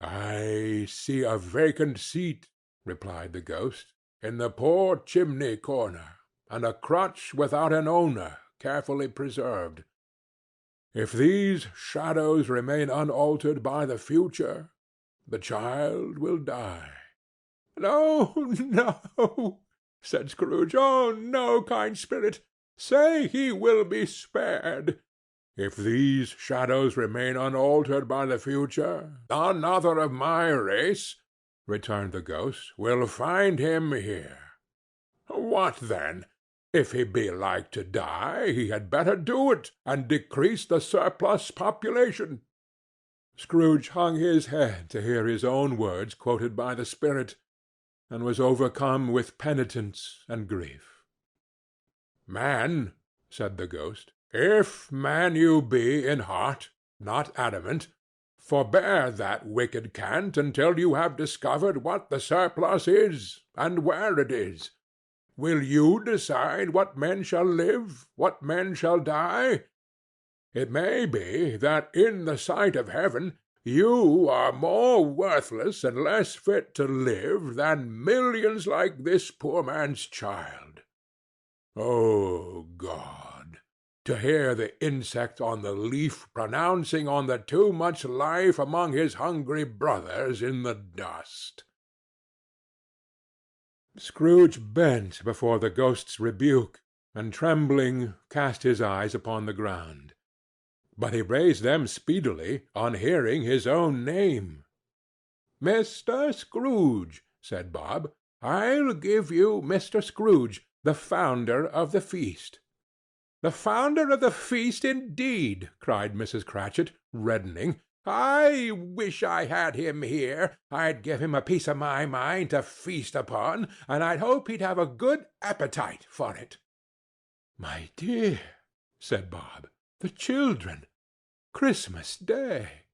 "I see a vacant seat," replied the ghost, "in the poor chimney-corner, and a crutch without an owner, carefully preserved. If these shadows remain unaltered by the future, the child will die." "No, no," said Scrooge. "Oh, no, kind spirit! Say he will be spared." "If these shadows remain unaltered by the future, another of my race," returned the ghost, "will find him here. What then? If he be like to die, he had better do it, and decrease the surplus population." Scrooge hung his head to hear his own words quoted by the spirit, and was overcome with penitence and grief. "Man," said the ghost, If man you be in heart, not adamant, forbear that wicked cant until you have discovered what the surplus is, and where it is. Will you decide what men shall live, what men shall die? It may be that in the sight of heaven you are more worthless and less fit to live than millions like this poor man's child. O God! To hear the insect on the leaf pronouncing on the too much life among his hungry brothers in the dust. Scrooge bent before the ghost's rebuke, and trembling cast his eyes upon the ground. But he raised them speedily on hearing his own name. "Mr. Scrooge," said Bob, "I'll give you Mr. Scrooge, the founder of the feast." "The founder of the feast, indeed!" cried Mrs. Cratchit, reddening. "I wish I had him here. I'd give him a piece of my mind to feast upon, and I'd hope he'd have a good appetite for it." "My dear," said Bob, "the children! Christmas Day!"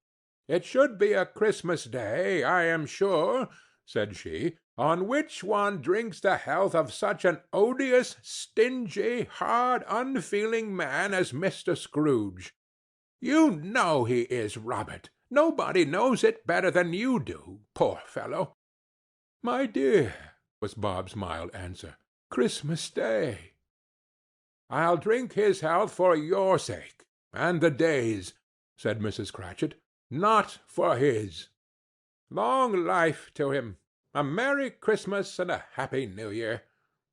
"It should be a Christmas Day, I am sure," said she, "on which one drinks the health of such an odious, stingy, hard, unfeeling man as Mr. Scrooge. You know he is, Robert. Nobody knows it better than you do, poor fellow." "My dear," was Bob's mild answer, "Christmas Day." "I'll drink his health for your sake, and the day's," said Mrs. Cratchit, "not for his. Long life to him! A Merry Christmas and a Happy New Year!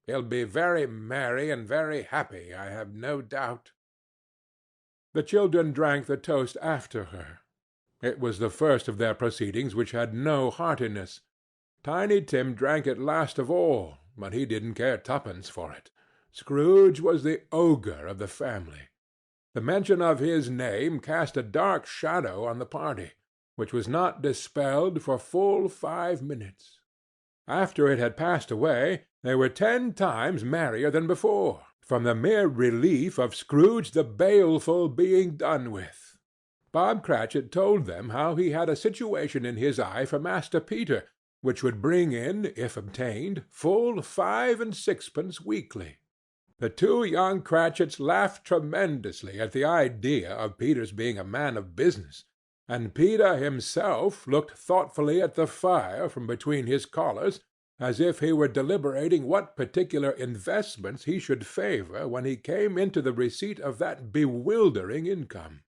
He'll be very merry and very happy, I have no doubt." The children drank the toast after her. It was the first of their proceedings which had no heartiness. Tiny Tim drank it last of all, but he didn't care twopence for it. Scrooge was the ogre of the family. The mention of his name cast a dark shadow on the party, which was not dispelled for full 5 minutes. After it had passed away, they were 10 times merrier than before, from the mere relief of Scrooge the Baleful being done with. Bob Cratchit told them how he had a situation in his eye for Master Peter, which would bring in, if obtained, full 5 and 6pence weekly. The 2 young Cratchits laughed tremendously at the idea of Peter's being a man of business, and Peter himself looked thoughtfully at the fire from between his collars, as if he were deliberating what particular investments he should favor when he came into the receipt of that bewildering income.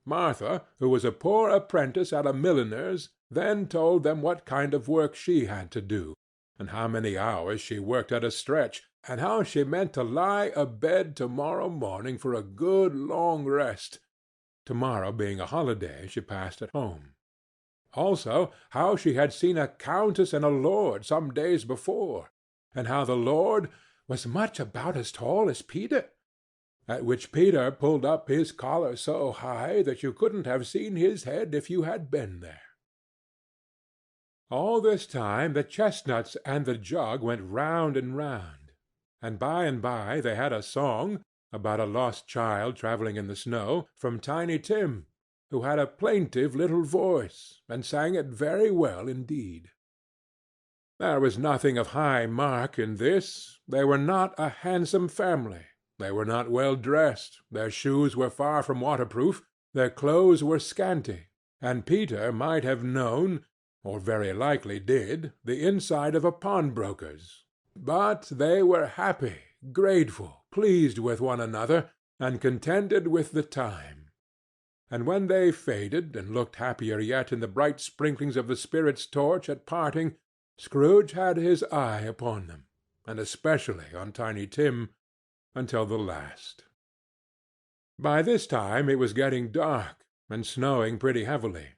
Martha, who was a poor apprentice at a milliner's, then told them what kind of work she had to do, and how many hours she worked at a stretch, and how she meant to lie abed to-morrow morning for a good long rest, to-morrow being a holiday she passed at home. Also, how she had seen a countess and a lord some days before, and how the lord was much about as tall as Peter, at which Peter pulled up his collar so high that you couldn't have seen his head if you had been there. All this time the chestnuts and the jug went round and round, and by they had a song, about a lost child travelling in the snow, from Tiny Tim, who had a plaintive little voice, and sang it very well indeed. There was nothing of high mark in this. They were not a handsome family. They were not well dressed. Their shoes were far from waterproof. Their clothes were scanty, and Peter might have known, or very likely did, the inside of a pawnbroker's. But they were happy, grateful, pleased with one another, and contented with the time. And when they faded, and looked happier yet in the bright sprinklings of the spirit's torch at parting, Scrooge had his eye upon them, and especially on Tiny Tim, until the last. By this time it was getting dark, and snowing pretty heavily,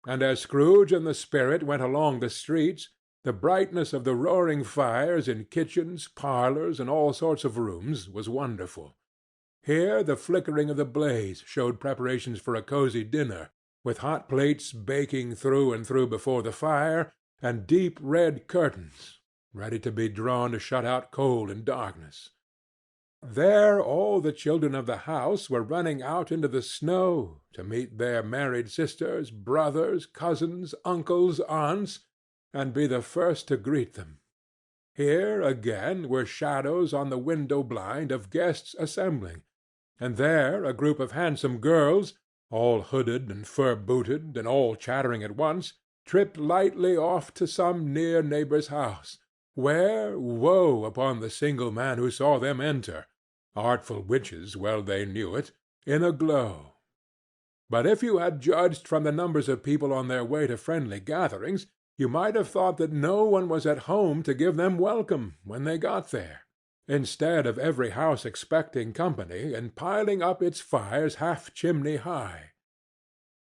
and as Scrooge and the spirit went along the streets, the brightness of the roaring fires in kitchens, parlors, and all sorts of rooms was wonderful. Here the flickering of the blaze showed preparations for a cosy dinner, with hot plates baking through and through before the fire, and deep red curtains, ready to be drawn to shut out cold and darkness. There all the children of the house were running out into the snow to meet their married sisters, brothers, cousins, uncles, aunts, and be the first to greet them. Here, again, were shadows on the window blind of guests assembling, and there a group of handsome girls, all hooded and fur-booted, and all chattering at once, tripped lightly off to some near neighbor's house, where, woe upon the single man who saw them enter, artful witches well they knew it, in a glow. But if you had judged from the numbers of people on their way to friendly gatherings, you might have thought that no one was at home to give them welcome when they got there, instead of every house expecting company and piling up its fires half chimney high.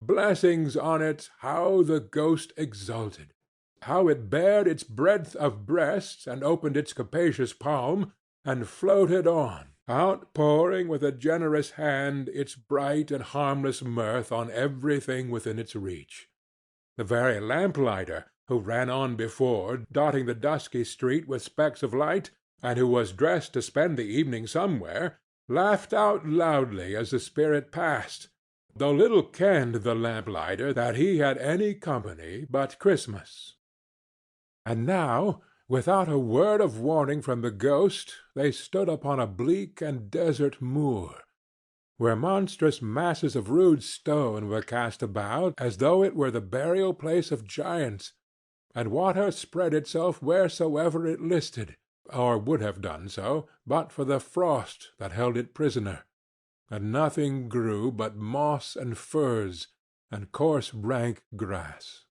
Blessings on it, how the ghost exulted! How it bared its breadth of breast, and opened its capacious palm, and floated on, outpouring with a generous hand its bright and harmless mirth on everything within its reach. The very lamplighter, who ran on before, dotting the dusky street with specks of light, and who was dressed to spend the evening somewhere, laughed out loudly as the spirit passed, though little kenned the lamplighter that he had any company but Christmas. And now, without a word of warning from the ghost, they stood upon a bleak and desert moor, where monstrous masses of rude stone were cast about as though it were the burial-place of giants, and water spread itself wheresoever it listed, or would have done so, but for the frost that held it prisoner, and nothing grew but moss and furze, and coarse rank grass.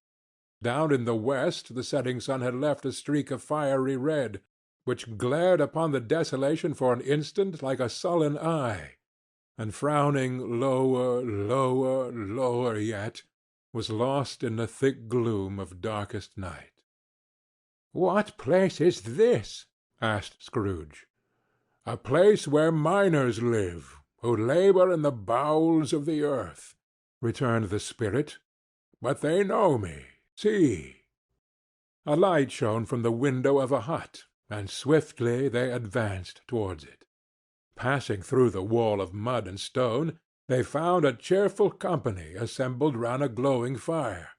Down in the west the setting sun had left a streak of fiery red, which glared upon the desolation for an instant like a sullen eye, and frowning lower, lower, lower yet, was lost in the thick gloom of darkest night. "What place is this?" asked Scrooge. "A place where miners live, who labor in the bowels of the earth," returned the spirit. "But they know me. See!" A light shone from the window of a hut, and swiftly they advanced towards it. Passing through the wall of mud and stone, they found a cheerful company assembled round a glowing fire.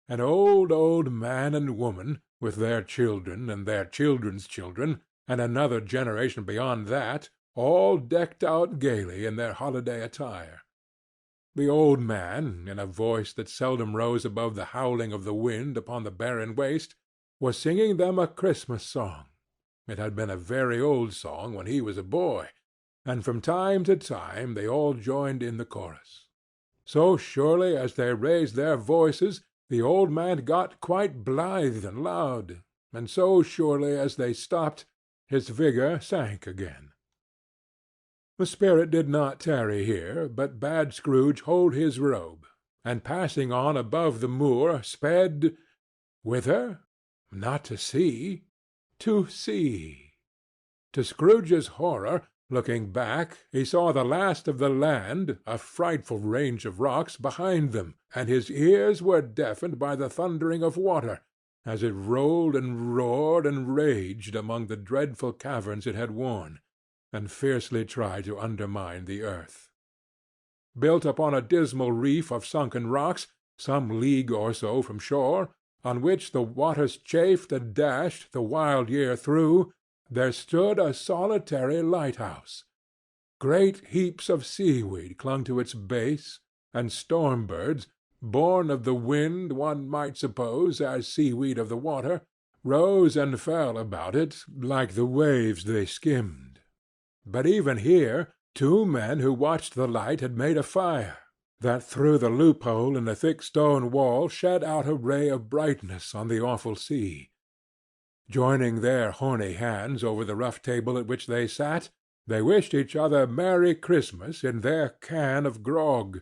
An old man and woman, with their children and their children's children, and another generation beyond that, all decked out gaily in their holiday attire. The old man, in a voice that seldom rose above the howling of the wind upon the barren waste, was singing them a Christmas song. It had been a very old song when he was a boy, and from time to time they all joined in the chorus. So surely as they raised their voices, the old man got quite blithe and loud, and so surely as they stopped, his vigor sank again. The spirit did not tarry here, but bade Scrooge hold his robe, and passing on above the moor, sped whither? Not to see, to sea. To Scrooge's horror, looking back, he saw the last of the land, a frightful range of rocks, behind them, and his ears were deafened by the thundering of water, as it rolled and roared and raged among the dreadful caverns it had worn, and fiercely tried to undermine the earth. Built upon a dismal reef of sunken rocks, some league or so from shore, on which the waters chafed and dashed the wild year through, there stood a solitary lighthouse. Great heaps of seaweed clung to its base, and storm-birds, born of the wind, one might suppose, as seaweed of the water, rose and fell about it like the waves they skimmed. But even here 2 men who watched the light had made a fire, that through the loophole in the thick stone wall shed out a ray of brightness on the awful sea. Joining their horny hands over the rough table at which they sat, they wished each other Merry Christmas in their can of grog.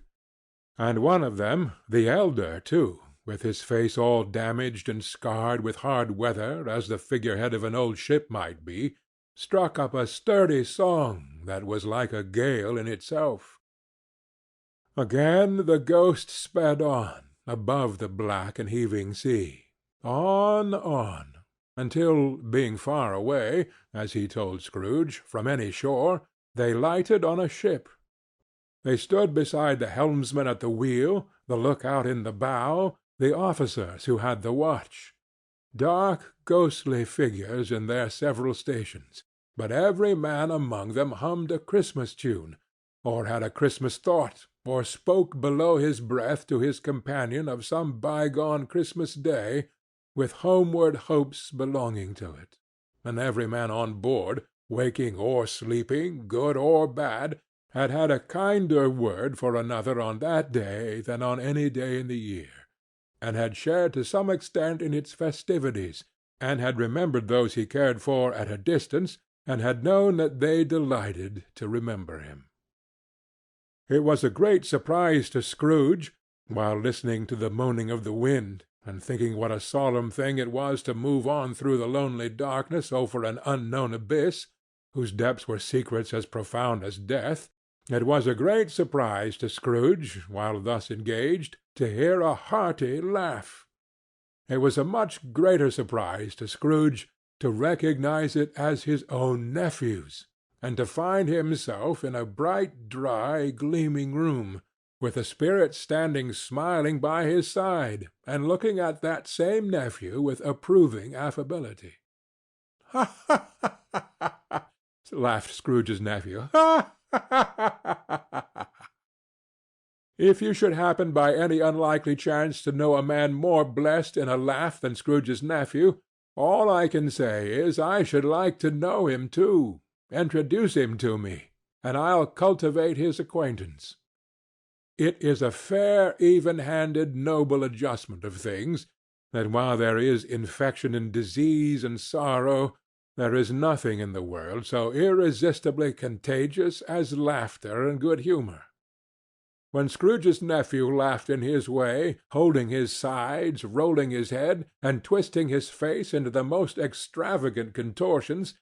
And one of them, the elder too, with his face all damaged and scarred with hard weather as the figurehead of an old ship might be, struck up a sturdy song that was like a gale in itself. Again the ghost sped on, above the black and heaving sea. On, until, being far away, as he told Scrooge, from any shore, they lighted on a ship. They stood beside the helmsman at the wheel, the lookout in the bow, the officers who had the watch. Dark, ghostly figures in their several stations, but every man among them hummed a Christmas tune, or had a Christmas thought, or spoke below his breath to his companion of some bygone Christmas day, with homeward hopes belonging to it. And every man on board, waking or sleeping, good or bad, had had a kinder word for another on that day than on any day in the year, and had shared to some extent in its festivities, and had remembered those he cared for at a distance, and had known that they delighted to remember him. It was a great surprise to Scrooge, while listening to the moaning of the wind, and thinking what a solemn thing it was to move on through the lonely darkness over an unknown abyss, whose depths were secrets as profound as death. It was a great surprise to Scrooge, while thus engaged, to hear a hearty laugh. It was a much greater surprise to Scrooge to recognize it as his own nephew's, and to find himself in a bright, dry, gleaming room, with the spirit standing smiling by his side, and looking at that same nephew with approving affability. "Ha, ha, ha, ha, ha!" laughed Scrooge's nephew. "Ha, ha, ha, ha, ha!" If you should happen by any unlikely chance to know a man more blessed in a laugh than Scrooge's nephew, all I can say is I should like to know him too. Introduce him to me, and I'll cultivate his acquaintance. It is a fair, even-handed, noble adjustment of things, that while there is infection and disease and sorrow, there is nothing in the world so irresistibly contagious as laughter and good humor. When Scrooge's nephew laughed in his way, holding his sides, rolling his head, and twisting his face into the most extravagant contortions,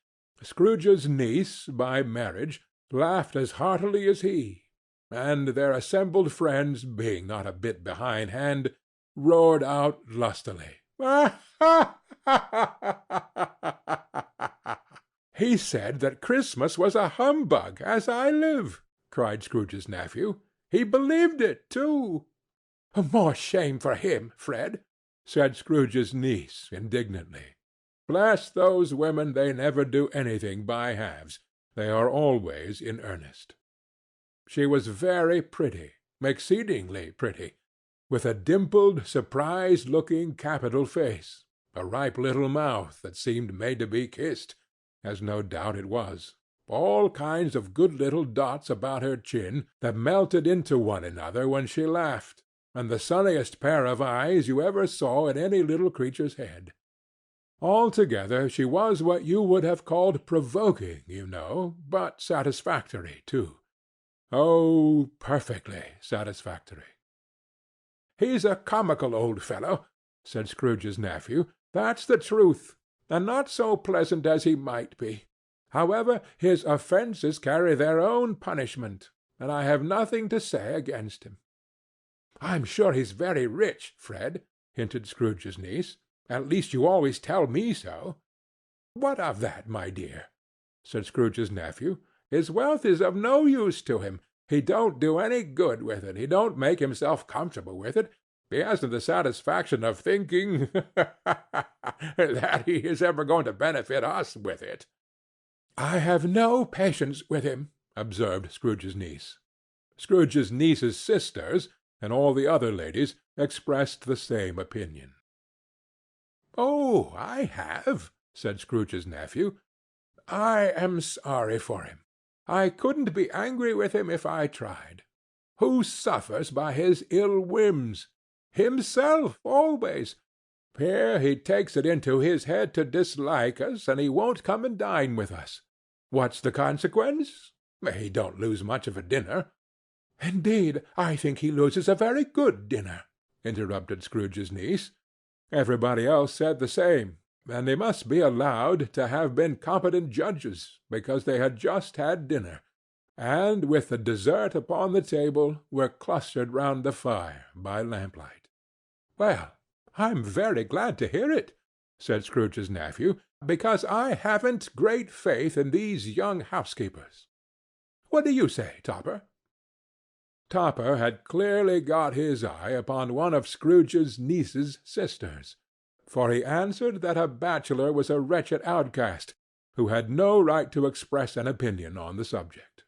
Scrooge's niece, by marriage, laughed as heartily as he, and their assembled friends, being not a bit behindhand, roared out lustily, "Ha, ha, ha, ha, ha!" "He said that Christmas was a humbug, as I live!" cried Scrooge's nephew. "He believed it, too." "More shame for him, Fred," said Scrooge's niece, indignantly. "Bless those women, they never do anything by halves. They are always in earnest." She was very pretty, exceedingly pretty, with a dimpled, surprised-looking, capital face, a ripe little mouth that seemed made to be kissed, as no doubt it was, all kinds of good little dots about her chin that melted into one another when she laughed, and the sunniest pair of eyes you ever saw in any little creature's head. Altogether she was what you would have called provoking, you know, but satisfactory, too. Oh, perfectly satisfactory. "He's a comical old fellow," said Scrooge's nephew. "That's the truth, and not so pleasant as he might be. However, his offences carry their own punishment, and I have nothing to say against him." "I'm sure he's very rich, Fred," hinted Scrooge's niece. "At least you always tell me so." "What of that, my dear?" said Scrooge's nephew. "His wealth is of no use to him. He don't do any good with it. He don't make himself comfortable with it. He hasn't the satisfaction of thinking that he is ever going to benefit us with it." "I have no patience with him," observed Scrooge's niece. Scrooge's niece's sisters, and all the other ladies, expressed the same opinion. "Oh, I have," said Scrooge's nephew. "I am sorry for him. I couldn't be angry with him if I tried. Who suffers by his ill whims? Himself, always. Here he takes it into his head to dislike us, and he won't come and dine with us. What's the consequence? He don't lose much of a dinner." "Indeed, I think he loses a very good dinner," interrupted Scrooge's niece. Everybody else said the same, and they must be allowed to have been competent judges, because they had just had dinner, and, with the dessert upon the table, were clustered round the fire by lamplight. "Well, I'm very glad to hear it," said Scrooge's nephew, "because I haven't great faith in these young housekeepers. What do you say, Topper?" Topper had clearly got his eye upon one of Scrooge's niece's sisters, for he answered that a bachelor was a wretched outcast, who had no right to express an opinion on the subject.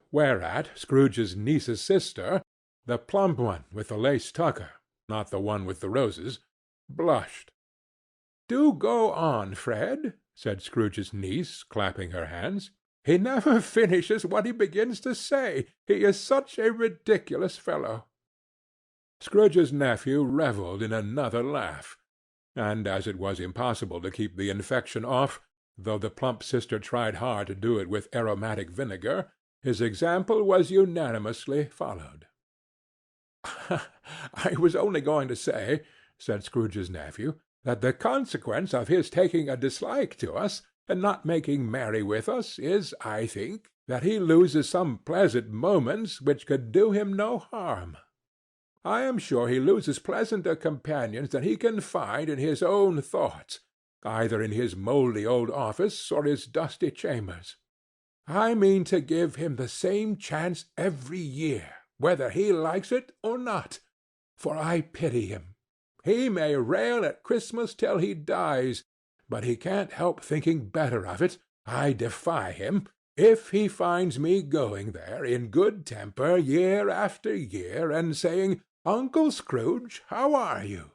Whereat Scrooge's niece's sister, the plump one with the lace tucker, not the one with the roses, blushed. "Do go on, Fred," said Scrooge's niece, clapping her hands. "He never finishes what he begins to say. He is such a ridiculous fellow." Scrooge's nephew revelled in another laugh, and as it was impossible to keep the infection off, though the plump sister tried hard to do it with aromatic vinegar, his example was unanimously followed. "I was only going to say," said Scrooge's nephew, "that the consequence of his taking a dislike to us, and not making merry with us, is, I think, that he loses some pleasant moments which could do him no harm. I am sure he loses pleasanter companions than he can find in his own thoughts, either in his mouldy old office or his dusty chambers. I mean to give him the same chance every year, whether he likes it or not, for I pity him. He may rail at Christmas till he dies, but he can't help thinking better of it, I defy him, if he finds me going there in good temper year after year, and saying, 'Uncle Scrooge, how are you?'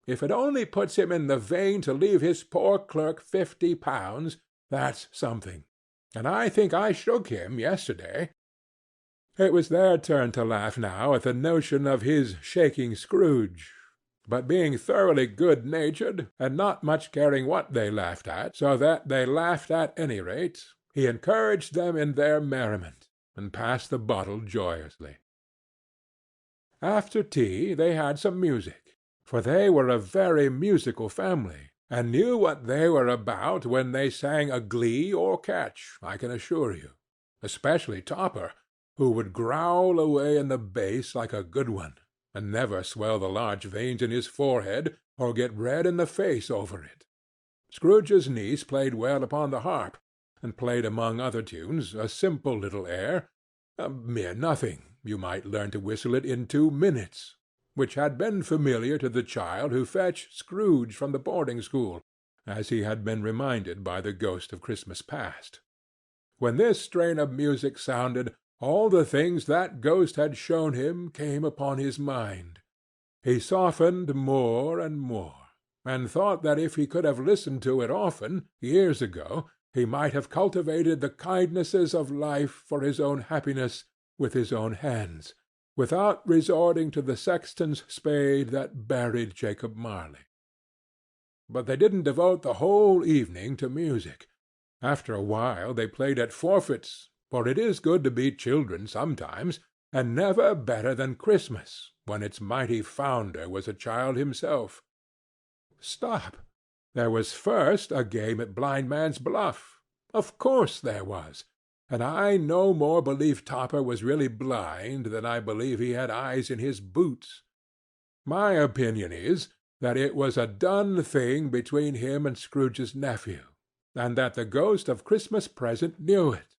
If it only puts him in the vein to leave his poor clerk £50, that's something. And I think I shook him yesterday." It was their turn to laugh now at the notion of his shaking Scrooge, but being thoroughly good-natured, and not much caring what they laughed at, so that they laughed at any rate, he encouraged them in their merriment, and passed the bottle joyously. After tea they had some music, for they were a very musical family, and knew what they were about when they sang a glee or catch, I can assure you, especially Topper, who would growl away in the bass like a good one, and never swell the large veins in his forehead, or get red in the face over it. Scrooge's niece played well upon the harp, and played among other tunes a simple little air, a mere nothing, you might learn to whistle it in 2 minutes, which had been familiar to the child who fetched Scrooge from the boarding-school, as he had been reminded by the ghost of Christmas past. When this strain of music sounded, all the things that ghost had shown him came upon his mind. He softened more and more, and thought that if he could have listened to it often, years ago, he might have cultivated the kindnesses of life for his own happiness with his own hands, without resorting to the sexton's spade that buried Jacob Marley. But they didn't devote the whole evening to music. After a while they played at forfeits, for it is good to be children sometimes, and never better than Christmas, when its mighty founder was a child himself. Stop! There was first a game at blindman's buff. Of course there was, and I no more believe Topper was really blind than I believe he had eyes in his boots. My opinion is that it was a done thing between him and Scrooge's nephew, and that the ghost of Christmas Present knew it.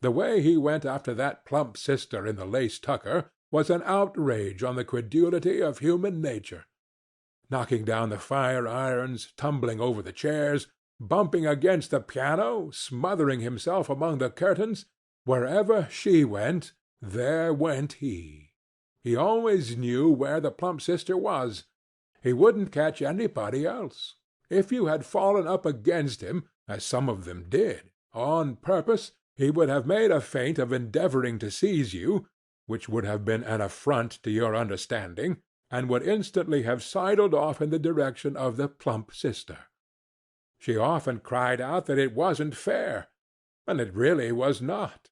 The way he went after that plump sister in the lace tucker was an outrage on the credulity of human nature. Knocking down the fire-irons, tumbling over the chairs, bumping against the piano, smothering himself among the curtains, wherever she went, there went he. He always knew where the plump sister was. He wouldn't catch anybody else. If you had fallen up against him, as some of them did, on purpose, he would have made a feint of endeavoring to seize you, which would have been an affront to your understanding, and would instantly have sidled off in the direction of the plump sister. She often cried out that it wasn't fair, and it really was not.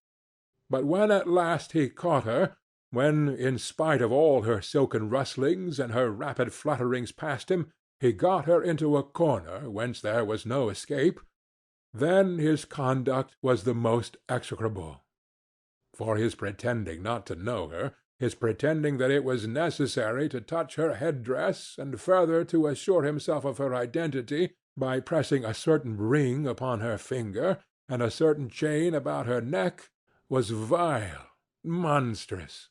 But when at last he caught her, when, in spite of all her silken rustlings and her rapid flutterings past him, he got her into a corner whence there was no escape, then his conduct was the most execrable. For his pretending not to know her, his pretending that it was necessary to touch her head-dress, and further to assure himself of her identity by pressing a certain ring upon her finger, and a certain chain about her neck, was vile, monstrous.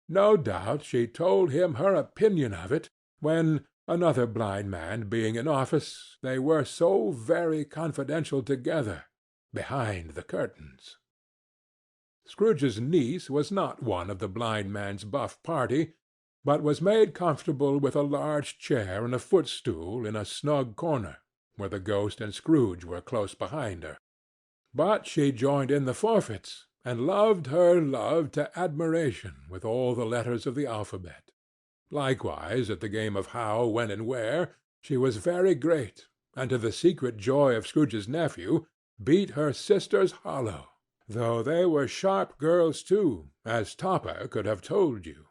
No doubt she told him her opinion of it, when, another blind man being in office, they were so very confidential together, behind the curtains. Scrooge's niece was not one of the blind man's buff party, but was made comfortable with a large chair and a footstool in a snug corner, where the ghost and Scrooge were close behind her. But she joined in the forfeits, and loved her love to admiration with all the letters of the alphabet. Likewise, at the game of How, When, and Where, she was very great, and to the secret joy of Scrooge's nephew, beat her sisters hollow, though they were sharp girls too, as Topper could have told you.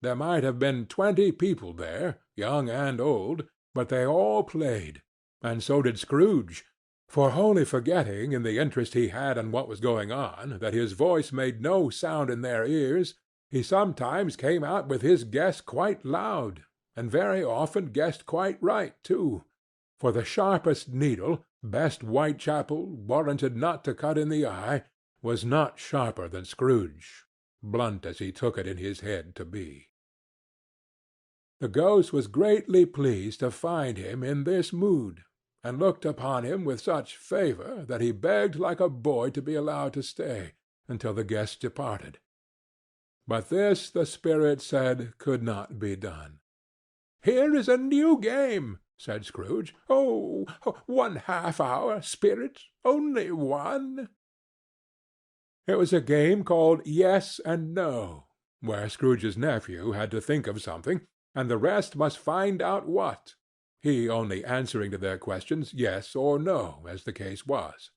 There might have been 20 people there, young and old, but they all played, and so did Scrooge, for wholly forgetting, in the interest he had in what was going on, that his voice made no sound in their ears, he sometimes came out with his guess quite loud, and very often guessed quite right too, for the sharpest needle, best Whitechapel, warranted not to cut in the eye, was not sharper than Scrooge, blunt as he took it in his head to be. The ghost was greatly pleased to find him in this mood, and looked upon him with such favor that he begged like a boy to be allowed to stay until the guests departed. But this the spirit said could not be done. "Here is a new game," said Scrooge. "Oh, 1/2 hour, spirit, only one." It was a game called Yes and No, where Scrooge's nephew had to think of something, and the rest must find out what, he only answering to their questions yes or no, as the case was.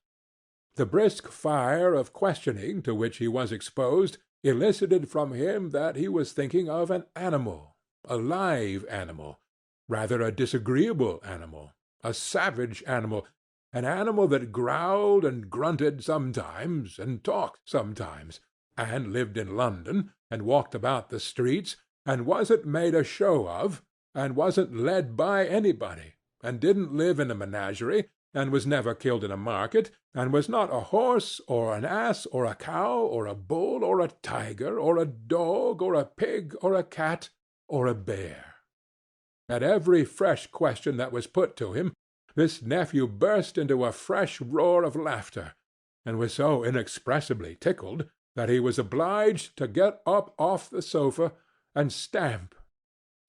The brisk fire of questioning to which he was exposed elicited from him that he was thinking of an animal, a live animal, rather a disagreeable animal, a savage animal, an animal that growled and grunted sometimes, and talked sometimes, and lived in London, and walked about the streets, and wasn't made a show of, and wasn't led by anybody, and didn't live in a menagerie, and was never killed in a market, and was not a horse, or an ass, or a cow, or a bull, or a tiger, or a dog, or a pig, or a cat, or a bear. At every fresh question that was put to him, this nephew burst into a fresh roar of laughter, and was so inexpressibly tickled that he was obliged to get up off the sofa and stamp.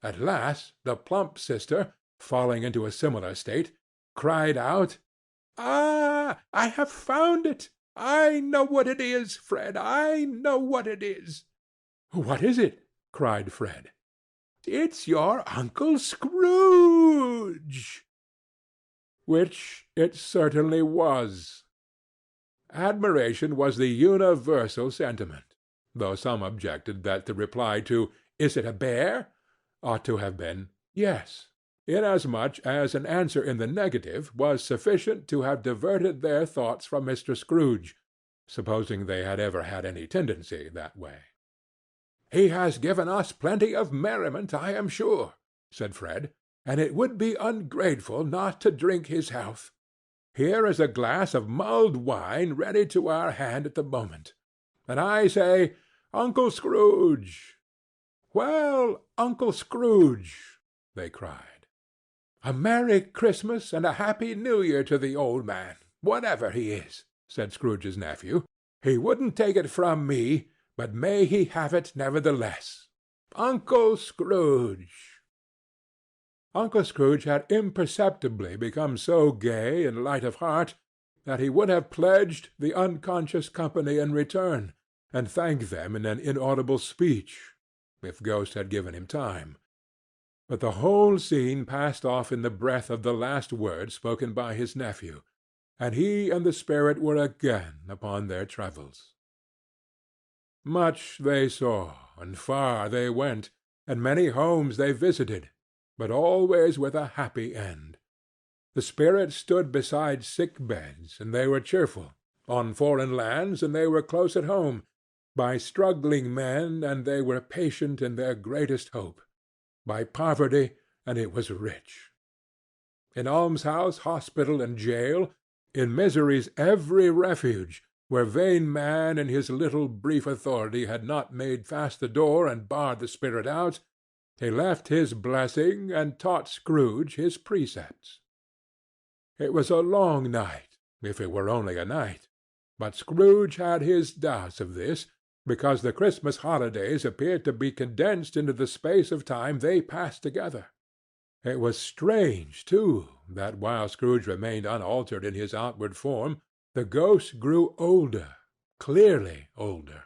At last the plump sister, falling into a similar state, cried out, "Ah, I have found it! I know what it is, Fred, I know what it is." "What is it?" cried Fred. "It's your Uncle Scrooge." Which it certainly was. Admiration was the universal sentiment, though some objected that the reply to "Is it a bear?" ought to have been "Yes," inasmuch as an answer in the negative was sufficient to have diverted their thoughts from Mr. Scrooge, supposing they had ever had any tendency that way. "He has given us plenty of merriment, I am sure," said Fred, "and it would be ungrateful not to drink his health. Here is a glass of mulled wine ready to our hand at the moment. And I say, Uncle Scrooge!" "Well, Uncle Scrooge!" they cried. "A Merry Christmas and a Happy New Year to the old man, whatever he is," said Scrooge's nephew. "He wouldn't take it from me, but may he have it nevertheless. Uncle Scrooge!" Uncle Scrooge had imperceptibly become so gay and light of heart that he would have pledged the unconscious company in return, and thanked them in an inaudible speech, if Ghost had given him time. But the whole scene passed off in the breath of the last word spoken by his nephew, and he and the spirit were again upon their travels. Much they saw, and far they went, and many homes they visited, but always with a happy end. The spirit stood beside sick beds, and they were cheerful, on foreign lands, and they were close at home, by struggling men, and they were patient in their greatest hope; by poverty, and it was rich. In almshouse, hospital, and jail, in misery's every refuge, where vain man in his little brief authority had not made fast the door and barred the spirit out, he left his blessing and taught Scrooge his precepts. It was a long night, if it were only a night, but Scrooge had his doubts of this, because the Christmas holidays appeared to be condensed into the space of time they passed together. It was strange, too, that while Scrooge remained unaltered in his outward form, the ghost grew older, clearly older.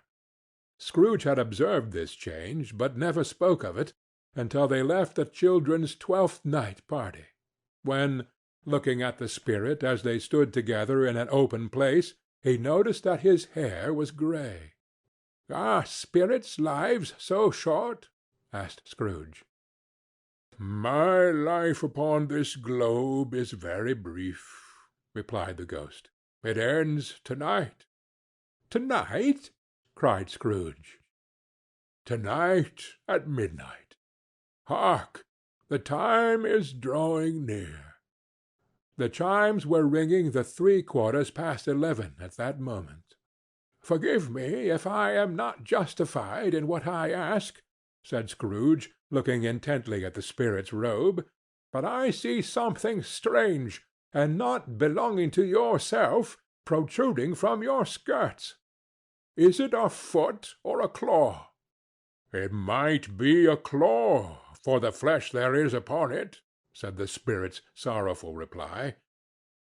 Scrooge had observed this change, but never spoke of it until they left the children's Twelfth Night party, when, looking at the spirit as they stood together in an open place, he noticed that his hair was gray. "Are spirits' lives so short?" asked Scrooge. "My life upon this globe is very brief," replied the ghost. "It ends to-night." "To-night?" cried Scrooge. "To-night at midnight. Hark! The time is drawing near." The chimes were ringing the 11:75 at that moment. "Forgive me if I am not justified in what I ask," said Scrooge, looking intently at the spirit's robe, "but I see something strange, and not belonging to yourself, protruding from your skirts. Is it a foot or a claw?" "It might be a claw, for the flesh there is upon it," said the spirit's sorrowful reply.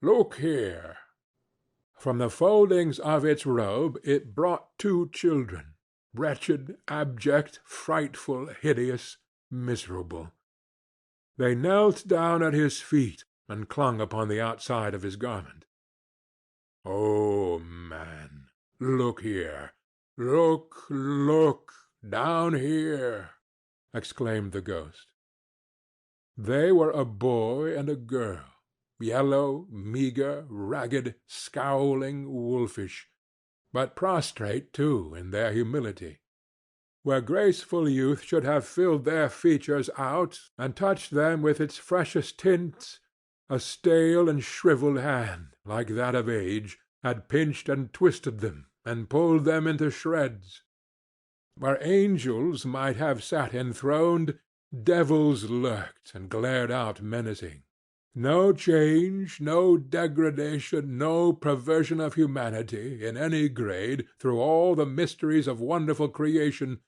"Look here." From the foldings of its robe it brought 2 children, wretched, abject, frightful, hideous, miserable. They knelt down at his feet and clung upon the outside of his garment. "Oh, man, look here! Look down here!" exclaimed the ghost. They were a boy and a girl, yellow, meagre, ragged, scowling, wolfish, but prostrate, too, in their humility. Where graceful youth should have filled their features out and touched them with its freshest tints, a stale and shriveled hand, like that of age, had pinched and twisted them and pulled them into shreds. Where angels might have sat enthroned, devils lurked and glared out menacing. No change, no degradation, no perversion of humanity, in any grade, through all the mysteries of wonderful creation,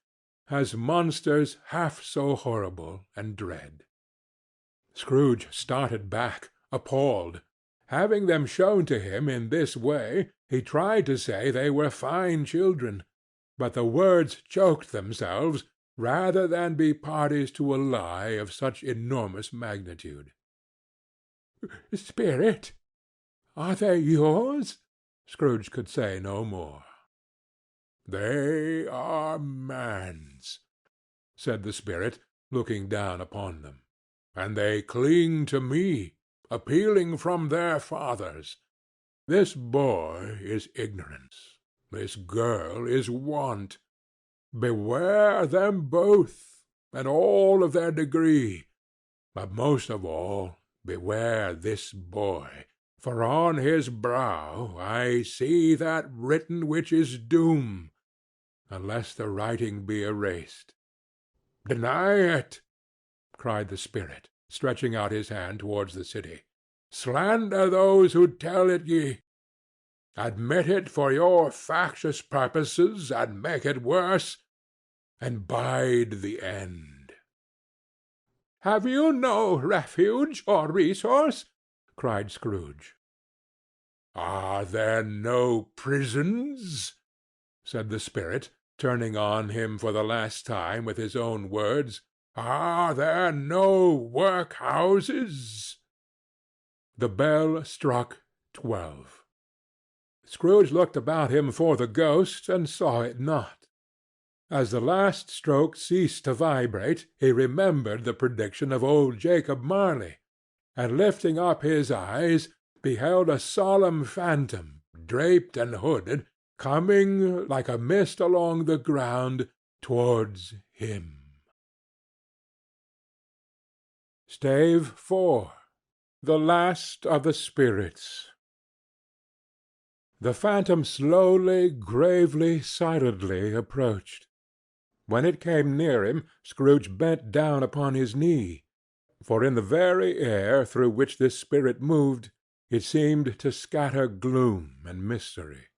has monsters half so horrible and dread. Scrooge started back, appalled. Having them shown to him in this way, he tried to say they were fine children, but the words choked themselves rather than be parties to a lie of such enormous magnitude. "Spirit! Are they yours?" Scrooge could say no more. "They are man's," said the spirit, looking down upon them, "and they cling to me, appealing from their fathers. This boy is ignorance. This girl is want. Beware them both, and all of their degree, but most of all beware this boy, for on his brow I see that written which is doom, unless the writing be erased. Deny it!" cried the spirit, stretching out his hand towards the city. "Slander those who tell it ye. Admit it for your factious purposes, and make it worse, and bide the end." "Have you no refuge or resource?" cried Scrooge. "Are there no prisons?" said the spirit, turning on him for the last time with his own words. "Are there no workhouses?" The bell struck 12. Scrooge looked about him for the ghost, and saw it not. As the last stroke ceased to vibrate, he remembered the prediction of old Jacob Marley, and lifting up his eyes, beheld a solemn phantom, draped and hooded, coming like a mist along the ground towards him. Stave 4. The Last of the Spirits. The phantom slowly, gravely, silently approached. When it came near him, Scrooge bent down upon his knee, for in the very air through which this spirit moved, it seemed to scatter gloom and mystery.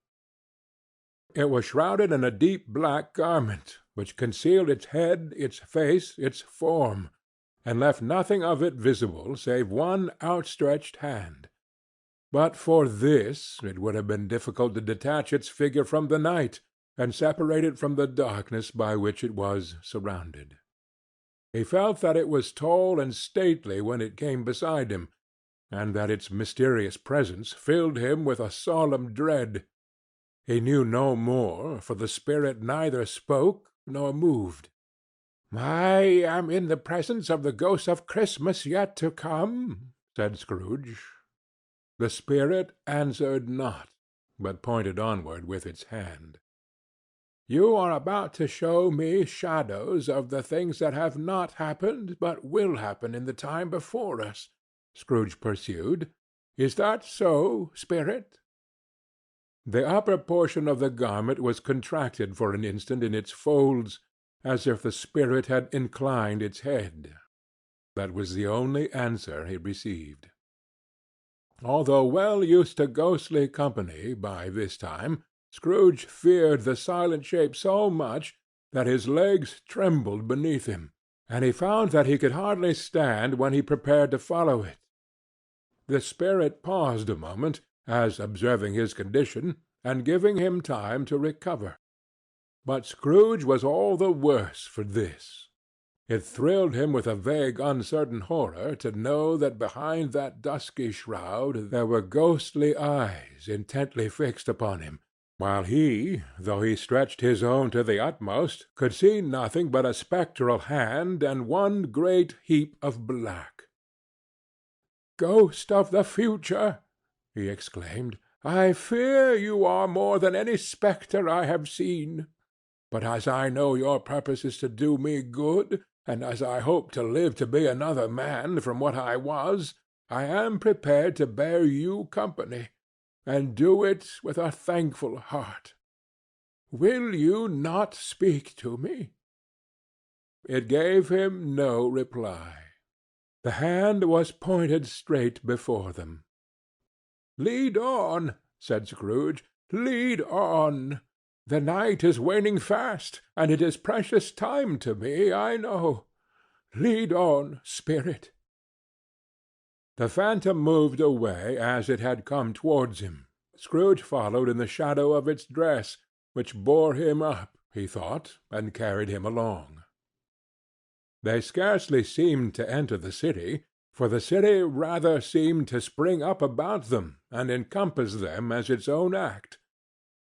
It was shrouded in a deep black garment, which concealed its head, its face, its form, and left nothing of it visible save one outstretched hand. But for this it would have been difficult to detach its figure from the night, and separate it from the darkness by which it was surrounded. He felt that it was tall and stately when it came beside him, and that its mysterious presence filled him with a solemn dread. He knew no more, for the spirit neither spoke nor moved. "I am in the presence of the ghost of Christmas yet to come," said Scrooge. The spirit answered not, but pointed onward with its hand. "You are about to show me shadows of the things that have not happened, but will happen in the time before us," Scrooge pursued. "Is that so, spirit?" The upper portion of the garment was contracted for an instant in its folds, as if the spirit had inclined its head. That was the only answer he received. Although well used to ghostly company by this time, Scrooge feared the silent shape so much that his legs trembled beneath him, and he found that he could hardly stand when he prepared to follow it. The spirit paused a moment, as observing his condition, and giving him time to recover. But Scrooge was all the worse for this. It thrilled him with a vague, uncertain horror to know that behind that dusky shroud there were ghostly eyes intently fixed upon him, while he, though he stretched his own to the utmost, could see nothing but a spectral hand and one great heap of black. "Ghost of the future!" he exclaimed, "I fear you are more than any spectre I have seen. But as I know your purpose is to do me good, and as I hope to live to be another man from what I was, I am prepared to bear you company, and do it with a thankful heart. Will you not speak to me?" It gave him no reply. The hand was pointed straight before them. "Lead on," said Scrooge. "Lead on. The night is waning fast, and it is precious time to me, I know. Lead on, spirit." The phantom moved away as it had come towards him. Scrooge followed in the shadow of its dress, which bore him up, he thought, and carried him along. They scarcely seemed to enter the city, for the city rather seemed to spring up about them and encompass them as its own act.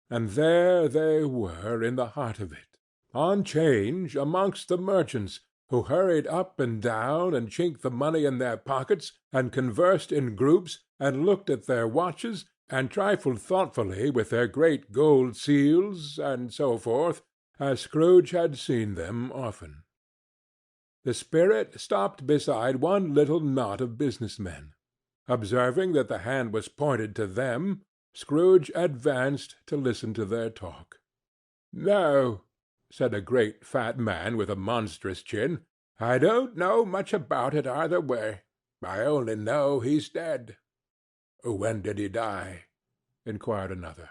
And there they were in the heart of it, on 'Change amongst the merchants, who hurried up and down and chinked the money in their pockets, and conversed in groups, and looked at their watches, and trifled thoughtfully with their great gold seals, and so forth, as Scrooge had seen them often. The spirit stopped beside one little knot of business men. Observing that the hand was pointed to them, Scrooge advanced to listen to their talk. "No," said a great fat man with a monstrous chin, "I don't know much about it either way. I only know he's dead." "When did he die?" inquired another.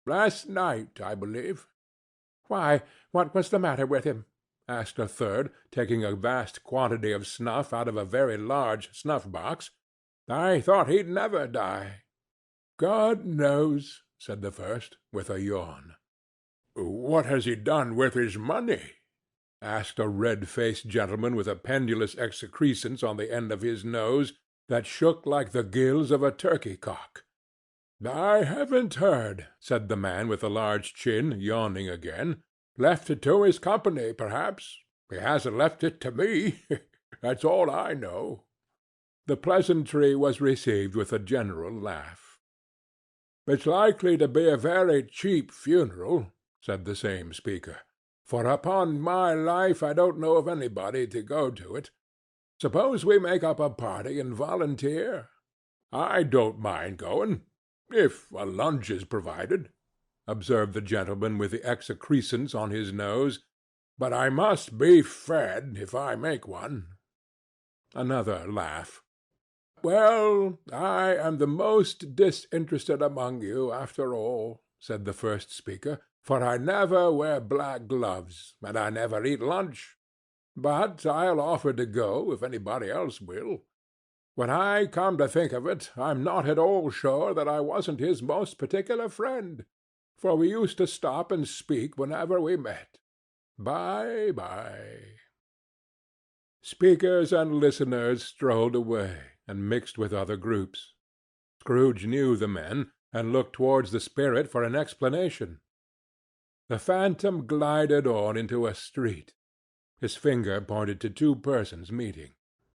"Last night, I believe." "Why, what was the matter with him?" asked a third, taking a vast quantity of snuff out of a very large snuff-box. "I thought he'd never die." "God knows," said the first, with a yawn. "What has he done with his money?" asked a red-faced gentleman with a pendulous excrescence on the end of his nose that shook like the gills of a turkey-cock. "I haven't heard," said the man with the large chin, yawning again. "Left it to his company, perhaps. He hasn't left it to me. That's all I know." The pleasantry was received with a general laugh. "It's likely to be a very cheap funeral," said the same speaker, "for upon my life I don't know of anybody to go to it. Suppose we make up a party and volunteer? "I don't mind going, if a lunch is provided," observed the gentleman with the excrescence on his nose, "but I must be fed if I make one." Another laugh. "Well, I am the most disinterested among you, after all," said the first speaker, "for I never wear black gloves, and I never eat lunch. But I'll offer to go if anybody else will. When I come to think of it, I'm not at all sure that I wasn't his most particular friend, for we used to stop and speak whenever we met. Bye-bye." Speakers and listeners strolled away and mixed with other groups. Scrooge knew the men, and looked towards the spirit for an explanation. The phantom glided on into a street. His finger pointed to two persons meeting.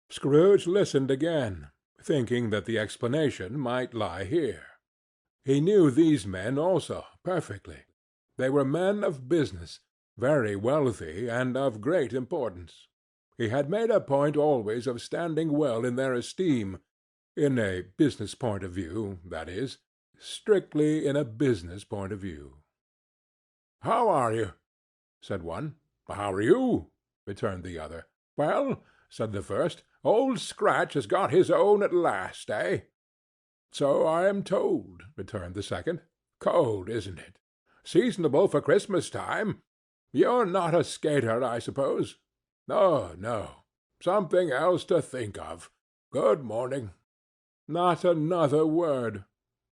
Scrooge listened again, thinking that the explanation might lie here. He knew these men also perfectly. They were men of business, very wealthy, and of great importance. He had made a point always of standing well in their esteem, in a business point of view, that is, strictly in a business point of view. "How are you?" said one. "How are you?" returned the other. "Well," said the first, "Old Scratch has got his own at last, eh?" "So I am told," returned the second. "Cold, isn't it? Seasonable for Christmas time. You're not a skater, I suppose?" "No, no. Something else to think of. Good morning." Not another word.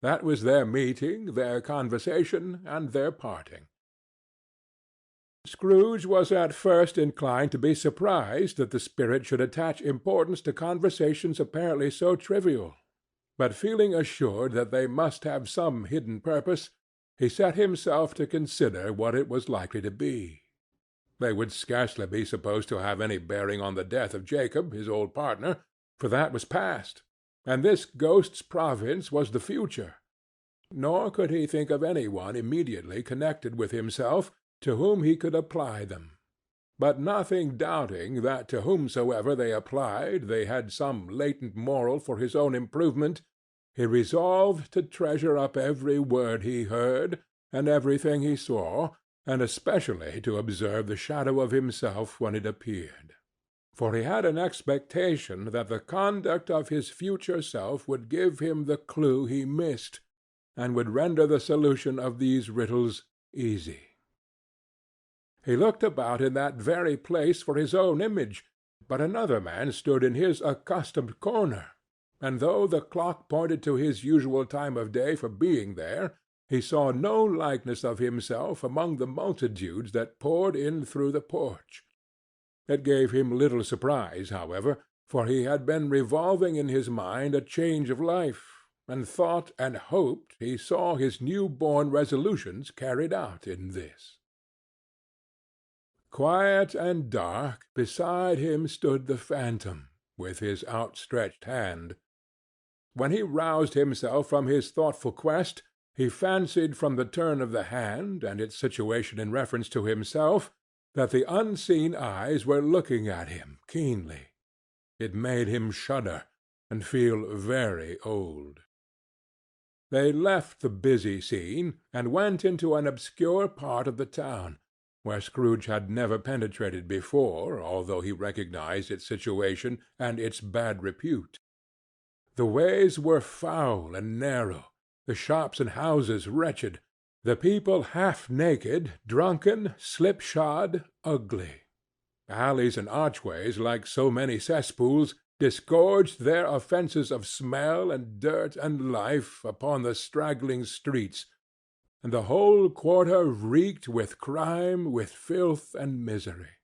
That was their meeting, their conversation, and their parting. Scrooge was at first inclined to be surprised that the spirit should attach importance to conversations apparently so trivial, but feeling assured that they must have some hidden purpose, he set himself to consider what it was likely to be. They would scarcely be supposed to have any bearing on the death of Jacob, his old partner, for that was past, and this ghost's province was the future. Nor could he think of any one immediately connected with himself to whom he could apply them. But nothing doubting that to whomsoever they applied they had some latent moral for his own improvement, he resolved to treasure up every word he heard, and everything he saw, and especially to observe the shadow of himself when it appeared. For he had an expectation that the conduct of his future self would give him the clue he missed, and would render the solution of these riddles easy. He looked about in that very place for his own image, but another man stood in his accustomed corner, and though the clock pointed to his usual time of day for being there, he saw no likeness of himself among the multitudes that poured in through the porch. It gave him little surprise, however, for he had been revolving in his mind a change of life, and thought and hoped he saw his new-born resolutions carried out in this. Quiet and dark, beside him stood the phantom, with his outstretched hand. When he roused himself from his thoughtful quest, he fancied from the turn of the hand, and its situation in reference to himself, that the unseen eyes were looking at him keenly. It made him shudder, and feel very old. They left the busy scene, and went into an obscure part of the town, where Scrooge had never penetrated before, although he recognized its situation and its bad repute. The ways were foul and narrow, the shops and houses wretched, the people half naked, drunken, slipshod, ugly. Alleys and archways, like so many cesspools, disgorged their offences of smell and dirt and life upon the straggling streets, and the whole quarter reeked with crime, with filth and misery.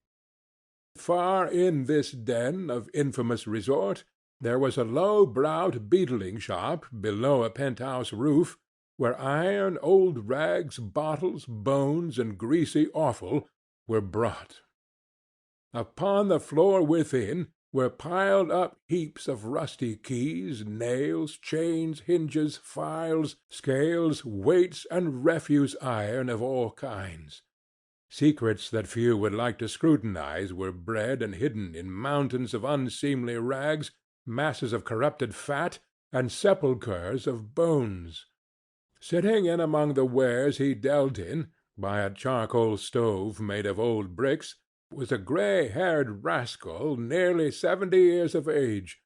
Far in this den of infamous resort there was a low-browed beetling shop below a penthouse roof, where iron, old rags, bottles, bones, and greasy offal were brought. Upon the floor within were piled up heaps of rusty keys, nails, chains, hinges, files, scales, weights, and refuse iron of all kinds. Secrets that few would like to scrutinize were bred and hidden in mountains of unseemly rags, masses of corrupted fat, and sepulchres of bones. Sitting in among the wares he dealt in, by a charcoal stove made of old bricks, was a grey-haired rascal nearly 70 years of age,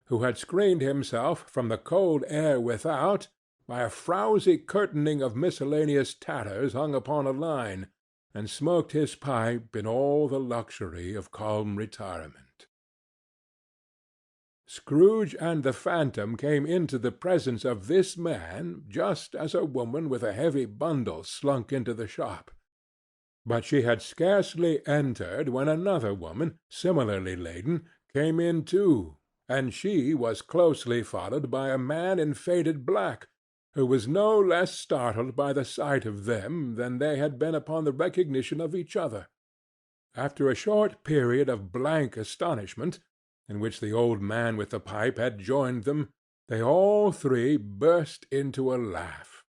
who had screened himself from the cold air without by a frowsy curtaining of miscellaneous tatters hung upon a line, and smoked his pipe in all the luxury of calm retirement. Scrooge and the phantom came into the presence of this man just as a woman with a heavy bundle slunk into the shop. But she had scarcely entered when another woman, similarly laden, came in too, and she was closely followed by a man in faded black, who was no less startled by the sight of them than they had been upon the recognition of each other. After a short period of blank astonishment, in which the old man with the pipe had joined them, they all three burst into a laugh.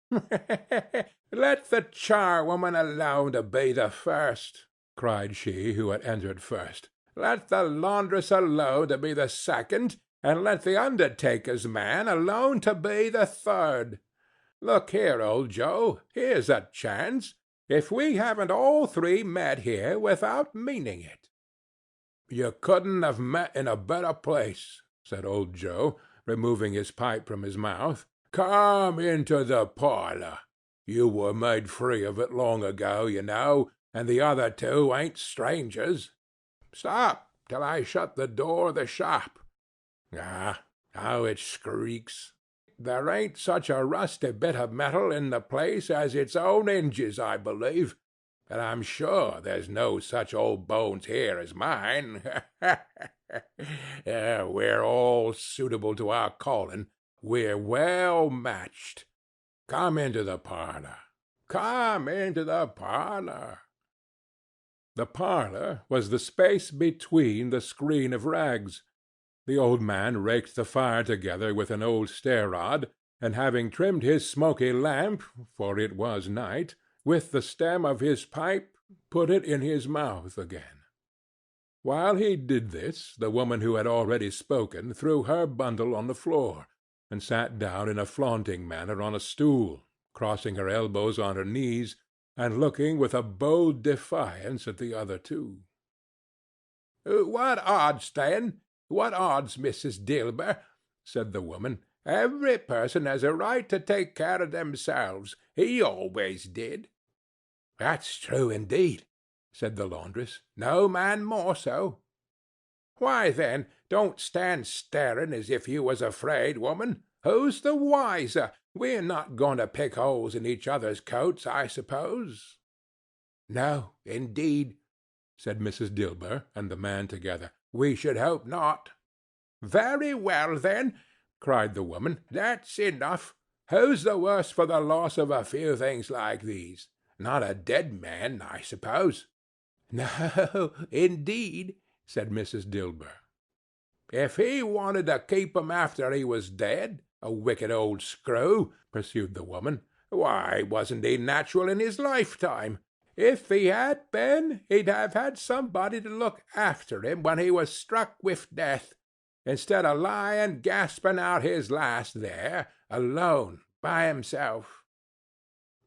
"Let the charwoman alone to be the first," cried she who had entered first. "Let the laundress alone to be the second, and let the undertaker's man alone to be the third. Look here, old Joe, here's a chance, if we haven't all three met here without meaning it." "You couldn't have met in a better place," said old Joe, removing his pipe from his mouth. "Come into the parlour. You were made free of it long ago, you know, and the other two ain't strangers. Stop till I shut the door of the shop. Ah, how it squeaks! There ain't such a rusty bit of metal in the place as its own hinges, I believe, and I'm sure there's no such old bones here as mine. We're all suitable to our calling. We're well matched. Come into the parlour. Come into the parlour." The parlour was the space between the screen of rags. The old man raked the fire together with an old stair-rod, and having trimmed his smoky lamp, for it was night, with the stem of his pipe, put it in his mouth again. While he did this, the woman who had already spoken threw her bundle on the floor, and sat down in a flaunting manner on a stool, crossing her elbows on her knees, and looking with a bold defiance at the other two. "What odds, then? What odds, Mrs. Dilber?" said the woman. "Every person has a right to take care of themselves. He always did." "That's true, indeed," said the laundress. "No man more so." "Why, then, don't stand staring as if you was afraid, woman. Who's the wiser? We're not going to pick holes in each other's coats, I suppose." "No, indeed," said Mrs. Dilber and the man together. "We should hope not." "Very well, then," cried the woman. "That's enough. Who's the worse for the loss of a few things like these? Not a dead man, I suppose." "No, indeed," said Mrs. Dilber. "If he wanted to keep 'em after he was dead, a wicked old screw," pursued the woman, "why, wasn't he natural in his lifetime? If he had been, he'd have had somebody to look after him when he was struck with death, instead of lying gasping out his last there, alone, by himself."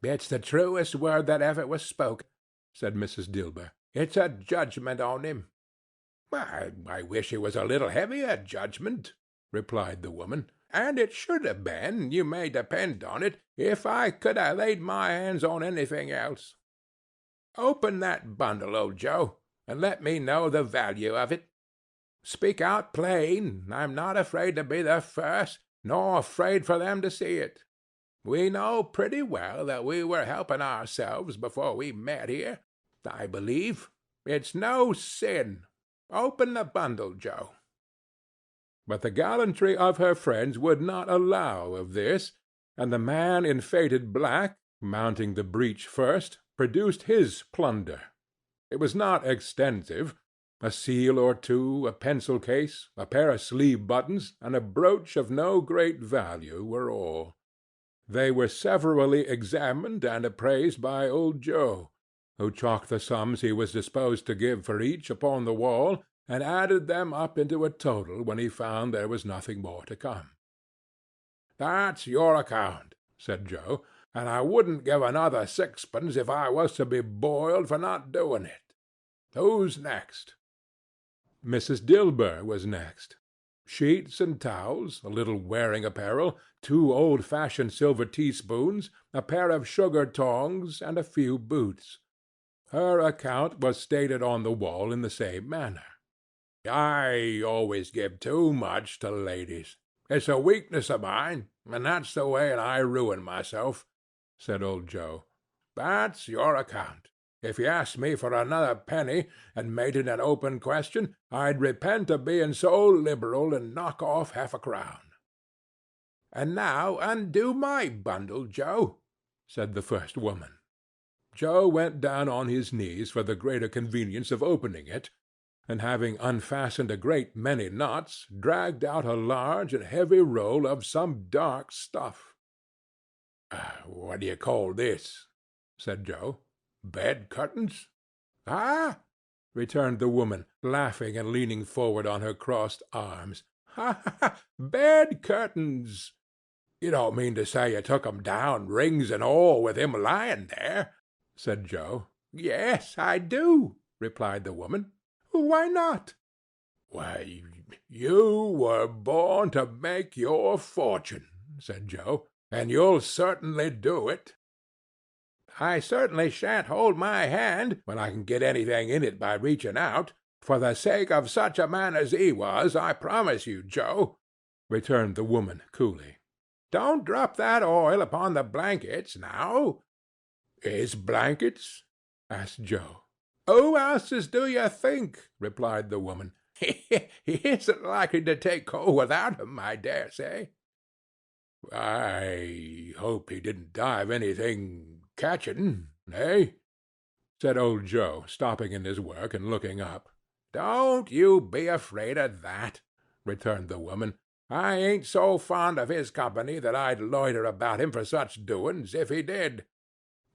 "It's the truest word that ever was spoken," said Mrs. Dilber. "It's a judgment on him." "I wish it was a little heavier judgment," replied the woman. "And it should have been, you may depend on it, if I could have laid my hands on anything else. Open that bundle, old Joe, and let me know the value of it. Speak out plain. I'm not afraid to be the first, nor afraid for them to see it. We know pretty well that we were helping ourselves before we met here, I believe. It's no sin. Open the bundle, Joe." But the gallantry of her friends would not allow of this, and the man in faded black, mounting the breach first, produced his plunder. It was not extensive, a seal or two, a pencil case, a pair of sleeve buttons, and a brooch of no great value were all. They were severally examined and appraised by old Joe, who chalked the sums he was disposed to give for each upon the wall, and added them up into a total when he found there was nothing more to come. "That's your account," said Joe, "and I wouldn't give another sixpence if I was to be boiled for not doing it. Who's next?" Mrs. Dilber was next. Sheets and towels, a little wearing apparel, 2 old-fashioned silver teaspoons, a pair of sugar tongs, and a few boots. Her account was stated on the wall in the same manner. "I always give too much to ladies. It's a weakness of mine, and that's the way I ruin myself," said old Joe. "That's your account. If you asked me for another penny, and made it an open question, I'd repent of being so liberal and knock off half a crown." "And now undo my bundle, Joe," said the first woman. Joe went down on his knees for the greater convenience of opening it, and having unfastened a great many knots, dragged out a large and heavy roll of some dark stuff. "What do you call this?" said Joe. "Bed curtains?" "Ah!" returned the woman, laughing and leaning forward on her crossed arms. "Ha, ha, ha! Bed curtains! You don't mean to say you took 'em down, rings and all, with him lying there?" said Joe. "Yes, I do," replied the woman. "Why not?" "Why, you were born to make your fortune," said Joe, "and you'll certainly do it." "I certainly shan't hold my hand, when I can get anything in it by reaching out, for the sake of such a man as he was, I promise you, Joe," returned the woman coolly. "Don't drop that oil upon the blankets, now." "His blankets?" asked Joe. "Who else's do you think?" replied the woman. "He isn't likely to take cold without 'em, I dare say." "I hope he didn't die of anything catching, eh?" said old Joe, stopping in his work and looking up. "Don't you be afraid of that," returned the woman. "I ain't so fond of his company that I'd loiter about him for such doings, if he did.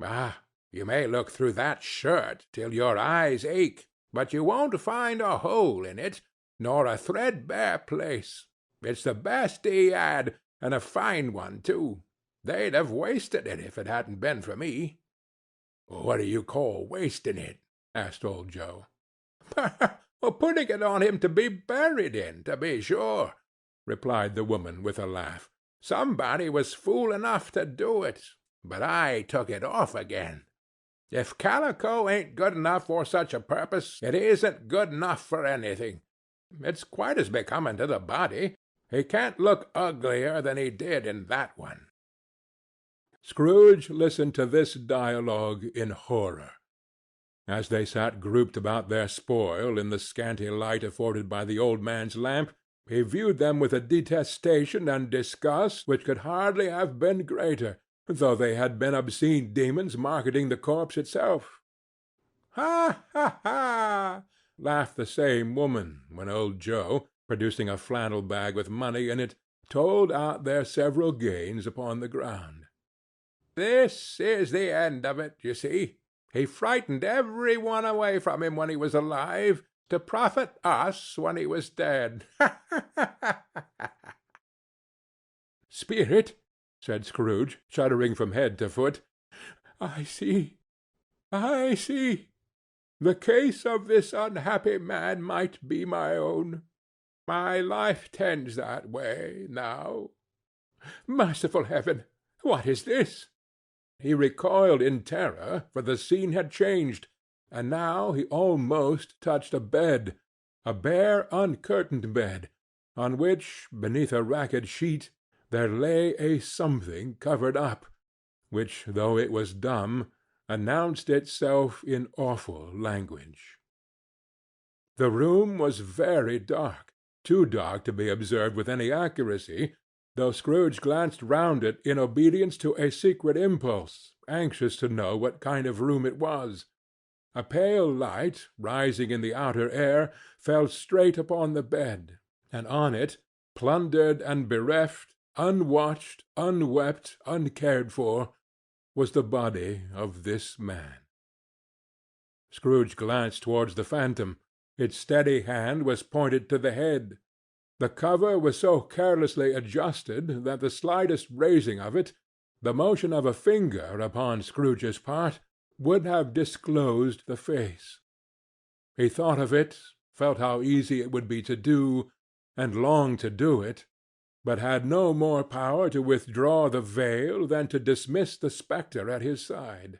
Ah, you may look through that shirt till your eyes ache, but you won't find a hole in it, nor a threadbare place. It's the best he had, and a fine one, too. They'd have wasted it if it hadn't been for me." "What do you call wasting it?" asked old Joe. "Putting it on him to be buried in, to be sure," replied the woman with a laugh. "Somebody was fool enough to do it, but I took it off again. If calico ain't good enough for such a purpose, it isn't good enough for anything. It's quite as becoming to the body. He can't look uglier than he did in that one." Scrooge listened to this dialogue in horror. As they sat grouped about their spoil in the scanty light afforded by the old man's lamp, he viewed them with a detestation and disgust which could hardly have been greater, though they had been obscene demons marketing the corpse itself. "Ha, ha, ha!" laughed the same woman, when old Joe, producing a flannel bag with money in it, told out their several gains upon the ground. "This is the end of it, you see. He frightened every one away from him when he was alive, to profit us when he was dead. Ha, ha, ha, ha!" "Spirit," said Scrooge, shuddering from head to foot, I see. The case of this unhappy man might be my own. My life tends that way now. Merciful heaven! What is this?" He recoiled in terror, for the scene had changed, and now he almost touched a bed, a bare uncurtained bed, on which, beneath a ragged sheet, there lay a something covered up, which, though it was dumb, announced itself in awful language. The room was very dark, too dark to be observed with any accuracy, though Scrooge glanced round it in obedience to a secret impulse, anxious to know what kind of room it was. A pale light, rising in the outer air, fell straight upon the bed, and on it, plundered and bereft, unwatched, unwept, uncared for, was the body of this man. Scrooge glanced towards the phantom. Its steady hand was pointed to the head. The cover was so carelessly adjusted that the slightest raising of it, the motion of a finger upon Scrooge's part, would have disclosed the face. He thought of it, felt how easy it would be to do, and longed to do it, but had no more power to withdraw the veil than to dismiss the spectre at his side.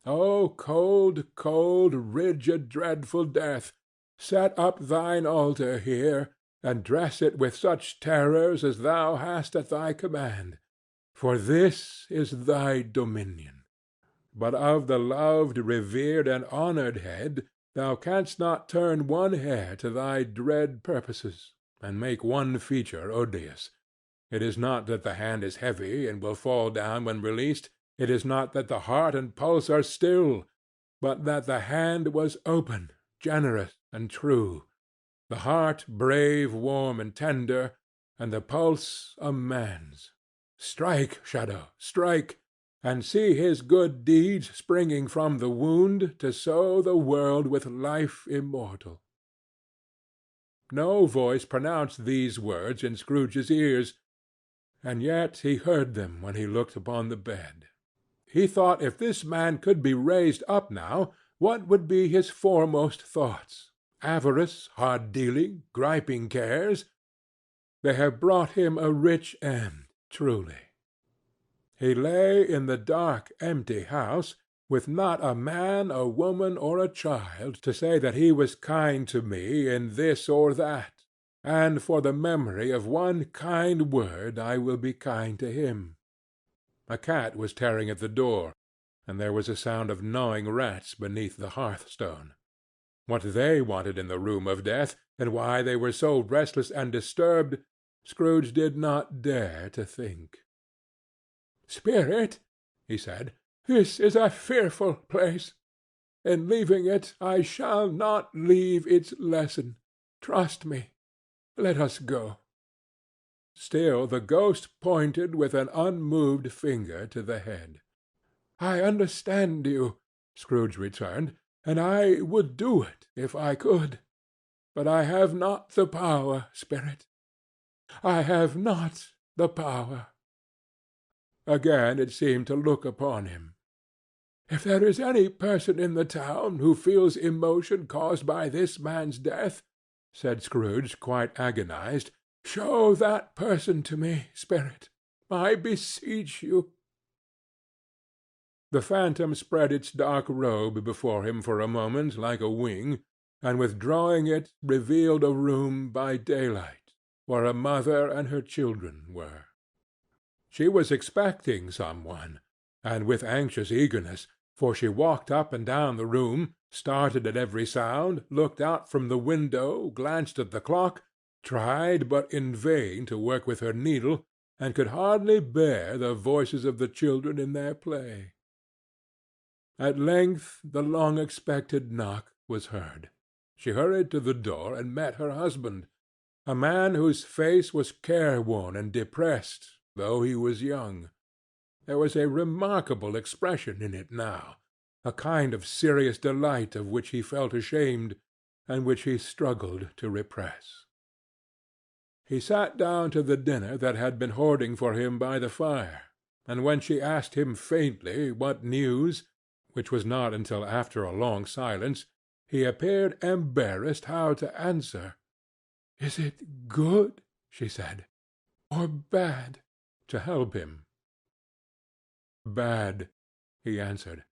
O cold, cold, rigid, dreadful death, set up thine altar here, and dress it with such terrors as thou hast at thy command, for this is thy dominion. But of the loved, revered, and honored head thou canst not turn one hair to thy dread purposes, and make one feature odious. It is not that the hand is heavy, and will fall down when released. It is not that the heart and pulse are still, but that the hand was open, generous, and true, the heart brave, warm, and tender, and the pulse a man's. Strike, Shadow, strike, and see his good deeds springing from the wound to sow the world with life immortal. No voice pronounced these words in Scrooge's ears, and yet he heard them when he looked upon the bed. He thought if this man could be raised up now, what would be his foremost thoughts? Avarice, hard-dealing, griping cares? They have brought him a rich end, truly. He lay in the dark, empty house, with not a man, a woman, or a child to say that he was kind to me in this or that, and for the memory of one kind word I will be kind to him. A cat was tearing at the door, and there was a sound of gnawing rats beneath the hearthstone. What they wanted in the room of death, and why they were so restless and disturbed, Scrooge did not dare to think. "Spirit," he said, "this is a fearful place. In leaving it, I shall not leave its lesson. Trust me. Let us go." Still the ghost pointed with an unmoved finger to the head. "I understand you," Scrooge returned, "and I would do it if I could. But I have not the power, Spirit. I have not the power." Again it seemed to look upon him. "If there is any person in the town who feels emotion caused by this man's death," said Scrooge, quite agonized, "show that person to me, Spirit. I beseech you." The phantom spread its dark robe before him for a moment like a wing, and withdrawing it revealed a room by daylight, where a mother and her children were. She was expecting some one, and with anxious eagerness, for she walked up and down the room, started at every sound, looked out from the window, glanced at the clock, tried but in vain to work with her needle, and could hardly bear the voices of the children in their play. At length the long-expected knock was heard. She hurried to the door and met her husband, a man whose face was careworn and depressed, though he was young. There was a remarkable expression in it now, a kind of serious delight of which he felt ashamed, and which he struggled to repress. He sat down to the dinner that had been hoarding for him by the fire, and when she asked him faintly what news, which was not until after a long silence, he appeared embarrassed how to answer. "Is it good," she said, "or bad?" to help him. "Bad," he answered.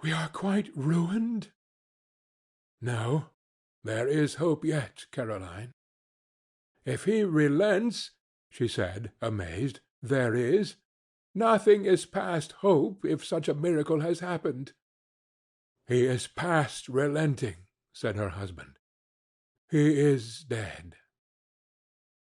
"We are quite ruined?" "No, there is hope yet, Caroline." "If he relents," she said, amazed, "there is? Nothing is past hope, if such a miracle has happened." "He is past relenting," said her husband. "He is dead."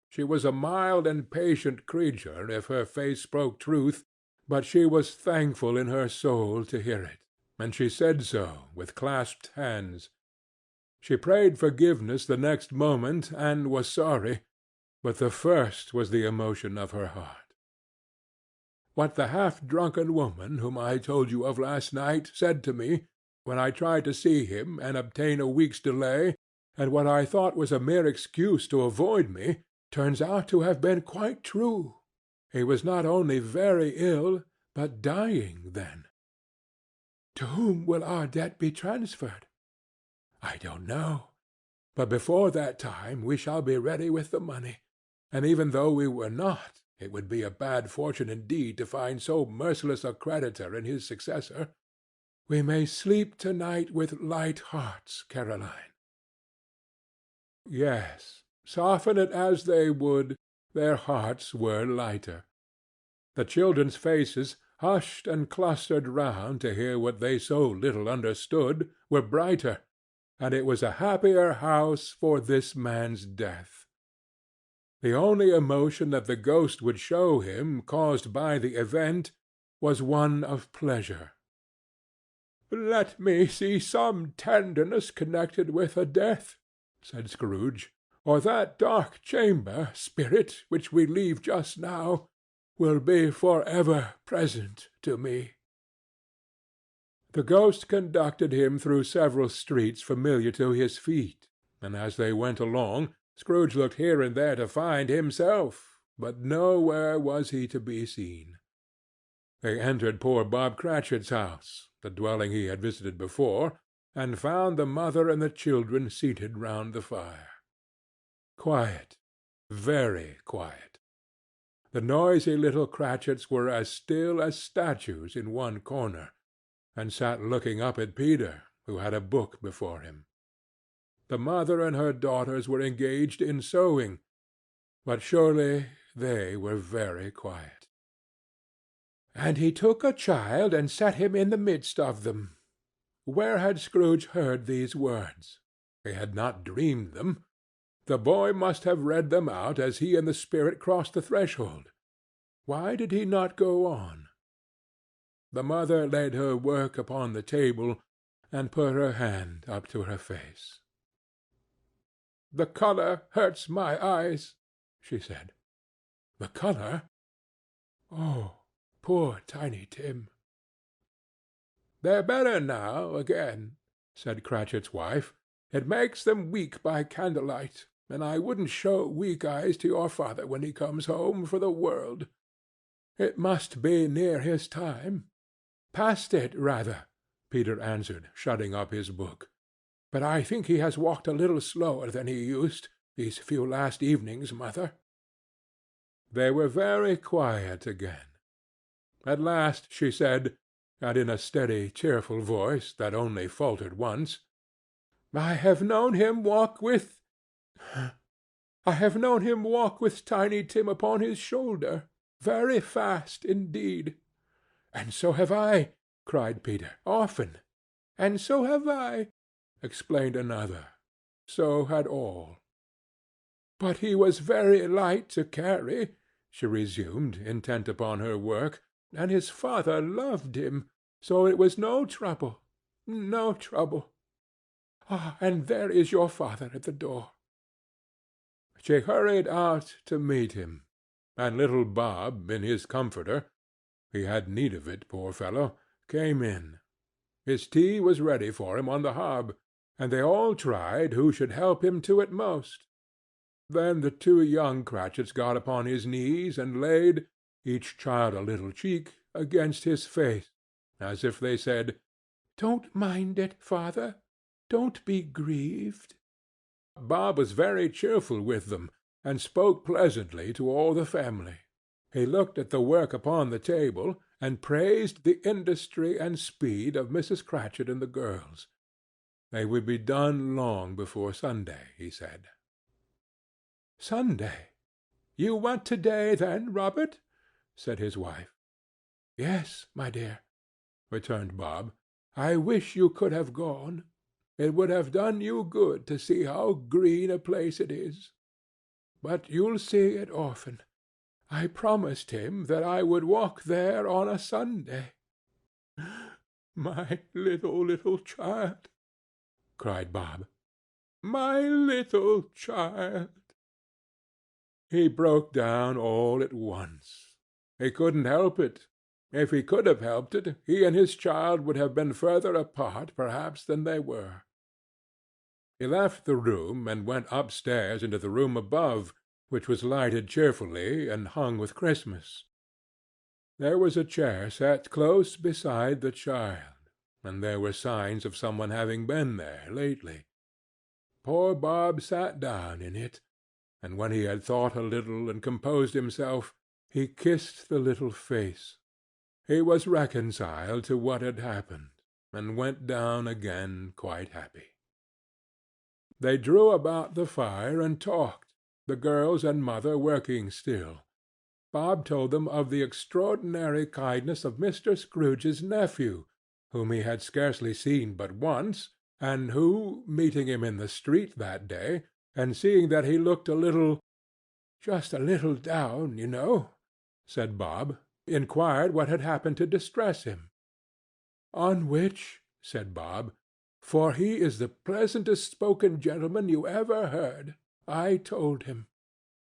She was a mild and patient creature if her face spoke truth, but she was thankful in her soul to hear it. and she said so with clasped hands. She prayed forgiveness the next moment, and was sorry, but the first was the emotion of her heart. What the half-drunken woman whom I told you of last night said to me, when I tried to see him and obtain a week's delay, and what I thought was a mere excuse to avoid me, turns out to have been quite true. He was not only very ill, but dying then. To whom will our debt be transferred? I don't know, but before that time we shall be ready with the money, and even though we were not, it would be a bad fortune indeed to find so merciless a creditor in his successor. We may sleep to-night with light hearts, Caroline. Yes, soften it as they would, their hearts were lighter. The children's faces, hushed and clustered round to hear what they so little understood, were brighter, and it was a happier house for this man's death. The only emotion that the ghost would show him, caused by the event, was one of pleasure. "Let me see some tenderness connected with a death," said Scrooge, "or that dark chamber, spirit, which we leave just now, will be for ever present to me." The ghost conducted him through several streets familiar to his feet, and as they went along, Scrooge looked here and there to find himself, but nowhere was he to be seen. They entered poor Bob Cratchit's house, the dwelling he had visited before, and found the mother and the children seated round the fire. Quiet, very quiet. The noisy little Cratchits were as still as statues in one corner, and sat looking up at Peter, who had a book before him. The mother and her daughters were engaged in sewing, but surely they were very quiet. "And he took a child and set him in the midst of them." Where had Scrooge heard these words? He had not dreamed them. The boy must have read them out as he and the spirit crossed the threshold. Why did he not go on? The mother laid her work upon the table, and put her hand up to her face. "The color hurts my eyes," she said. "The color? Oh, poor Tiny Tim!" "They're better now again," said Cratchit's wife. "It makes them weak by candlelight, and I wouldn't show weak eyes to your father when he comes home for the world. It must be near his time." "Past it, rather," Peter answered, shutting up his book. "But I think he has walked a little slower than he used, these few last evenings, mother." They were very quiet again. At last she said, and in a steady, cheerful voice that only faltered once, I have known him walk with Tiny Tim upon his shoulder, very fast indeed." "And so have I," cried Peter, "often." "And so have I," explained another. So had all. "But he was very light to carry," she resumed, intent upon her work, "and his father loved him, so it was no trouble, no trouble. Ah, and there is your father at the door." She hurried out to meet him, and little Bob, in his comforter—he had need of it, poor fellow—came in. His tea was ready for him on the hob, and they all tried who should help him to it most. Then the two young Cratchits got upon his knees and laid, each child a little cheek, against his face, as if they said, "Don't mind it, father. Don't be grieved." Bob was very cheerful with them, and spoke pleasantly to all the family. He looked at the work upon the table, and praised the industry and speed of Mrs. Cratchit and the girls. They would be done long before Sunday, he said. "Sunday? You went to-day, then, Robert?" said his wife. "Yes, my dear," returned Bob. "I wish you could have gone. It would have done you good to see how green a place it is. But you'll see it often. I promised him that I would walk there on a Sunday." "My little child!" cried Bob. "My little child!" He broke down all at once. He couldn't help it. If he could have helped it, he and his child would have been further apart, perhaps, than they were. He left the room and went upstairs into the room above, which was lighted cheerfully and hung with Christmas. There was a chair set close beside the child, and there were signs of someone having been there lately. Poor Bob sat down in it, and when he had thought a little and composed himself, he kissed the little face. He was reconciled to what had happened, and went down again quite happy. They drew about the fire and talked, the girls and mother working still. Bob told them of the extraordinary kindness of Mr. Scrooge's nephew, whom he had scarcely seen but once, and who, meeting him in the street that day, and seeing that he looked just a little down, you know, said Bob, inquired what had happened to distress him. On which, said Bob, for he is the pleasantest spoken gentleman you ever heard, I told him.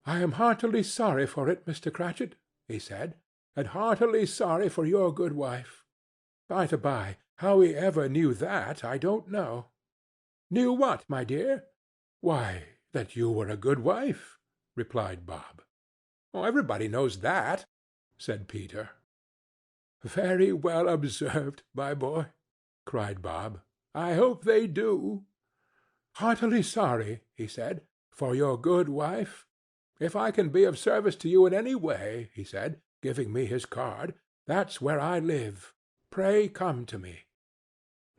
I am heartily sorry for it, Mr. Cratchit, he said, and heartily sorry for your good wife. By the by, how he ever knew that, I don't know. Knew what, my dear? Why, that you were a good wife, replied Bob. Oh, everybody knows that, said Peter. Very well observed, my boy, cried Bob. I hope they do. Heartily sorry, he said, for your good wife. If I can be of service to you in any way, he said, giving me his card, that's where I live. Pray come to me.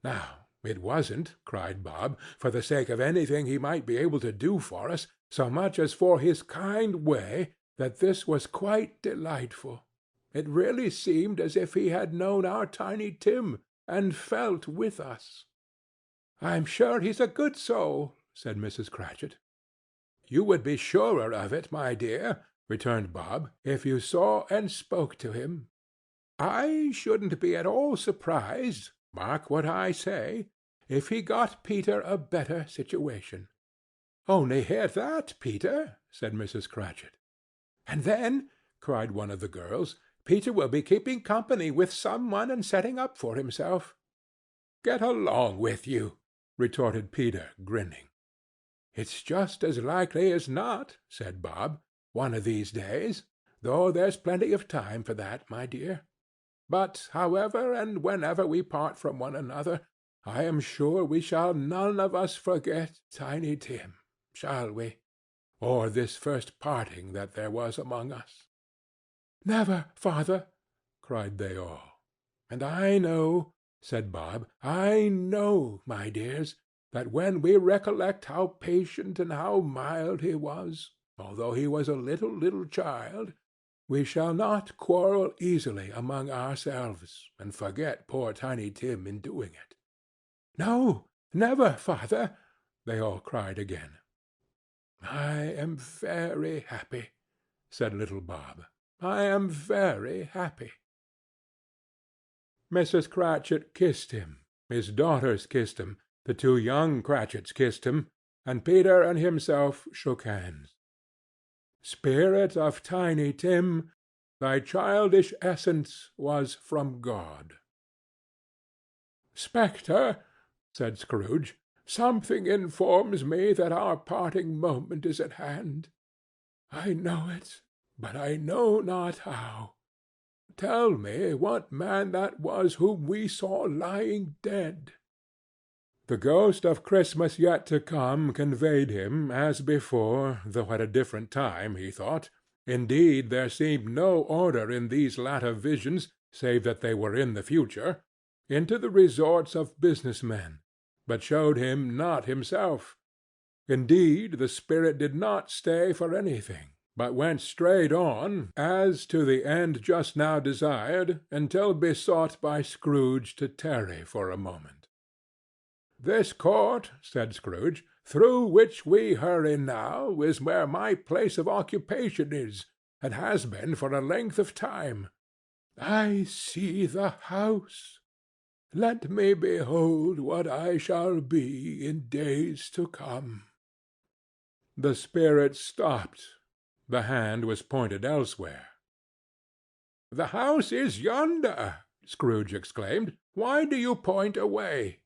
Now, it wasn't, cried Bob, for the sake of anything he might be able to do for us, so much as for his kind way, that this was quite delightful. It really seemed as if he had known our Tiny Tim, and felt with us. I'm sure he's a good soul, said Mrs. Cratchit. You would be surer of it, my dear, returned Bob, if you saw and spoke to him. I shouldn't be at all surprised, mark what I say, if he got Peter a better situation. Only hear that, Peter, said Mrs. Cratchit. And then, cried one of the girls, Peter will be keeping company with some one and setting up for himself. Get along with you, retorted Peter, grinning. It's just as likely as not, said Bob, one of these days, though there's plenty of time for that, my dear. But however and whenever we part from one another, I am sure we shall none of us forget Tiny Tim, shall we? Or this first parting that there was among us. Never, father, cried they all. And I know, said Bob, I know, my dears, that when we recollect how patient and how mild he was, although he was a little child, we shall not quarrel easily among ourselves, and forget poor Tiny Tim in doing it. No, never, father, they all cried again. I am very happy, said little Bob. I am very happy. Mrs. Cratchit kissed him, his daughters kissed him, the two young Cratchits kissed him, and Peter and himself shook hands. Spirit of Tiny Tim, thy childish essence was from God. Spectre, said Scrooge, something informs me that our parting moment is at hand. I know it, but I know not how. Tell me what man that was whom we saw lying dead. The ghost of Christmas yet to come conveyed him, as before, though at a different time, he thought. Indeed, there seemed no order in these latter visions, save that they were in the future, into the resorts of business men, but showed him not himself. Indeed, the spirit did not stay for anything, but went straight on, as to the end just now desired, until besought by Scrooge to tarry for a moment. This court, said Scrooge, through which we hurry now, is where my place of occupation is, and has been for a length of time. I see the house. Let me behold what I shall be in days to come." The spirit stopped. The hand was pointed elsewhere. "The house is yonder," Scrooge exclaimed. "Why do you point away?"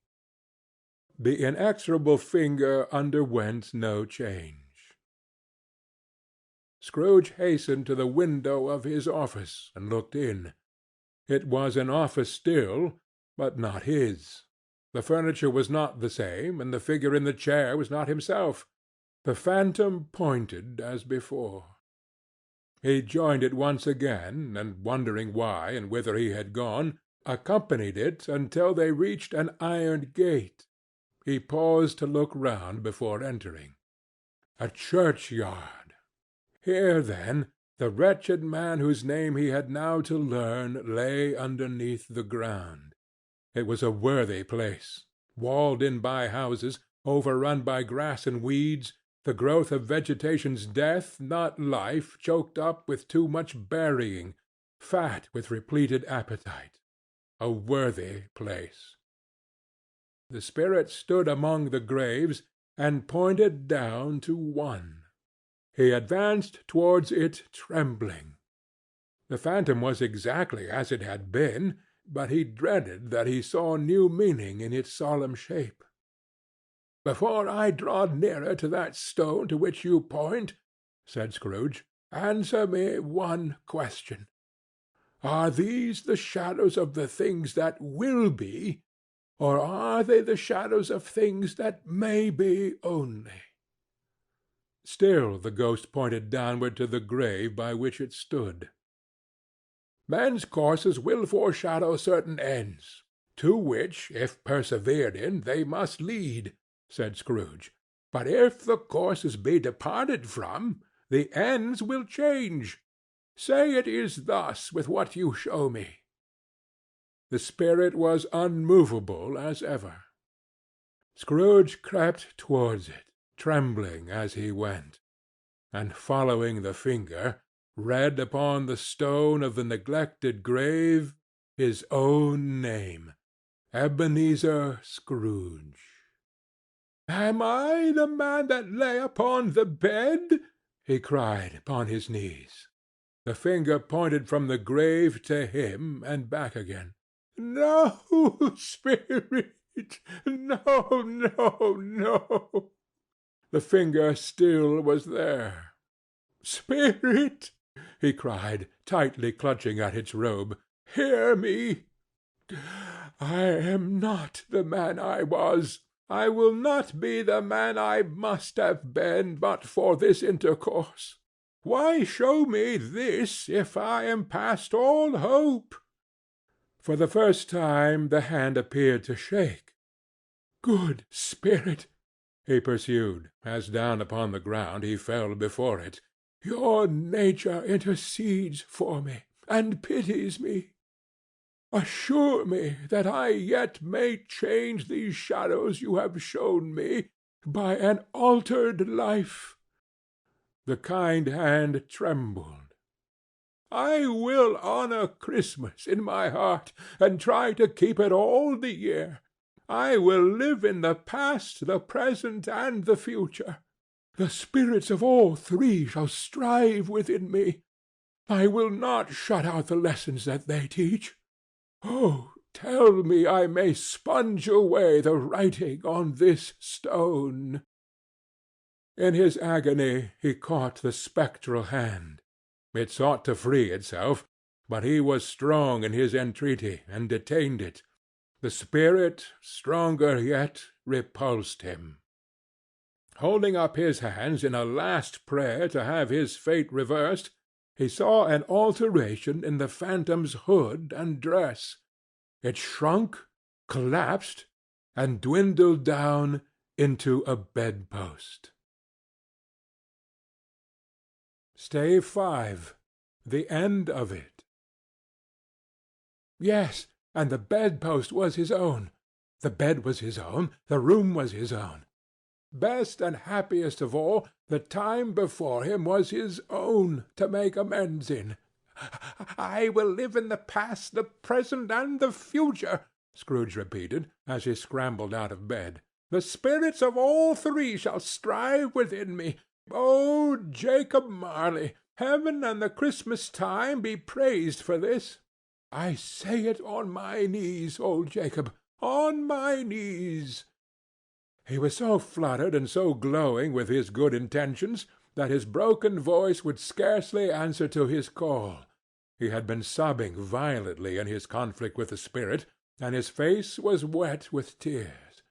The inexorable finger underwent no change. Scrooge hastened to the window of his office, and looked in. It was an office still, but not his. The furniture was not the same, and the figure in the chair was not himself. The phantom pointed as before. He joined it once again, and, wondering why and whither he had gone, accompanied it until they reached an iron gate. He paused to look round before entering. A churchyard! Here, then, the wretched man whose name he had now to learn lay underneath the ground. It was a worthy place, walled in by houses, overrun by grass and weeds, the growth of vegetation's death, not life, choked up with too much burying, fat with repleted appetite. A worthy place. The spirit stood among the graves, and pointed down to one. He advanced towards it trembling. The phantom was exactly as it had been, but he dreaded that he saw new meaning in its solemn shape. "Before I draw nearer to that stone to which you point," said Scrooge, "answer me one question. Are these the shadows of the things that will be, or are they the shadows of things that may be only?" Still the ghost pointed downward to the grave by which it stood. "Men's courses will foreshadow certain ends, to which, if persevered in, they must lead," said Scrooge. "But if the courses be departed from, the ends will change. Say it is thus with what you show me." The spirit was unmovable as ever. Scrooge crept towards it, trembling as he went, and, following the finger, read upon the stone of the neglected grave his own name, Ebenezer Scrooge. "Am I the man that lay upon the bed?" he cried upon his knees. The finger pointed from the grave to him and back again. "No, spirit! No, no, no!" The finger still was there. "Spirit!" he cried, tightly clutching at its robe. "Hear me! I am not the man I was. I will not be the man I must have been but for this intercourse. Why show me this if I am past all hope?" For the first time the hand appeared to shake. "Good spirit," he pursued, as down upon the ground he fell before it, "your nature intercedes for me, and pities me. Assure me that I yet may change these shadows you have shown me, by an altered life." The kind hand trembled. "I will honor Christmas in my heart, and try to keep it all the year. I will live in the past, the present, and the future. The spirits of all three shall strive within me. I will not shut out the lessons that they teach. Oh, tell me I may sponge away the writing on this stone." In his agony he caught the spectral hand. It sought to free itself, but he was strong in his entreaty, and detained it. The spirit, stronger yet, repulsed him. Holding up his hands in a last prayer to have his fate reversed, he saw an alteration in the phantom's hood and dress. It shrunk, collapsed, and dwindled down into a bedpost. Stave 5. The end of it. Yes, and the bedpost was his own. The bed was his own. The room was his own. Best and happiest of all, the time before him was his own, to make amends in. "I will live in the past, the present, and the future," Scrooge repeated, as he scrambled out of bed. "The spirits of all three shall strive within me. Oh, Jacob Marley, heaven and the Christmas time be praised for this! I say it on my knees, old Jacob, on my knees." He was so fluttered and so glowing with his good intentions that his broken voice would scarcely answer to his call. He had been sobbing violently in his conflict with the spirit, and his face was wet with tears.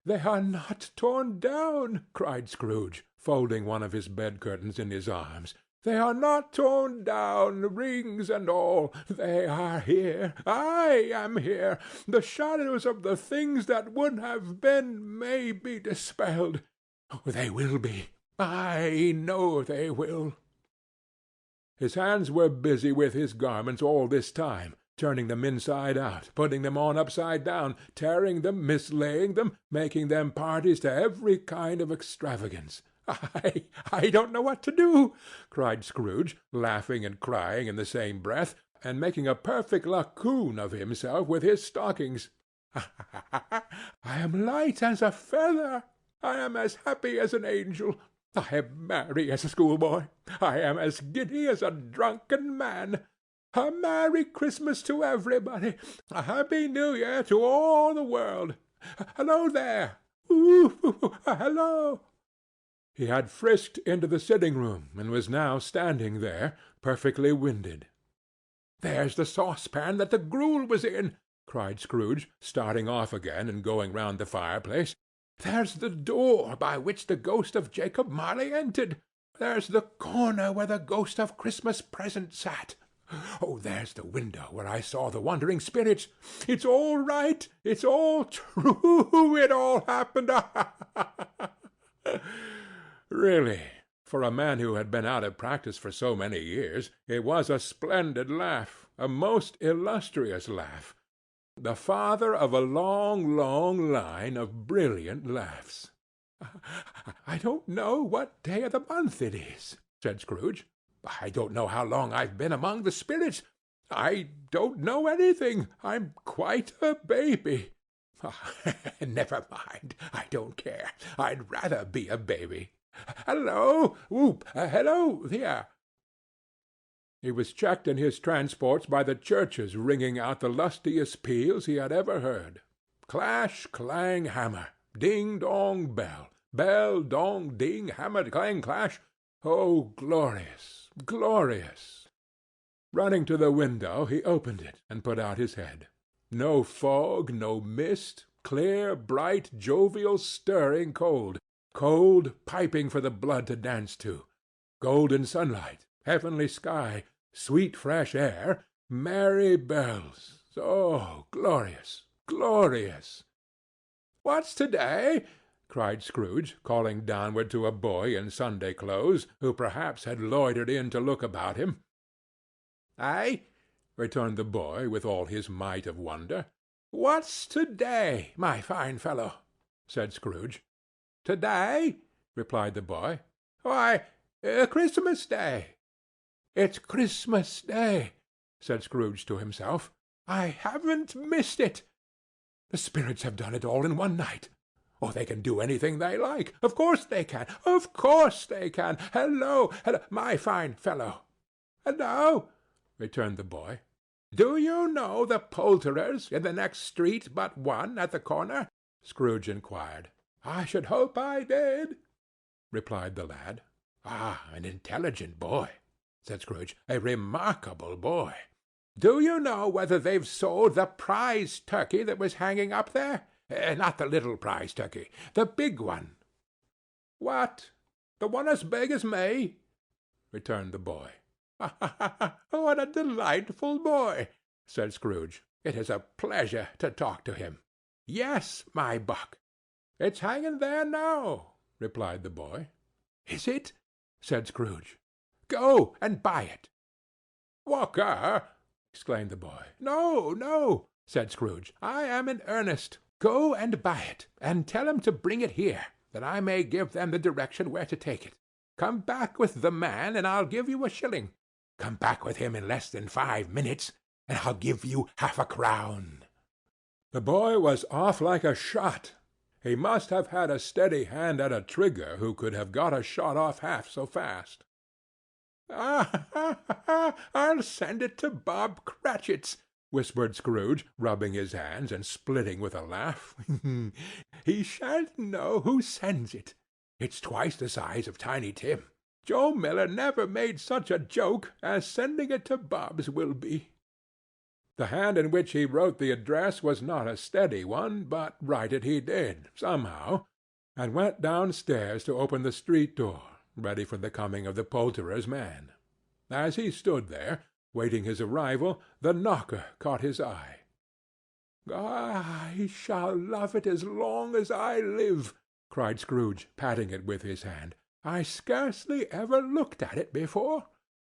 "They are not torn down," cried Scrooge, folding one of his bed-curtains in his arms. "They are not torn down, rings and all. They are here. I am here. The shadows of the things that would have been may be dispelled. They will be. I know they will." His hands were busy with his garments all this time, turning them inside out, putting them on upside down, tearing them, mislaying them, making them parties to every kind of extravagance. I don't know what to do," cried Scrooge, laughing and crying in the same breath, and making a perfect raccoon of himself with his stockings. "I am light as a feather. I am as happy as an angel. I am merry as a schoolboy. I am as giddy as a drunken man. A Merry Christmas to everybody. A Happy New Year to all the world. Hello there! Hello!" He had frisked into the sitting-room, and was now standing there, perfectly winded. "There's the saucepan that the gruel was in," cried Scrooge, starting off again and going round the fireplace. "There's the door by which the ghost of Jacob Marley entered. There's the corner where the ghost of Christmas Present sat. Oh, there's the window where I saw the wandering spirits. It's all right. It's all true. It all happened. Really, for a man who had been out of practice for so many years, it was a splendid laugh, a most illustrious laugh, the father of a long, long line of brilliant laughs. "I don't know what day of the month it is," said Scrooge. "I don't know how long I've been among the spirits. I don't know anything. I'm quite a baby. Never mind. I don't care. I'd rather be a baby. Hello! Whoop! Hello there!" He was checked in his transports by the churches ringing out the lustiest peals he had ever heard. Clash, clang, hammer! Ding, dong, bell! Bell, dong, ding, hammer, clang, clash! Oh, glorious, glorious! Running to the window, he opened it and put out his head. No fog, no mist, clear, bright, jovial, stirring cold, cold, piping for the blood to dance to, golden sunlight, heavenly sky, sweet fresh air, merry bells. Oh, glorious, glorious! "What's to-day?" cried Scrooge, calling downward to a boy in Sunday clothes, who perhaps had loitered in to look about him. "Aye," returned the boy, with all his might of wonder. "What's to-day, my fine fellow?" said Scrooge. "To-day?" replied the boy. "Why, Christmas Day." "It's Christmas Day," said Scrooge to himself. "I haven't missed it. The spirits have done it all in one night. Oh, they can do anything they like. Of course they can. Of course they can. Hello, hello, my fine fellow." "Hello," returned the boy. "Do you know the poulterers in the next street but one at the corner?" Scrooge inquired. "I should hope I did," replied the lad. "Ah, an intelligent boy," said Scrooge. "A remarkable boy. Do you know whether they've sold the prize turkey that was hanging up there? Not the little prize turkey, the big one." "What, the one as big as me?" returned the boy. "What a delightful boy!" said Scrooge. "It is a pleasure to talk to him. Yes, my buck." "It's hanging there now," replied the boy. "Is it?" said Scrooge. "Go and buy it." "Walker!" exclaimed the boy. "No, no," said Scrooge. "I am in earnest. Go and buy it, and tell him to bring it here, that I may give them the direction where to take it. Come back with the man, and I'll give you a shilling. Come back with him in less than 5 minutes, and I'll give you half a crown." The boy was off like a shot. He must have had a steady hand at a trigger who could have got a shot off half so fast. "I'll send it to Bob Cratchit's," whispered Scrooge, rubbing his hands and splitting with a laugh. "He shan't know who sends it. It's twice the size of Tiny Tim. Joe Miller never made such a joke as sending it to Bob's will be." The hand in which he wrote the address was not a steady one, but write it he did, somehow, and went downstairs to open the street door, ready for the coming of the poulterer's man. As he stood there, waiting his arrival, the knocker caught his eye. "I shall love it as long as I live," cried Scrooge, patting it with his hand. "I scarcely ever looked at it before.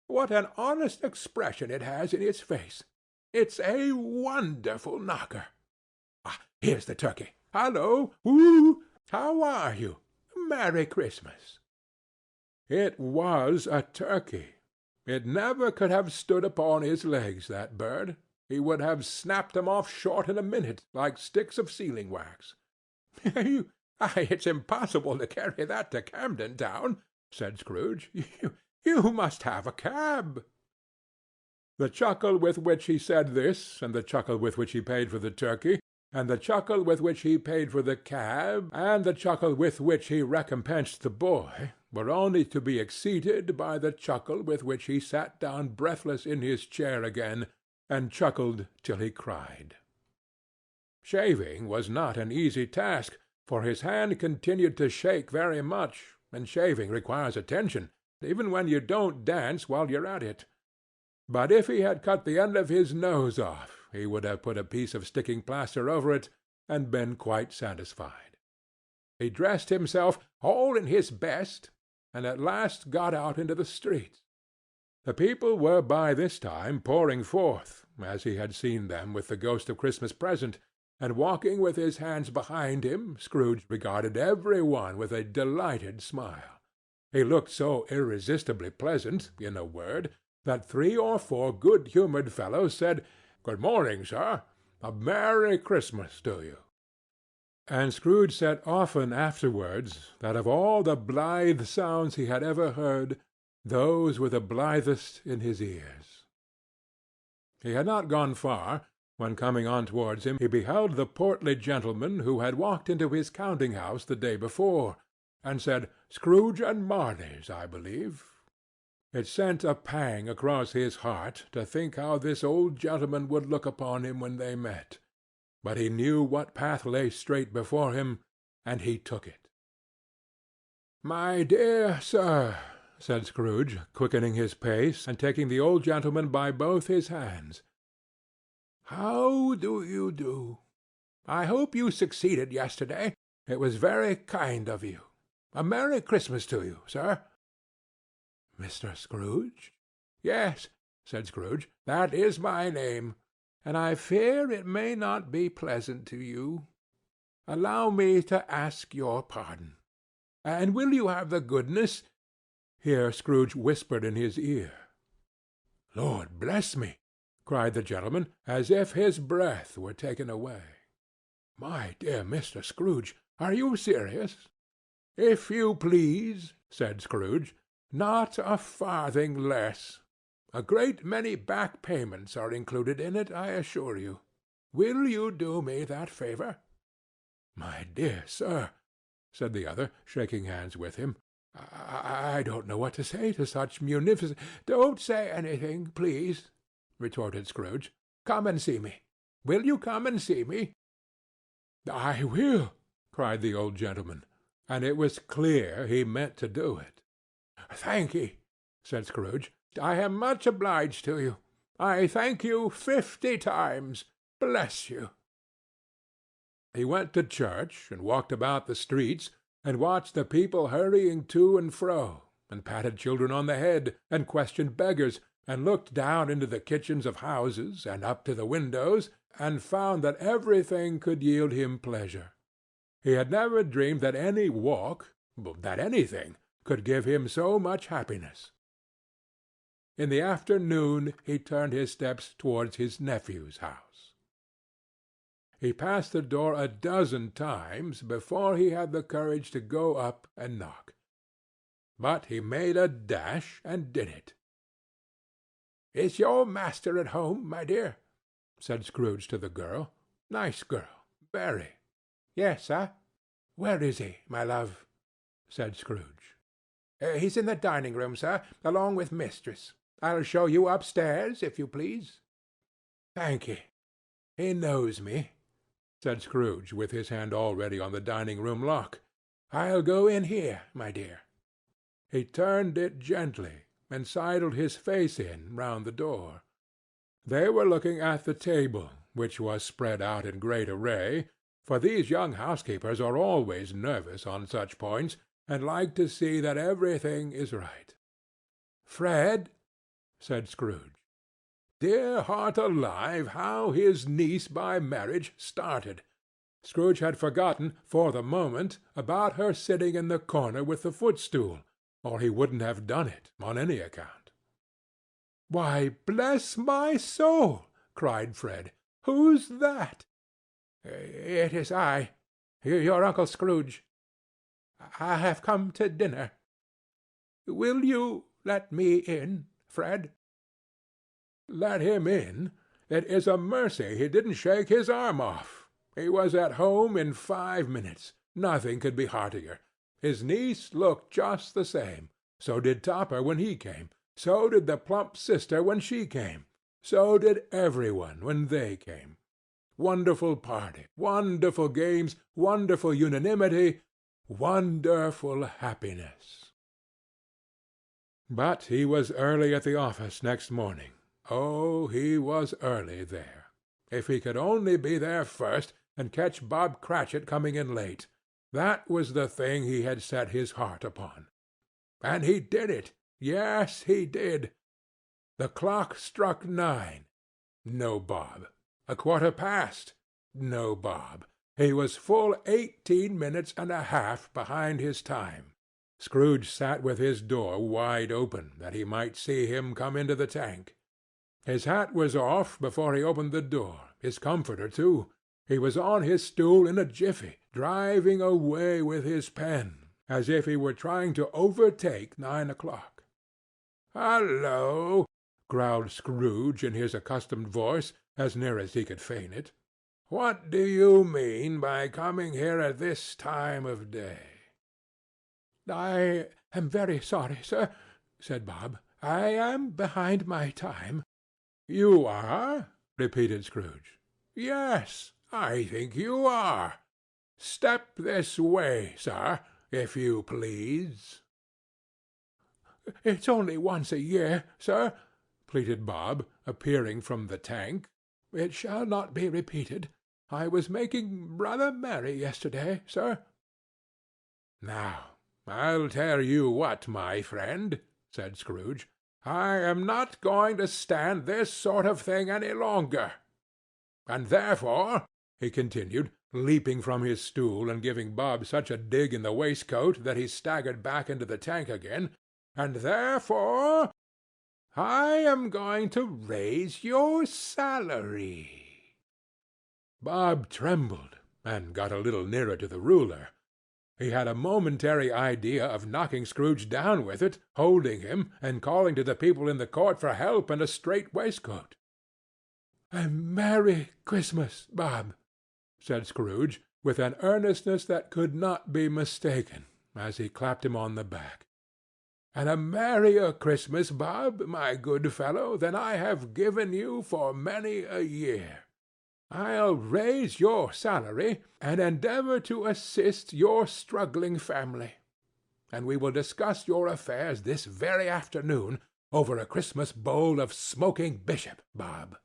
What an honest expression it has in its face! It's a wonderful knocker. Here's the turkey. Hallo! Whoo! How are you? Merry Christmas!" It was a turkey. It never could have stood upon his legs, that bird. He would have snapped them off short in a minute, like sticks of sealing wax. "It's impossible to carry that to Camden Town," said Scrooge. You must have a cab." The chuckle with which he said this, and the chuckle with which he paid for the turkey, and the chuckle with which he paid for the cab, and the chuckle with which he recompensed the boy, were only to be exceeded by the chuckle with which he sat down breathless in his chair again, and chuckled till he cried. Shaving was not an easy task, for his hand continued to shake very much, and shaving requires attention, even when you don't dance while you're at it. But if he had cut the end of his nose off, he would have put a piece of sticking plaster over it, and been quite satisfied. He dressed himself all in his best, and at last got out into the streets. The people were by this time pouring forth, as he had seen them with the Ghost of Christmas Present, and walking with his hands behind him, Scrooge regarded every one with a delighted smile. He looked so irresistibly pleasant, in a word, that 3 or 4 good-humored fellows said, "Good morning, sir. A Merry Christmas to you." And Scrooge said often afterwards that of all the blithe sounds he had ever heard, those were the blithest in his ears. He had not gone far, when coming on towards him he beheld the portly gentleman who had walked into his counting-house the day before, and said, "Scrooge and Marley's, I believe." It sent a pang across his heart to think how this old gentleman would look upon him when they met, but he knew what path lay straight before him, and he took it. "My dear sir," said Scrooge, quickening his pace, and taking the old gentleman by both his hands, "how do you do? I hope you succeeded yesterday. It was very kind of you. A Merry Christmas to you, sir." "Mr. Scrooge?" "Yes," said Scrooge, "that is my name, and I fear it may not be pleasant to you. Allow me to ask your pardon. And will you have the goodness—" Here Scrooge whispered in his ear. "Lord bless me!" cried the gentleman, as if his breath were taken away. "My dear Mr. Scrooge, are you serious?" "If you please," said Scrooge. "Not a farthing less. A great many back payments are included in it, I assure you. Will you do me that favor?" "My dear sir," said the other, shaking hands with him, I don't know what to say to such munificent—" "Don't say anything, please," retorted Scrooge. "Come and see me. Will you come and see me?" "I will," cried the old gentleman, and it was clear he meant to do it. "Thank'ee," said Scrooge. "I am much obliged to you. I thank you 50 times. Bless you." He went to church, and walked about the streets, and watched the people hurrying to and fro, and patted children on the head, and questioned beggars, and looked down into the kitchens of houses, and up to the windows, and found that everything could yield him pleasure. He had never dreamed that any walk, that anything, could give him so much happiness. In the afternoon he turned his steps towards his nephew's house. He passed the door a dozen times before he had the courage to go up and knock. But he made a dash and did it. "Is your master at home, my dear?" said Scrooge to the girl. "Nice girl. Very." "Yes, sir." "Where is he, my love?" said Scrooge. "He's in the dining-room, sir, along with mistress. I'll show you upstairs, if you please." "Thank ye. He knows me," said Scrooge, with his hand already on the dining-room lock. "I'll go in here, my dear." He turned it gently, and sidled his face in round the door. They were looking at the table, which was spread out in great array, for these young housekeepers are always nervous on such points, and like to see that everything is right. "Fred," said Scrooge. Dear heart alive, how his niece by marriage started! Scrooge had forgotten, for the moment, about her sitting in the corner with the footstool, or he wouldn't have done it on any account. "Why, bless my soul!" cried Fred. "Who's that?" "It is I, your Uncle Scrooge. I have come to dinner. Will you let me in, Fred?" Let him in? It is a mercy he didn't shake his arm off. He was at home in 5 minutes. Nothing could be heartier. His niece looked just the same. So did Topper when he came. So did the plump sister when she came. So did every one when they came. Wonderful party, wonderful games, wonderful unanimity, wonderful happiness. But he was early at the office next morning. Oh, he was early there. If he could only be there first, and catch Bob Cratchit coming in late, that was the thing he had set his heart upon. And he did it. Yes, he did. The clock struck 9. No Bob. 1/4 past. No Bob. He was full 18 minutes and a half behind his time. Scrooge sat with his door wide open, that he might see him come into the tank. His hat was off before he opened the door, his comforter too. He was on his stool in a jiffy, driving away with his pen, as if he were trying to overtake 9 o'clock. "Hallo!" growled Scrooge in his accustomed voice, as near as he could feign it. "What do you mean by coming here at this time of day?" "I am very sorry, sir," said Bob. "I am behind my time." "You are?" repeated Scrooge. "Yes, I think you are. Step this way, sir, if you please." "It's only once a year, sir," pleaded Bob, appearing from the tank. "It shall not be repeated. I was making rather merry yesterday, sir." "Now, I'll tell you what, my friend," said Scrooge. "I am not going to stand this sort of thing any longer. And therefore," he continued, leaping from his stool and giving Bob such a dig in the waistcoat that he staggered back into the tank again, "and therefore I am going to raise your salary." Bob trembled, and got a little nearer to the ruler. He had a momentary idea of knocking Scrooge down with it, holding him, and calling to the people in the court for help and a strait waistcoat. "A Merry Christmas, Bob," said Scrooge, with an earnestness that could not be mistaken, as he clapped him on the back. "And a merrier Christmas, Bob, my good fellow, than I have given you for many a year. I'll raise your salary, and endeavor to assist your struggling family. And we will discuss your affairs this very afternoon over a Christmas bowl of smoking bishop, Bob.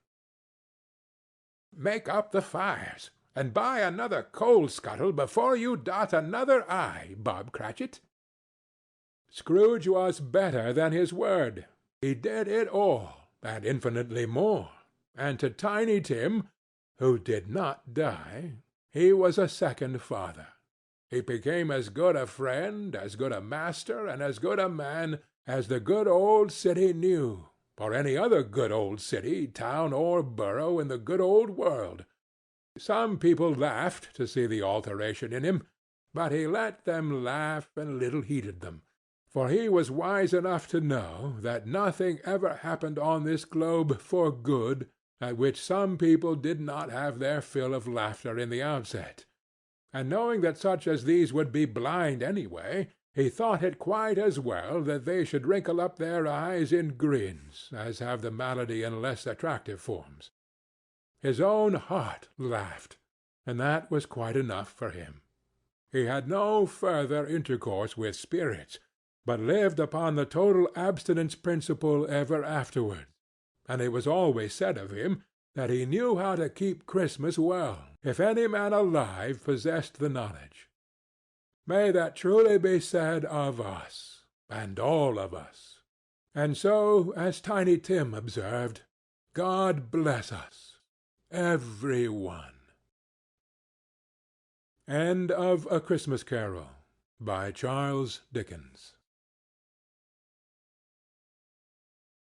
Make up the fires, and buy another coal-scuttle before you dot another I, Bob Cratchit." Scrooge was better than his word. He did it all, and infinitely more, and to Tiny Tim, who did not die, he was a second father. He became as good a friend, as good a master, and as good a man as the good old city knew, or any other good old city, town, or borough in the good old world. Some people laughed to see the alteration in him, but he let them laugh and little heeded them, for he was wise enough to know that nothing ever happened on this globe for good at which some people did not have their fill of laughter in the outset, and knowing that such as these would be blind anyway, he thought it quite as well that they should wrinkle up their eyes in grins as have the malady in less attractive forms. His own heart laughed, and that was quite enough for him. He had no further intercourse with spirits, but lived upon the total abstinence principle ever afterwards, and it was always said of him that he knew how to keep Christmas well, if any man alive possessed the knowledge. May that truly be said of us, and all of us. And so, as Tiny Tim observed, God bless us, every one. End of A Christmas Carol, by Charles Dickens.